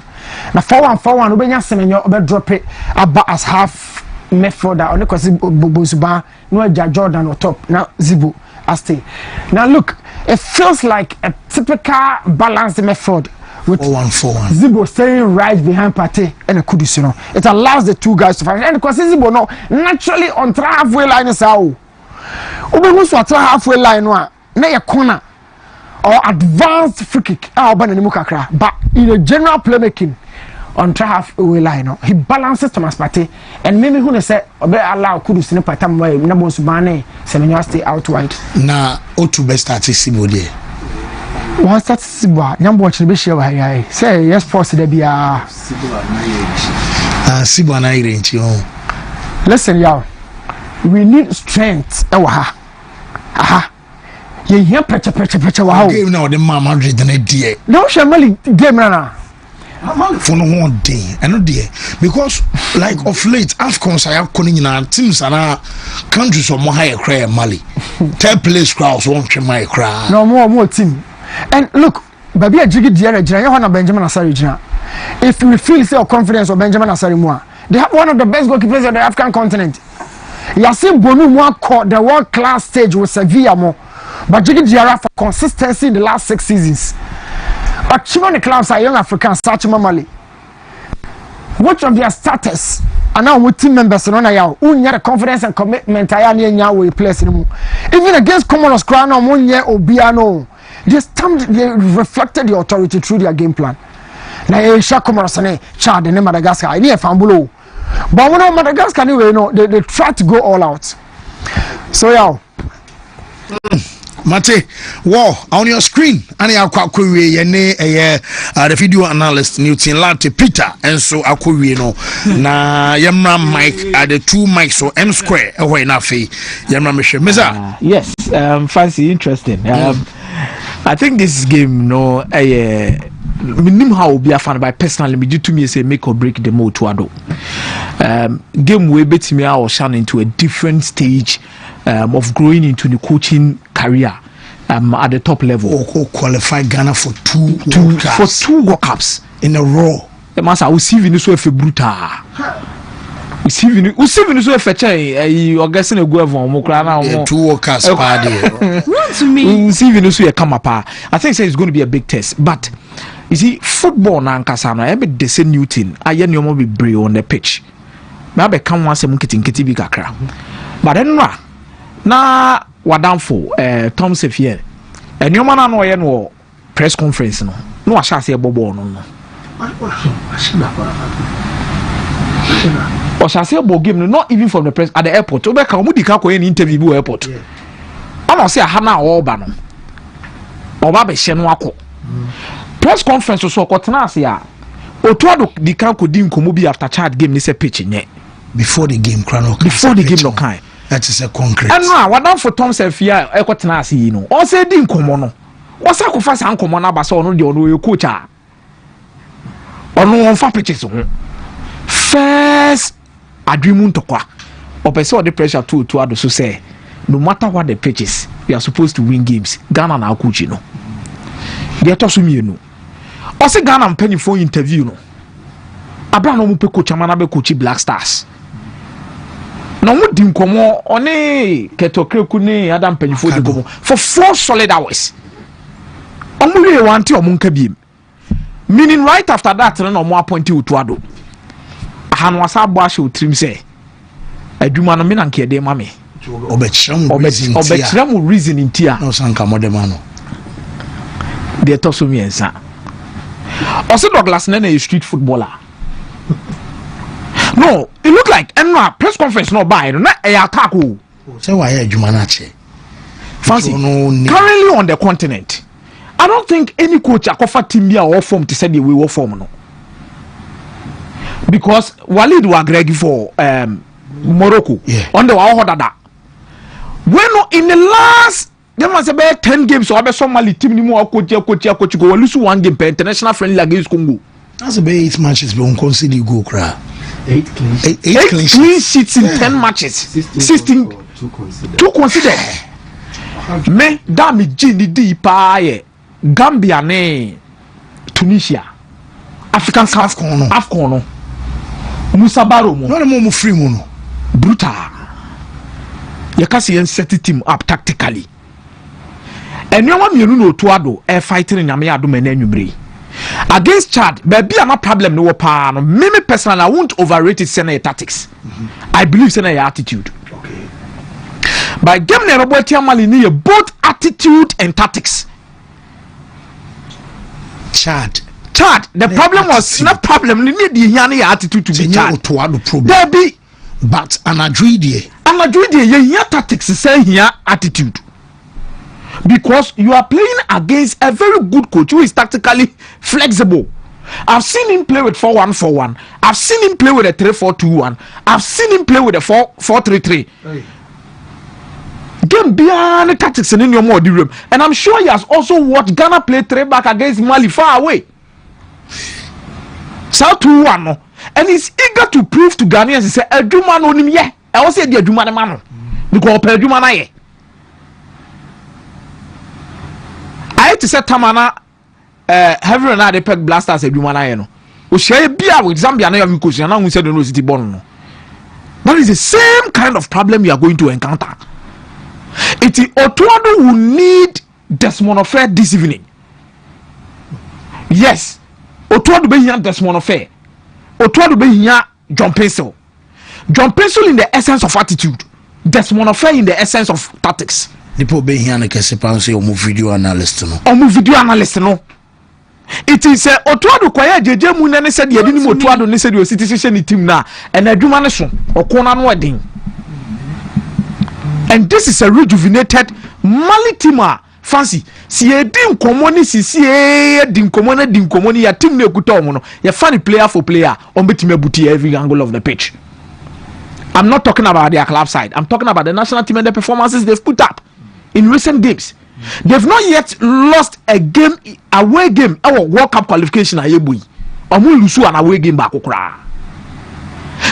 Now 4-1-4-1, Ubenya Semenyo Ube drop it about as half. Method that only because Bozuba no Jordan or top now Zibo stay. Now look, it feels like a typical balanced method with 4-1-4-1. Zibo staying right behind Pate and a Kudus, you know. It allows the two guys to find and because Zibo no naturally on halfway line is how Ube wants to halfway line na a corner or advanced free kick but in a general playmaking on halfway line, he balances Thomas Pate, and maybe who say obey allow Kudus in Patam way, Nabos Bane, Semenyo stay out wide. Na O2 best at Sibo there. Once that's Sibo, Yam watching Bishia, say yes, force there be a Sibo and I range. Listen, y'all, we need strength. Aha. You hear pecha wow. Game now the Mama Madrid and a dear. No, Shamali game now. For no one day, I know dear, because like of late, AFCONs I have calling in teams and countries of more higher cry Mali. Third place crowds won't my cry. No more team. And look, baby, a jiggy dear, Johanna Benjamin Asari. If we feel so confidence of Benjamin Asari Moa, they have one of the best goalkeepers of the African continent. Yasim Bonu Moa caught the world class stage with Sevilla more, but jiggy Diarra for consistency in the last 6 seasons. Achieving the clubs are young Africans, such Mali. Which of their starters are now with team members on now? Who the confidence and commitment I am now we place in even against Comoros Crown or 1 year or Biano. They reflected the authority through their game plan. Now, Comoros and Chad and Madagascar, I near Fambulo. But when Madagascar, anyway, they try to go all out. So, yeah. Mate, wow, on your screen, and I query the video analyst Newton Latte Peter, and so I query no na Yamra Mike at the 2 mics so M square away na fee Yamra Michel Meza. Yes, fancy interesting. I think this game minim how be a fan by personally me do to me say make or break the mode to ado. Game we bet me I was shine into a different stage of growing into the coaching career at the top level. Or qualify Ghana for two World Cups in a row. The master will see Venus with a brutal. We see Venus with a fetch. You guessing a go from Mokrana 2 World Cups party. We see Venus with a come up. I think it's going to be a big test, but you see football na nkasana every the same new thing. I hear you be brave on the pitch. Maybe come once a monkey bi kakra. But then na wadamfo Tom Sefie enioma na no ye no press conference no a shase e bobo no o shase bo game no not even from the press at the airport obeka omudika ko any interview bu airport ama say aha na o ba no oba be hye no akọ press conference so okotena ase a otuado dikan ko di nkomo bi after Chad game ni say pitch nye before the game no kind That is a concrete. And now, what done for Tom Sefia, Ecotanasi, you know, or say didn't come on. What's that for uncle Monabaso, no, your coach? Or no one for pitches. First, I dream to qua. Or pursue the pressure to others who say, no matter what the pitches, we are supposed to win games. Ghana now coach, you know. They are tossing you know. Or say Ghana and Penny for interview, no. Abraham Mupe coach, Amanabe coach Black Stars. No mo dim komo one ketokreku ne Adam Penifo di komo for 4 solid hours. Omuwe wanti omunka biem. Meaning right after that no mo appoint Utuado. Hanu asa bo ahye otrim say adwuma no me na nke de ma me. Obetram reason intia. No sanka modema no. De to so miensa. Also Douglas Nene is street footballer. No, it look like press conference no buy no attack. Say why adwuma na che. Fancy currently on the continent. I don't think any coach akofa team bia or form to say the way we form no. Because Walid wa Greg for Morocco on the Wahodada. When in the last there must be 10 games or Somali team ni mo coach go lose 1 game per international friendly against Congo. That's about 8 matches we won't consider go cry. 8 clean sheets in 10 matches. 16 2 considered. Me dami jini di pa ye Gambia ne Tunisia African AFCON no Musa Baro mo no mo free mo no brutal yakasi set team up tactically enwema mienu no Otuado e fighting nyame ado mena anwumre against Chad baby na problem no pa no me personally I won't overrate it Senegal tactics. I believe Senegal attitude. By game ne Robert Mali ni both attitude and tactics. Chad the problem was not problem ni the yani attitude to be Chad Otuado problem there be but an adrede ye tactics say here attitude. Because you are playing against a very good coach who is tactically flexible. I've seen him play with 4-1-4-1. I've seen him play with a 3-4-2-1. I've seen him play with a 4-4-3-3. Game beyond tactics in your more room. And I'm sure he has also watched Ghana play 3 back against Mali far away. South 2-1. And he's eager to prove to Ghanaians he said, Eduma no nim ye. I will say the Eduma man. Because Eduma na ye. I had to set Tamana heavy and the peg blasters a Dumana. We share beer with Zambia and Yamukus, and now we said no city born. That is the same kind of problem you are going to encounter. It is Otuado who need Desmond Affair this evening. Yes, Otuado be here Desmond Affair. Otuado be here John Pencil. John Pencil in the essence of attitude. Desmond Affair in the essence of tactics. People be here na kese pa say omo video analyst no. It is Otuado kwaya jeje mu na ne said ye ni Otuado ne said o citizen ni team na and adwuma ne so okona no edin. And this is a rejuvenated Mali team fancy. Si e din komo ni si e din komo ni ya team na ekuta omo no. Ya funny player for player on betime buti every angle of the pitch. I'm not talking about their club side. I'm talking about the national team and the performances they've put up in recent games. They've not yet lost a game, away game, our World Cup qualification. Lusu an away game back.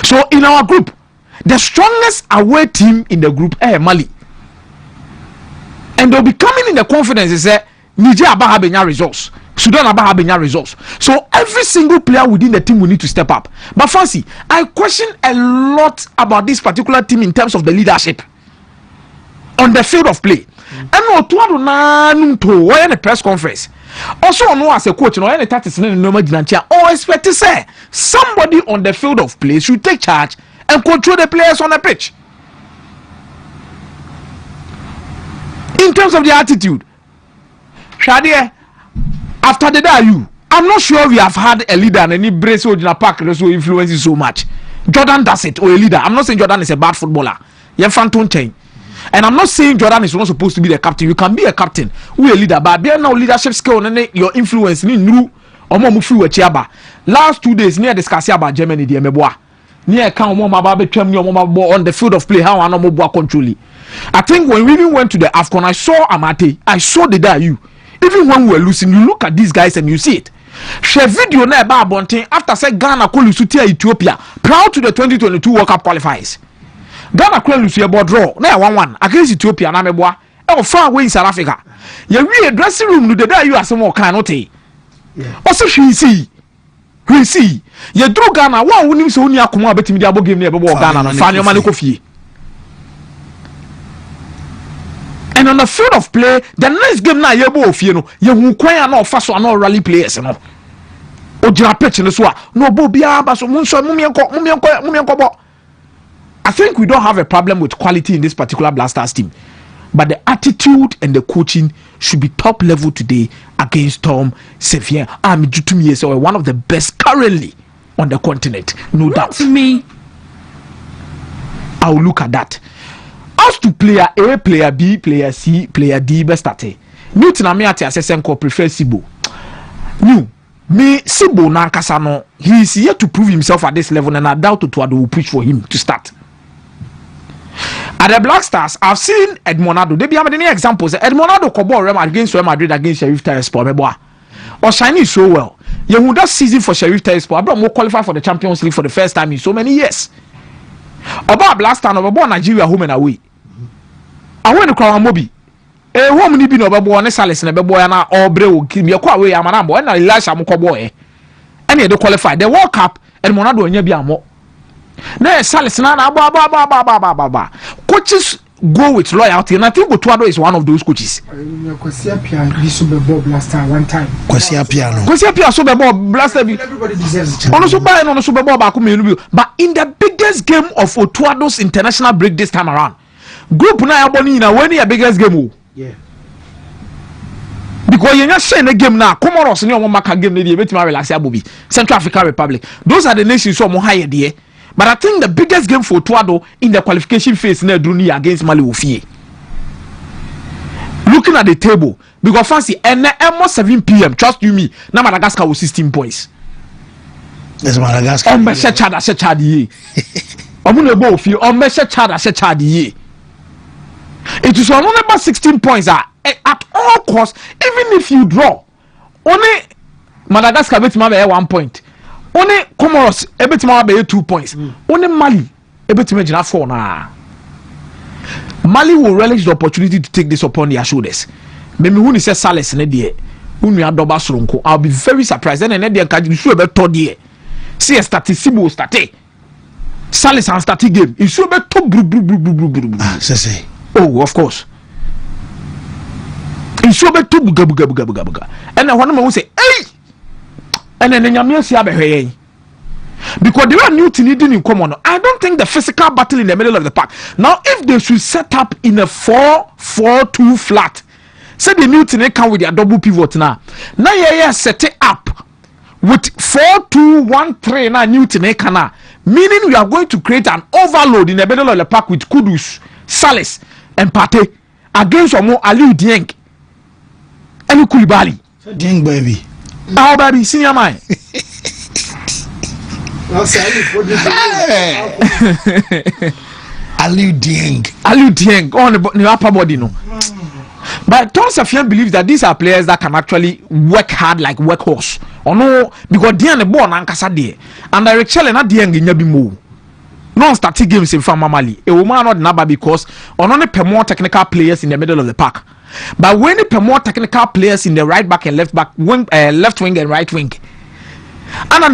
So in our group, the strongest away team in the group is Mali. And they'll be coming in the confidence they say Niger Abaha Benya results, Sudan Abaha Benya results. So every single player within the team will need to step up. But Fancy, I question a lot about this particular team in terms of the leadership on the field of play. And Otuado na nunto why the press conference. Also no as a coach no any tactics no normal dinantia or expect to say somebody on the field of play should take charge and control the players on the pitch. In terms of the attitude, Shadia, after the day I'm not sure we have had a leader and any brace in a park that so influences so much. Jordan does it, or a leader. I'm not saying Jordan is a bad footballer. You're phantom chain. And I'm not saying Jordan is not supposed to be the captain. You can be a captain, we a leader, but there no leadership skill and your influence ni new or more mufu chiaba. Last 2 days near discussing about Germany, the Meboa. near count more about on the field of play how I know more control. I think when we even went to the AFCON, I saw Amate, I saw the Dayu. Even when we were losing, you look at these guys and you see it. Share video na about Bontin after say Ghana call Ethiopia proud to the 2022 World Cup qualifiers. Ghana call Lucia draw na 1-1 against Ethiopia na meboa. E far away in South Africa. You we dressing room no the Dayu as more cannot eh. Also she see. We see. You drew Ghana one winning so ni akoma betimi dia game na ebe Ghana no fa nyoma ne kofie. And on the field of play, the next game na yebo ofie no, ye hu kwan na ofa so na rally players no. O jira pitch no so a no bo bia ba so munso mumienko bo. I think we don't have a problem with quality in this particular Blasters team. But the attitude and the coaching should be top level today against Tom Sevier. Wontumi is one of the best currently on the continent. No doubt. To me, I will look at that. As to player A, player B, player C, player D, best starter. Newton Amiati Asesenko prefer Sibo. New me Sibo Nankasano. He is yet to prove himself at this level, and I doubt Otuado will push for him to start. At the Black Stars, I've seen Edmonado. They be having any examples. Edmonado Kobo against Real Madrid against Sheriff Tiraspol. Or shining so well. You would that season for Sheriff Tiraspol. Abraham will qualify for the Champions League for the first time in so many years. About Black Stars, about Nigeria home and away. I went to Crown Mobi. A woman ni bi no bebo ne Salis na bebo ya na obre wo kimi yakwa away amanambo na Elisha Mukobo eh. Any they qualify the World Cup Edmonado onya bi amo. Na Salis na ba. Coaches go with loyalty, and I think Otuado is one of those coaches. Kwasia Piano so be Blaster one time. Kwasia Piano so be Blaster. Everybody deserves it. Ono so be ba ko menu bi. But in the biggest game of Otuado's international break this time around, group na yaboni na when your biggest game. Yeah. Because you share the game now, Comoros and your maka game, they bet my relax Abubi, Central African Republic. Those are the nations so more higher there. But I think the biggest game for Otuado in the qualification phase na Druni against Mali Ofie. Looking at the table, because fancy and almost 7 p.m. Trust you me, now Madagascar was 16 points. Yes, Madagascar. On Mesha Chadi. Omunebo Ofie, on Mesha Chadi. It is on number 16 points at all costs, even if you draw. Only Madagascar bet me 1 point. Only Comoros bet me 2 points. Only Mali bet me 4 na. Mali will relish the opportunity to take this upon their shoulders. Maybe when he says Salis in the I'll be very surprised. And then they can show about 3rd year. See a statistical state. Salis and static game. You show about say. Oh, of course. It's so bad to buga. And then one man will say, hey! And then you see because there are new things in common. I don't think the physical battle in the middle of the park. Now, if they should set up in a 4-4-2 flat, say the new thing come with their double pivot now. Now you set it up with 4-2-1-3 now new thing can meaning we are going to create an overload in the middle of the park with Kudus, Salis, and Pate against Omo Aliou Dieng and Koulibaly. Dieng baby. Oh baby, senior man. Aliou Dieng on the upper body no. But Tom Safian believes that these are players that can actually work hard like workhorse. Or no, because Dieng the ball and Kasa there. And Eric Chelle na Dieng nyabi mo. Non-static games in Fama Mali. A woman not number because on only per more technical players in the middle of the park. But when per more technical players in the right back and left back, left wing and right wing. And I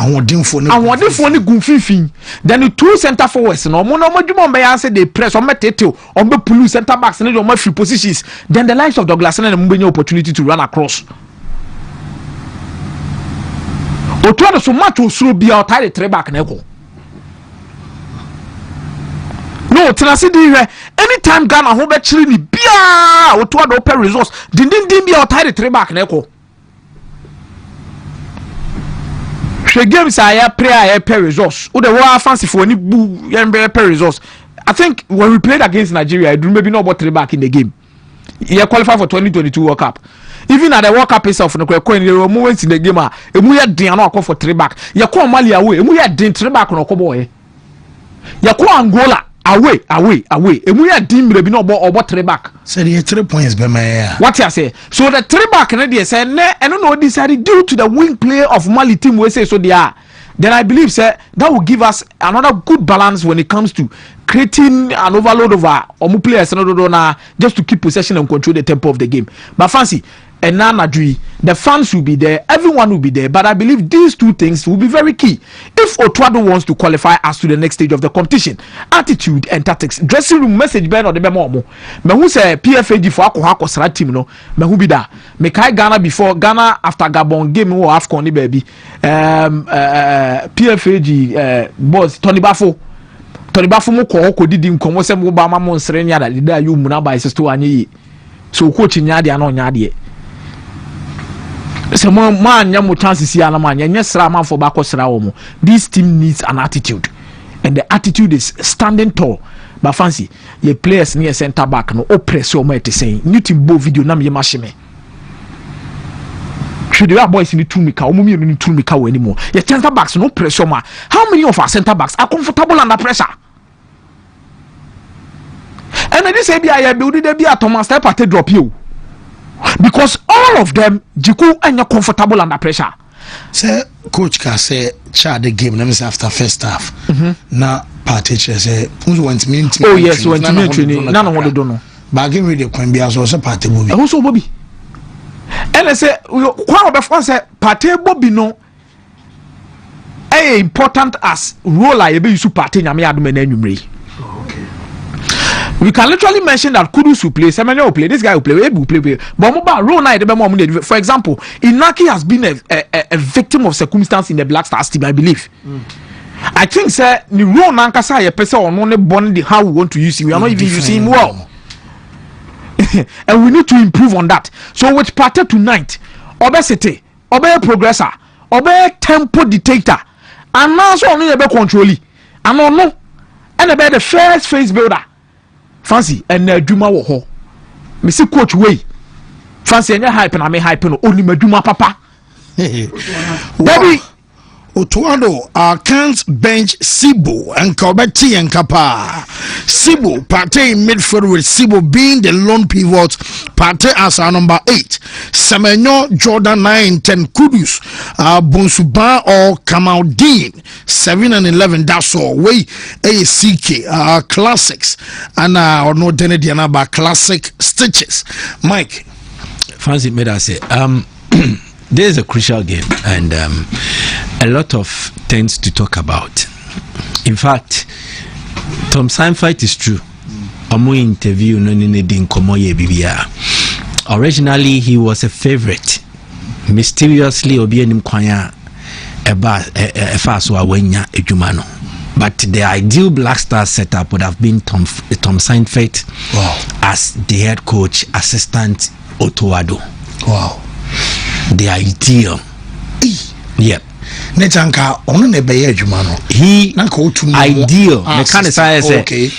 want them for the goofy. Then the 2 center forwards, no more say they press on Metete on the police center backs and on free positions. Then the likes of Douglas and Mbenya opportunity to run across. Otuado so much will be out the 3 back neko. No, Tenassi anytime Ghana home bet chilling bia Otuado open resource. Didn't be out the 3 back neko. She games are prayer per resource. Who the war fancy for any boo per resource. I think when we played against Nigeria, I do maybe not about 3 back in the game. He qualified for 2022 World Cup. Even at the World Cup itself, there were moments in the game. We had Diana for 3 back. You call Mali away. We had 3 back on a boy. Yako Angola away. Emu ya dimre bi no obo 3 back. Said he 3 points be my. What you say? So the 3 back na dey say ne eno no decided due to the wing play of Mali team we say so they are. Then I believe say that will give us another good balance when it comes to creating an overload over omu players na just to keep possession and control the tempo of the game. But fancy and Nanadri, the fans will be there, everyone will be there. But I believe these 2 things will be very key. If Otuado wants to qualify us to the next stage of the competition, attitude and tactics, dressing room message ben or the memo. Me who say PFAG for ako sra team no, me who be da. Me kai Ghana before Ghana after Gabon game or AFCON ni baby. PFAG boss Tony Bafo mo ko didi nkomo se mo ba ma mo nsre nya da da yu mu na ba sisto anye so coach nya de ana nya de se mo anya mo chances ya na ma nya sra man for ba ko sra wo mo. This team needs an attitude and the attitude is standing tall. But fancy your players near center back no oppress your mate saying new team bo video na me machine should the boys need to make omo me to make anymore. Your center backs no pressure ma. How many of our center backs are comfortable under pressure? And then this ABI building they be a Thomas Step at drop you. Because all of them Jiku and you're comfortable under pressure. Say coach can say chart the game let me say after first half. Now party say who went me into oh yes went to me training none of what do know. But game really can be as also party Bobby. Also Bobby. And I say kwa obefo say party Bobby no important as role I be use party nyame adom na anwumre. We can literally mention that Kudus will play, Semenyo will play, this guy will play, Ebu will play. But mobile role night, for example, Inaki has been a victim of circumstance in the Black Stars team, I believe. I think, sir, the role Nankasa, a person on only born the how we want to use him. We are not even using him well. And we need to improve on that. So with Partey tonight, obesity, obey progressor, obey tempo dictator, and now so only about controlling. And no, and about the first phase builder. Fancy and Duma wo ho. Me see coach way. Fancy and hype and I may hype no only Meduma papa. Baby Otuado can't bench Sibo and Kobeti and Kapa. Sibo Partey in midfield with Sibo being the lone pivot. Partey as our number 8. Semenyo Jordan 9, 10 Kudus, Bonsuba or Kamaldeen 7 and 11. That's all. Way ACK classics and or no Denediana classic stitches. Mike, Fancy made us say this is a crucial game and a lot of things to talk about. In fact, Tom Seinfeld is true. Omo interview no ni din komo ye bibia. Originally he was a favorite. Mysteriously obi enim kwanya eba efa so awanya edwuma no. But the ideal Black Star setup would have been Tom Seinfeld as the head coach, assistant Otuado. Wow. The ideal. Yep. Nechanka ono ne beye adwuma no. He ideal.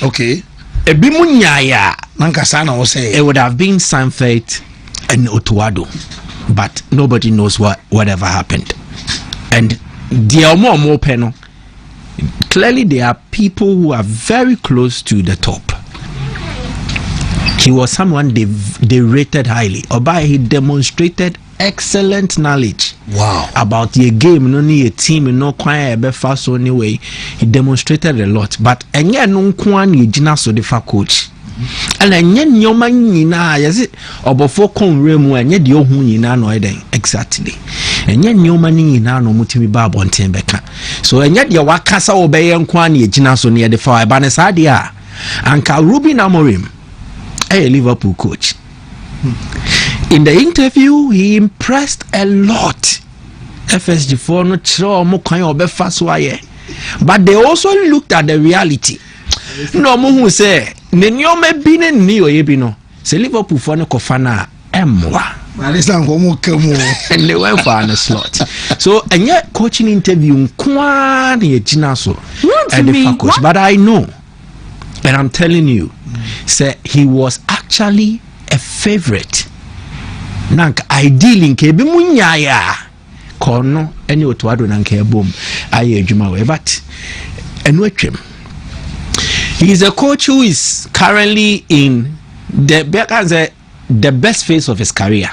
Okay. Ebi munyaya. Nanka sa na wo say. It would have been Seinfeld and Otuado, but nobody knows whatever happened. And the more panel. Clearly, there are people who are very close to the top. He was someone they rated highly. Oba, he demonstrated excellent knowledge. Wow. About the game, no ni a team, no kwanya ebe fast anyway. He demonstrated a lot. But enye no kwanya jina so the fa coach. And enye nyoma nyina yesi obofo konwe mu enye de ohun nyina no eden exactly. Enye nyoma nyina no mutimi ba abonten beka. So enye de wakasa obeye kwanya jina so ne de fa eba ne sa de a anka Ruben Amorim a Liverpool coach. In the interview, he impressed a lot. FSG4 no chiro mo kwan obefa so aye. But they also looked at the reality. No mo hu say ne nyoma bi ne ni oye bi no. Se Liverpool for no kofana emwa. And they went for a slot. So and yet coaching interview kwa na gina so. And the coach, but I know. And I'm telling you, say he was actually a favorite. Nank ideally nke bi munyaya kono eni Otuado nanka ebom aye adwuma we but enu atwem He's a coach who is currently in the best phase of his career.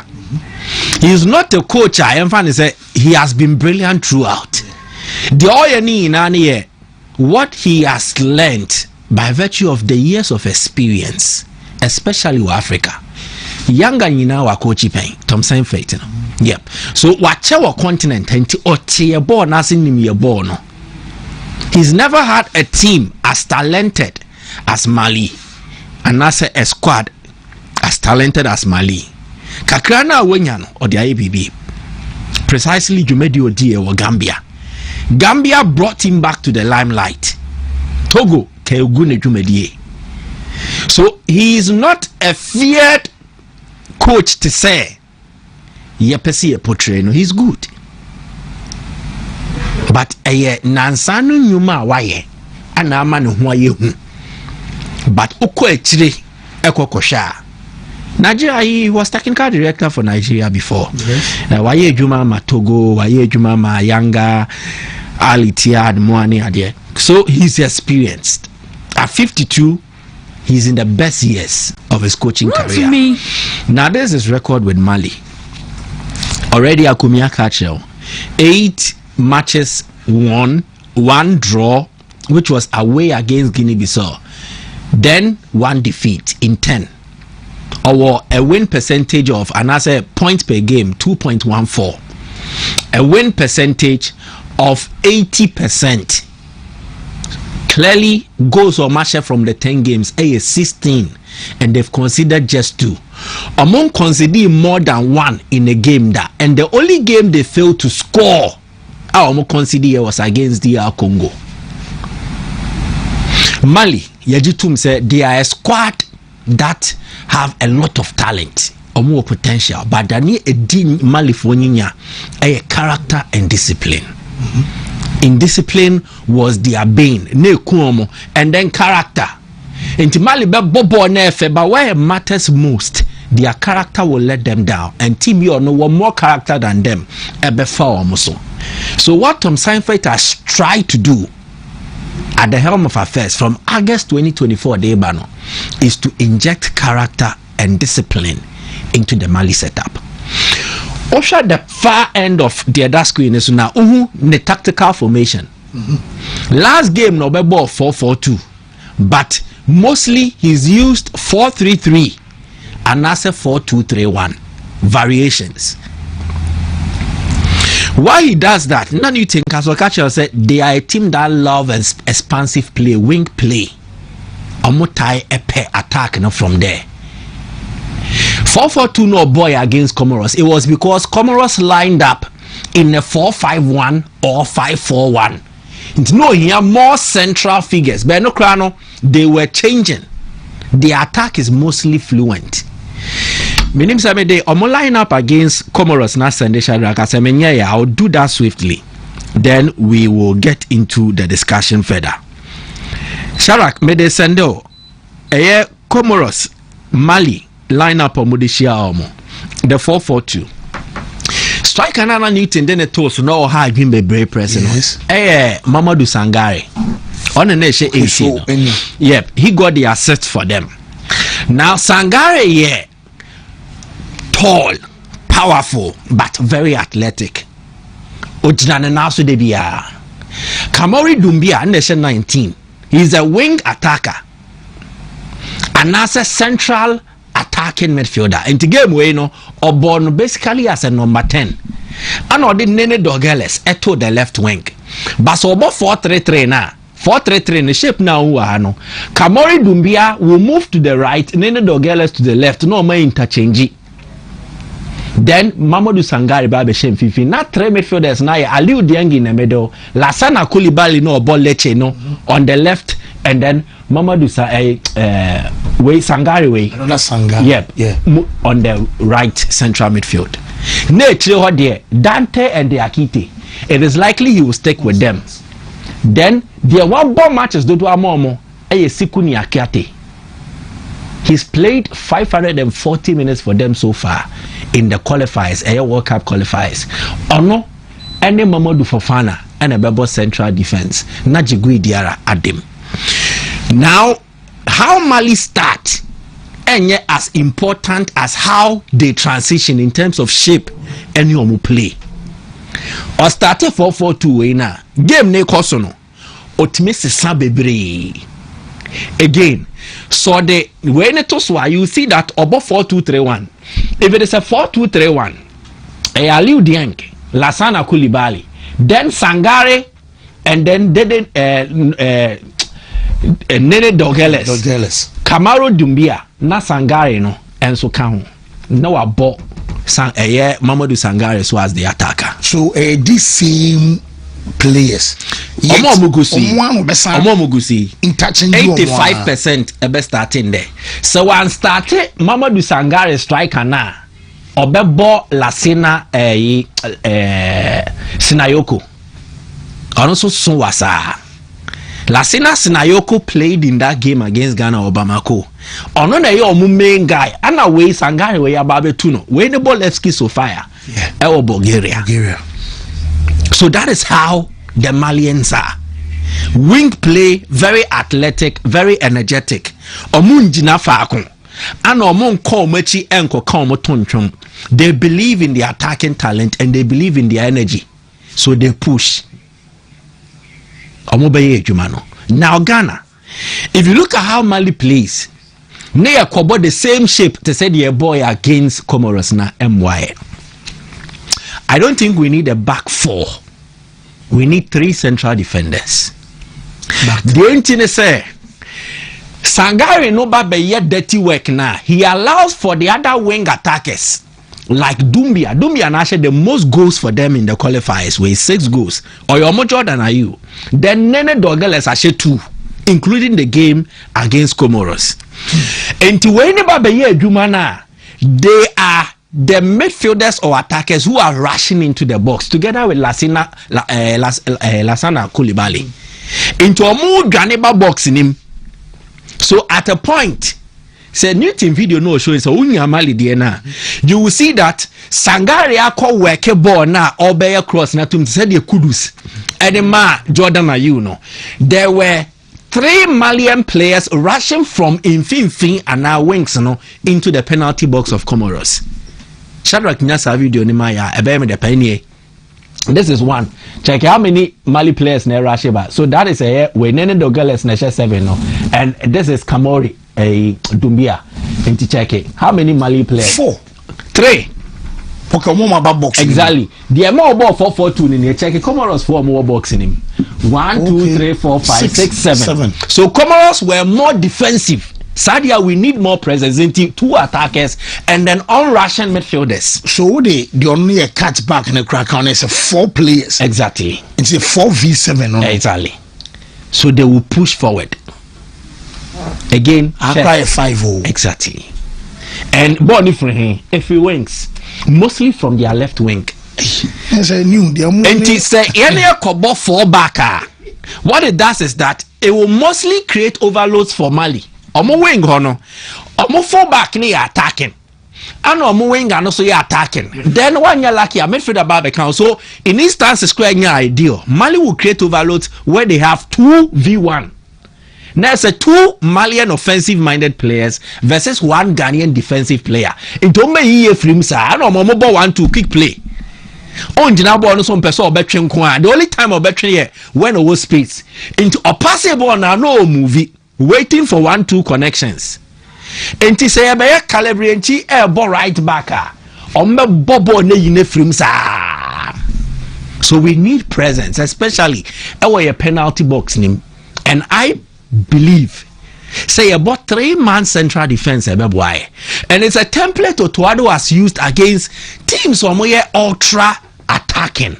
He's not a coach. I am fan say he has been brilliant throughout. What he has learned by virtue of the years of experience, especially with Africa. Younger wa coach pen Tom Seinfeld, you know. Yep. So whatever continent or born as in him born. He's never had a team as talented as Mali, and as a squad as talented as Mali. Kakrana Wenyano or the IBB, precisely Jumedi Odie or Gambia. Gambia brought him back to the limelight. Togo Keogune Jumedie. So he is not a feared coach to say Yepesi a portray. No, he's good. But nansanu nyuma waye ana ama no ho aye hu. But ukọ achire ekokosha. Nigeria, he was technical director for Nigeria before. Waye Juma ma Togo, Waye Juma ma Yanga, Ali Tiad, Moani Adie. So he's experienced. At 52, he's in the best years of his coaching career. Now there's his record with Mali. Already Akumia Kachel, 8 matches won, 1 draw, which was away against Guinea-Bissau. Then 1 defeat in 10. Or a win percentage of another point per game 2.14. A win percentage of 80%. Clearly, goals or matches from the 10 games is 16, and they've considered just 2. Among conceding more than 1 in a game that, and the only game they failed to score, conceded was against DR Congo. Mali, Yajitum said they are a squad that have a lot of talent or more potential, but they need a din Mali for a character and discipline. In discipline was their bane, and then character. In Mali bobo nefe, but where it matters most, their character will let them down, and team you know more character than them. So what Tom Seinfeld has tried to do at the helm of affairs from August 2024 Debano is to inject character and discipline into the Mali setup. Also, the far end of the other screen is now the tactical formation. Last game no be ball 4-4-2, but mostly he's used 4-3-3 and also 4-2-3-1 variations. Why he does that? Now you think, as Okachi said, they are a team that love expansive play, wing play. Omotai epe attack from there. 4-4-2 no boy against Comoros. It was because Comoros lined up in a 4-5-1 or 5-4-1. No, here more central figures. But no crano, they were changing. The attack is mostly fluent. Meaning Samede, line up against Comoros na Sunday Shadrach. I'll do that swiftly. Then we will get into the discussion further. Shadrach, me de sendo. Comoros, Mali, line up on Modishia Omo. The 4-4-2. Strike another Newton, then a toast, no high been be brave president. Yes. Mamadou Sangare. On the nation 18. Yep, he got the assets for them. Now Sangare, tall, powerful, but very athletic. Ojana Nasu Debia. Kamori Dumbia, nation 19. He's a wing attacker. And as a central attacking midfielder. In the game we know, Obon basically as a number 10. And or the Nene Dogeles eto the left wing. But so about 4-3-3 now. 4-3-3 in the shape now. Kamori Dumbia will move to the right, Nene Dogeles to the left. No more interchange. Then Mamadou Sangare Babe Shem Fifi. Not 3 midfielders now. Aliou Dieng in the middle. Lassana Koulibaly no ball leche no on the left, and then Mamadou Sangare way. Another Sangare. Yep. Yeah. On the right central midfield. Nature there Dante and the Akite. It is likely he will stick with them. Then the one ball matches do Amomo. Sikuni Akiate. He's played 540 minutes for them so far in the qualifiers, World Cup qualifiers. Ono, any Mamadou Fofana and a Bebo central defense. Najigui Diara Adim. Now, how Mali start and yet as important as how they transition in terms of shape and you play. Or started 4-4-2 na game ne kosono otmisi sabebre again. So the when it was why you see that above 4-2-3-1. If it is a 4-2-3-1, Aliou Dieng, Lassana Coulibaly, then Sangare, and then Nene Dogeles, Kamaro Dumbia, na Sangare no, and so count. No a ball. Mamadou Sangare so as the attacker. So these same players. Omo Mugusi. 85% ebe starting there. So when started Mamadou Sangare striker na obebo Lassina Sinayoko. Also so wasa. Lassina Sinayoko played in that game against Ghana or Bamako. Ono na your main guy. And away Sangare we ababe tuno. We the ball Levski so fire. Yeah. Bulgaria. So that is how the Malians are. Wing play, very athletic, very energetic. Omunjina faakon. And omon call mechi enko come tonchum. They believe in their attacking talent and they believe in their energy. So they push. Now Ghana, if you look at how Mali plays, they are the same shape to say the boy against Comoros na MY. I don't think we need a back four. We need 3 central defenders. The only thing is say Sangare no ba be dirty work now. He allows for the other wing attackers like Dumbia. Dumbia na the most goals for them in the qualifiers with 6 goals. Or your more Jordan are you? Then Nene Dogeles actually 2, including the game against Comoros. And to anybody be here Jumana, they are the midfielders or attackers who are rushing into the box together with Lassana Coulibaly into a more Ganeba box in him. So at a point, say new team video no show so Mali DNA, you will see that Sangaria call work a ball now or bear cross na to say the kudus and the ma Jordan Ayew no. There were 3 Malian players rushing from Infin and now wings no into the penalty box of Comoros. Shadrach Nyasa video ni maya ebe me de penny. This is one. Check how many Mali players na rush ba. So that is a we Nene Dogeles na 7 no. And this is Kamori Dumbia. And check it. How many Mali players? 4. 3. Okay, more about boxing. Exactly. The more about 4-4-2 in here. Check it. Comoros 4 more boxing him. 1, 2, 3, 4, 5, 6, 7. So Comoros were more defensive. Sadia, we need more presence into 2 attackers and then on Russian midfielders. So the only a cut back in the crack on is 4 players. Exactly. It's a 4v7. No? Exactly. So they will push forward. Again, after a 5-0. Exactly. And Bonnie for him, if he wings, mostly from their left wing. As I knew, and he say any Kobo 4 backer. What it does is that it will mostly create overloads for Mali. Omo wing hono, omo 4 back ni attacking, and omo wing and also attacking. Then when you're lucky, I midfielder Barbican. So in instances, square ideal. Mali will create overloads where they have 2v1. Now it's a 2 Malian offensive-minded players versus 1 Ghanaian defensive player. Into me here from sa, no more 1-2 quick play. On Jinabo no some person between kwa. The only time of between here when over space into a passable now no movie waiting for 1-2 connections. Enti say be calibrate elbow right backer. Ombe bobo ne yine from sa. So we need presence, especially our penalty box nim. And I believe say about 3-man central defense and it's a template Otuado has used against teams who ultra attacking.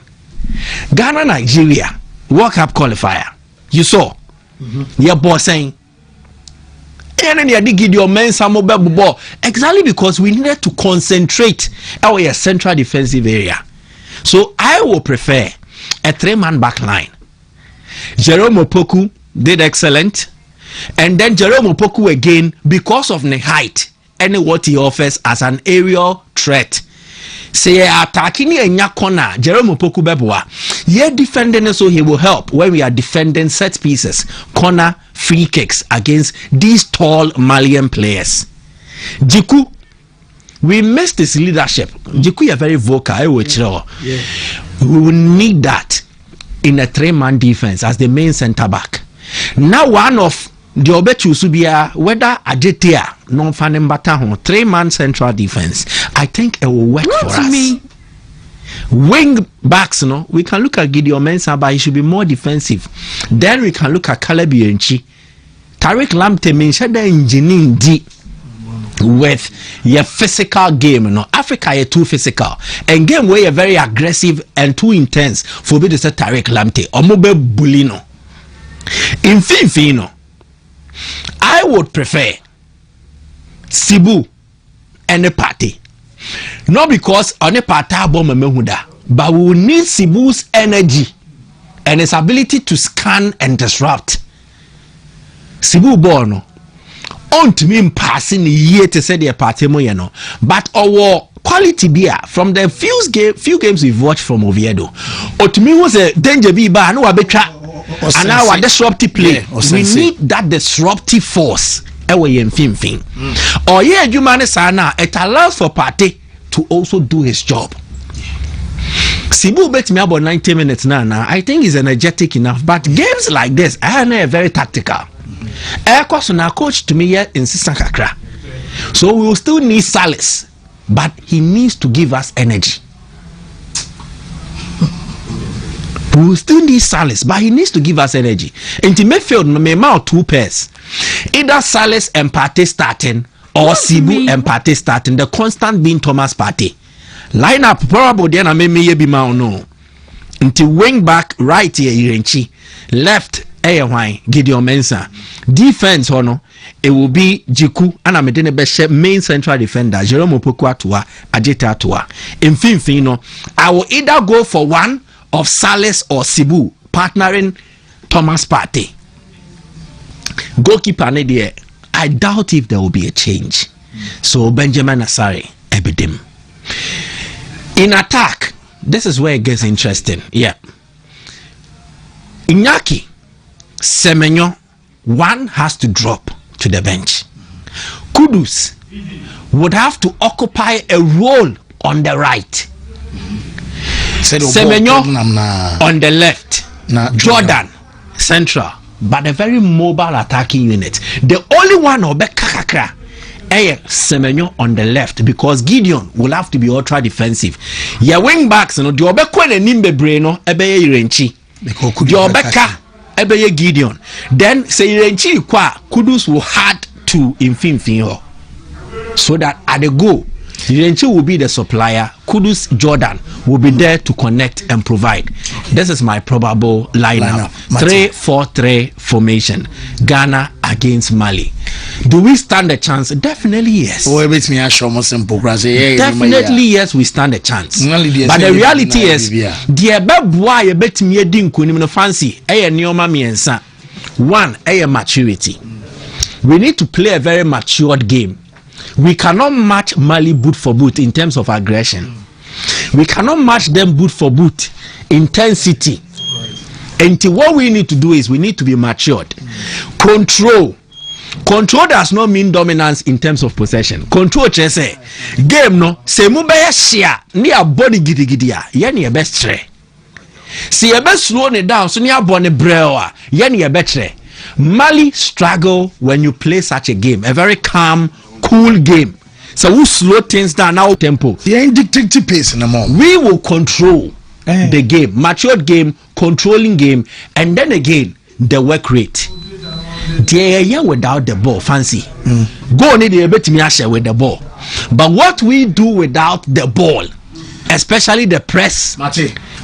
Ghana, Nigeria World Cup qualifier, you saw your boss saying and then you did your men some ball exactly because we needed to concentrate our central defensive area. So I will prefer a 3-man back line. Jerome Opoku did excellent, and then Jerome Opoku again because of the height and what he offers as an aerial threat. say attacking enya corner Jerome Opoku beboa ye defending so he will help when we are defending set pieces, corner, free kicks against these tall Malian players. Jiku, we missed his leadership. Jiku is very vocal. We will need that in a 3-man defense as the main centre back. Now one of the obetu subia whether Ajetia non fanem bata 3-man central defense. I think it will work for us. Wing backs, no, we can look at Gideon Mensah, but he should be more defensive. Then we can look at Caleb Yenchi. Tariq Lamptey mentioned the engineering D with your physical game. No, Africa is too physical, and game where you're very aggressive and too intense for me to say Tariq Lamptey or Mobe Bulino. In Finfino, I would prefer Sibu and the party. Not because on a party but we will need Sibu's energy and his ability to scan and disrupt. Sibu Bono on to me passing a year to say their party moyano, but our quality beer from the few games we've watched from Oviedo. Or to me was a danger be bar no abetra and now a disruptive play. We need that disruptive force. Away in fin. Or yeah, you man sana it allows for party to also do his job. Sibu bet me about 90 minutes now. I think he's energetic enough. But games like this are very tactical. Air course on our coach to me here in Sisakakra. So we will still need Salis, but he needs to give us energy. We will still need Salis, but he needs to give us energy. In the midfield, may mount 2 pairs. Either Salis and Partey starting or Sibu and Partey starting. The constant being Thomas Partey. Line up probably then I may be no. Until wing back right here Irenchi, left Gideon Mensah. Defense no, it will be Jiku and I'm a best main central defender Jerome Opoku Atua, Ajeta Atua. In Finfino, I will either go for one of Salis or Sibu partnering Thomas Partey. Goalkeeper there, I doubt if there will be a change. So Benjamin Asare Ebidim. In attack, this is where it gets interesting. Yeah. Iñaki, Semenyo, one has to drop to the bench. Kudus would have to occupy a role on the right. Semenyo on the left. Jordan central, but a very mobile attacking unit. The only one Obekakakra Semenyo on the left, because Gideon will have to be ultra defensive. Your wing backs no the Obekwe nimbe braino ebeye Irenchi. The Obeka ebeye Gideon. Then say Irenchi kwa Kudus will add to Infinfinho, so that at the goal Irenchi will be the supplier. Kudus Jordan will be there to connect and provide. This is my probable lineup. 3-4-3 formation. Ghana against Mali. Do we stand a chance? Definitely yes. Definitely yes, we stand a chance. But the reality is, one, maturity. We need to play a very matured game. We cannot match Mali boot for boot in terms of aggression. We cannot match them boot for boot intensity. And what we need to do is we need to be matured. Control does not mean dominance in terms of possession. Control say game no se mu be share near body gidigidia ye ne best try. See you best slow it down so near body brewa ye ne best try. Mali struggle when you play such a game, a very calm, cool game. So we slow things down now tempo. Dictative pace no more. We will control the game, matured game, controlling game, and then again the work rate. They without the ball, fancy. Go on the bit me with the ball. But what we do without the ball, especially the press,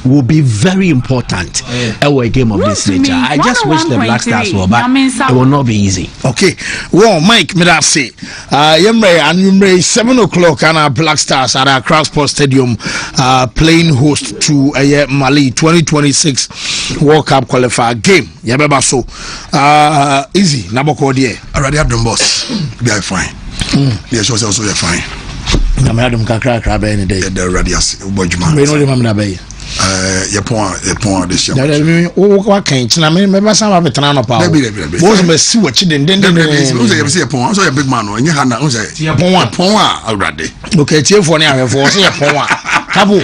will be very important a game of this nature. I just wish the Black Stars were, but it will not be easy. Okay, well, Mike, me that say, Yemre and 7 o'clock and our Black Stars at our Crown Sports Stadium playing host to Mali 2026 World Cup qualifier game. Yabeba so easy. Naboko die. Already have done boss. They are fine. They are also fine. I'm Adam Kakra any day. The radius, Bojuma. We know the Mamma Bay. Yapon this year. What can't I mean? Maybe some of it on a power. Most see what you didn't see a pon, so a big man, and you had not say, Pon already. Okay, cheer for now, for say a pon. Kabu.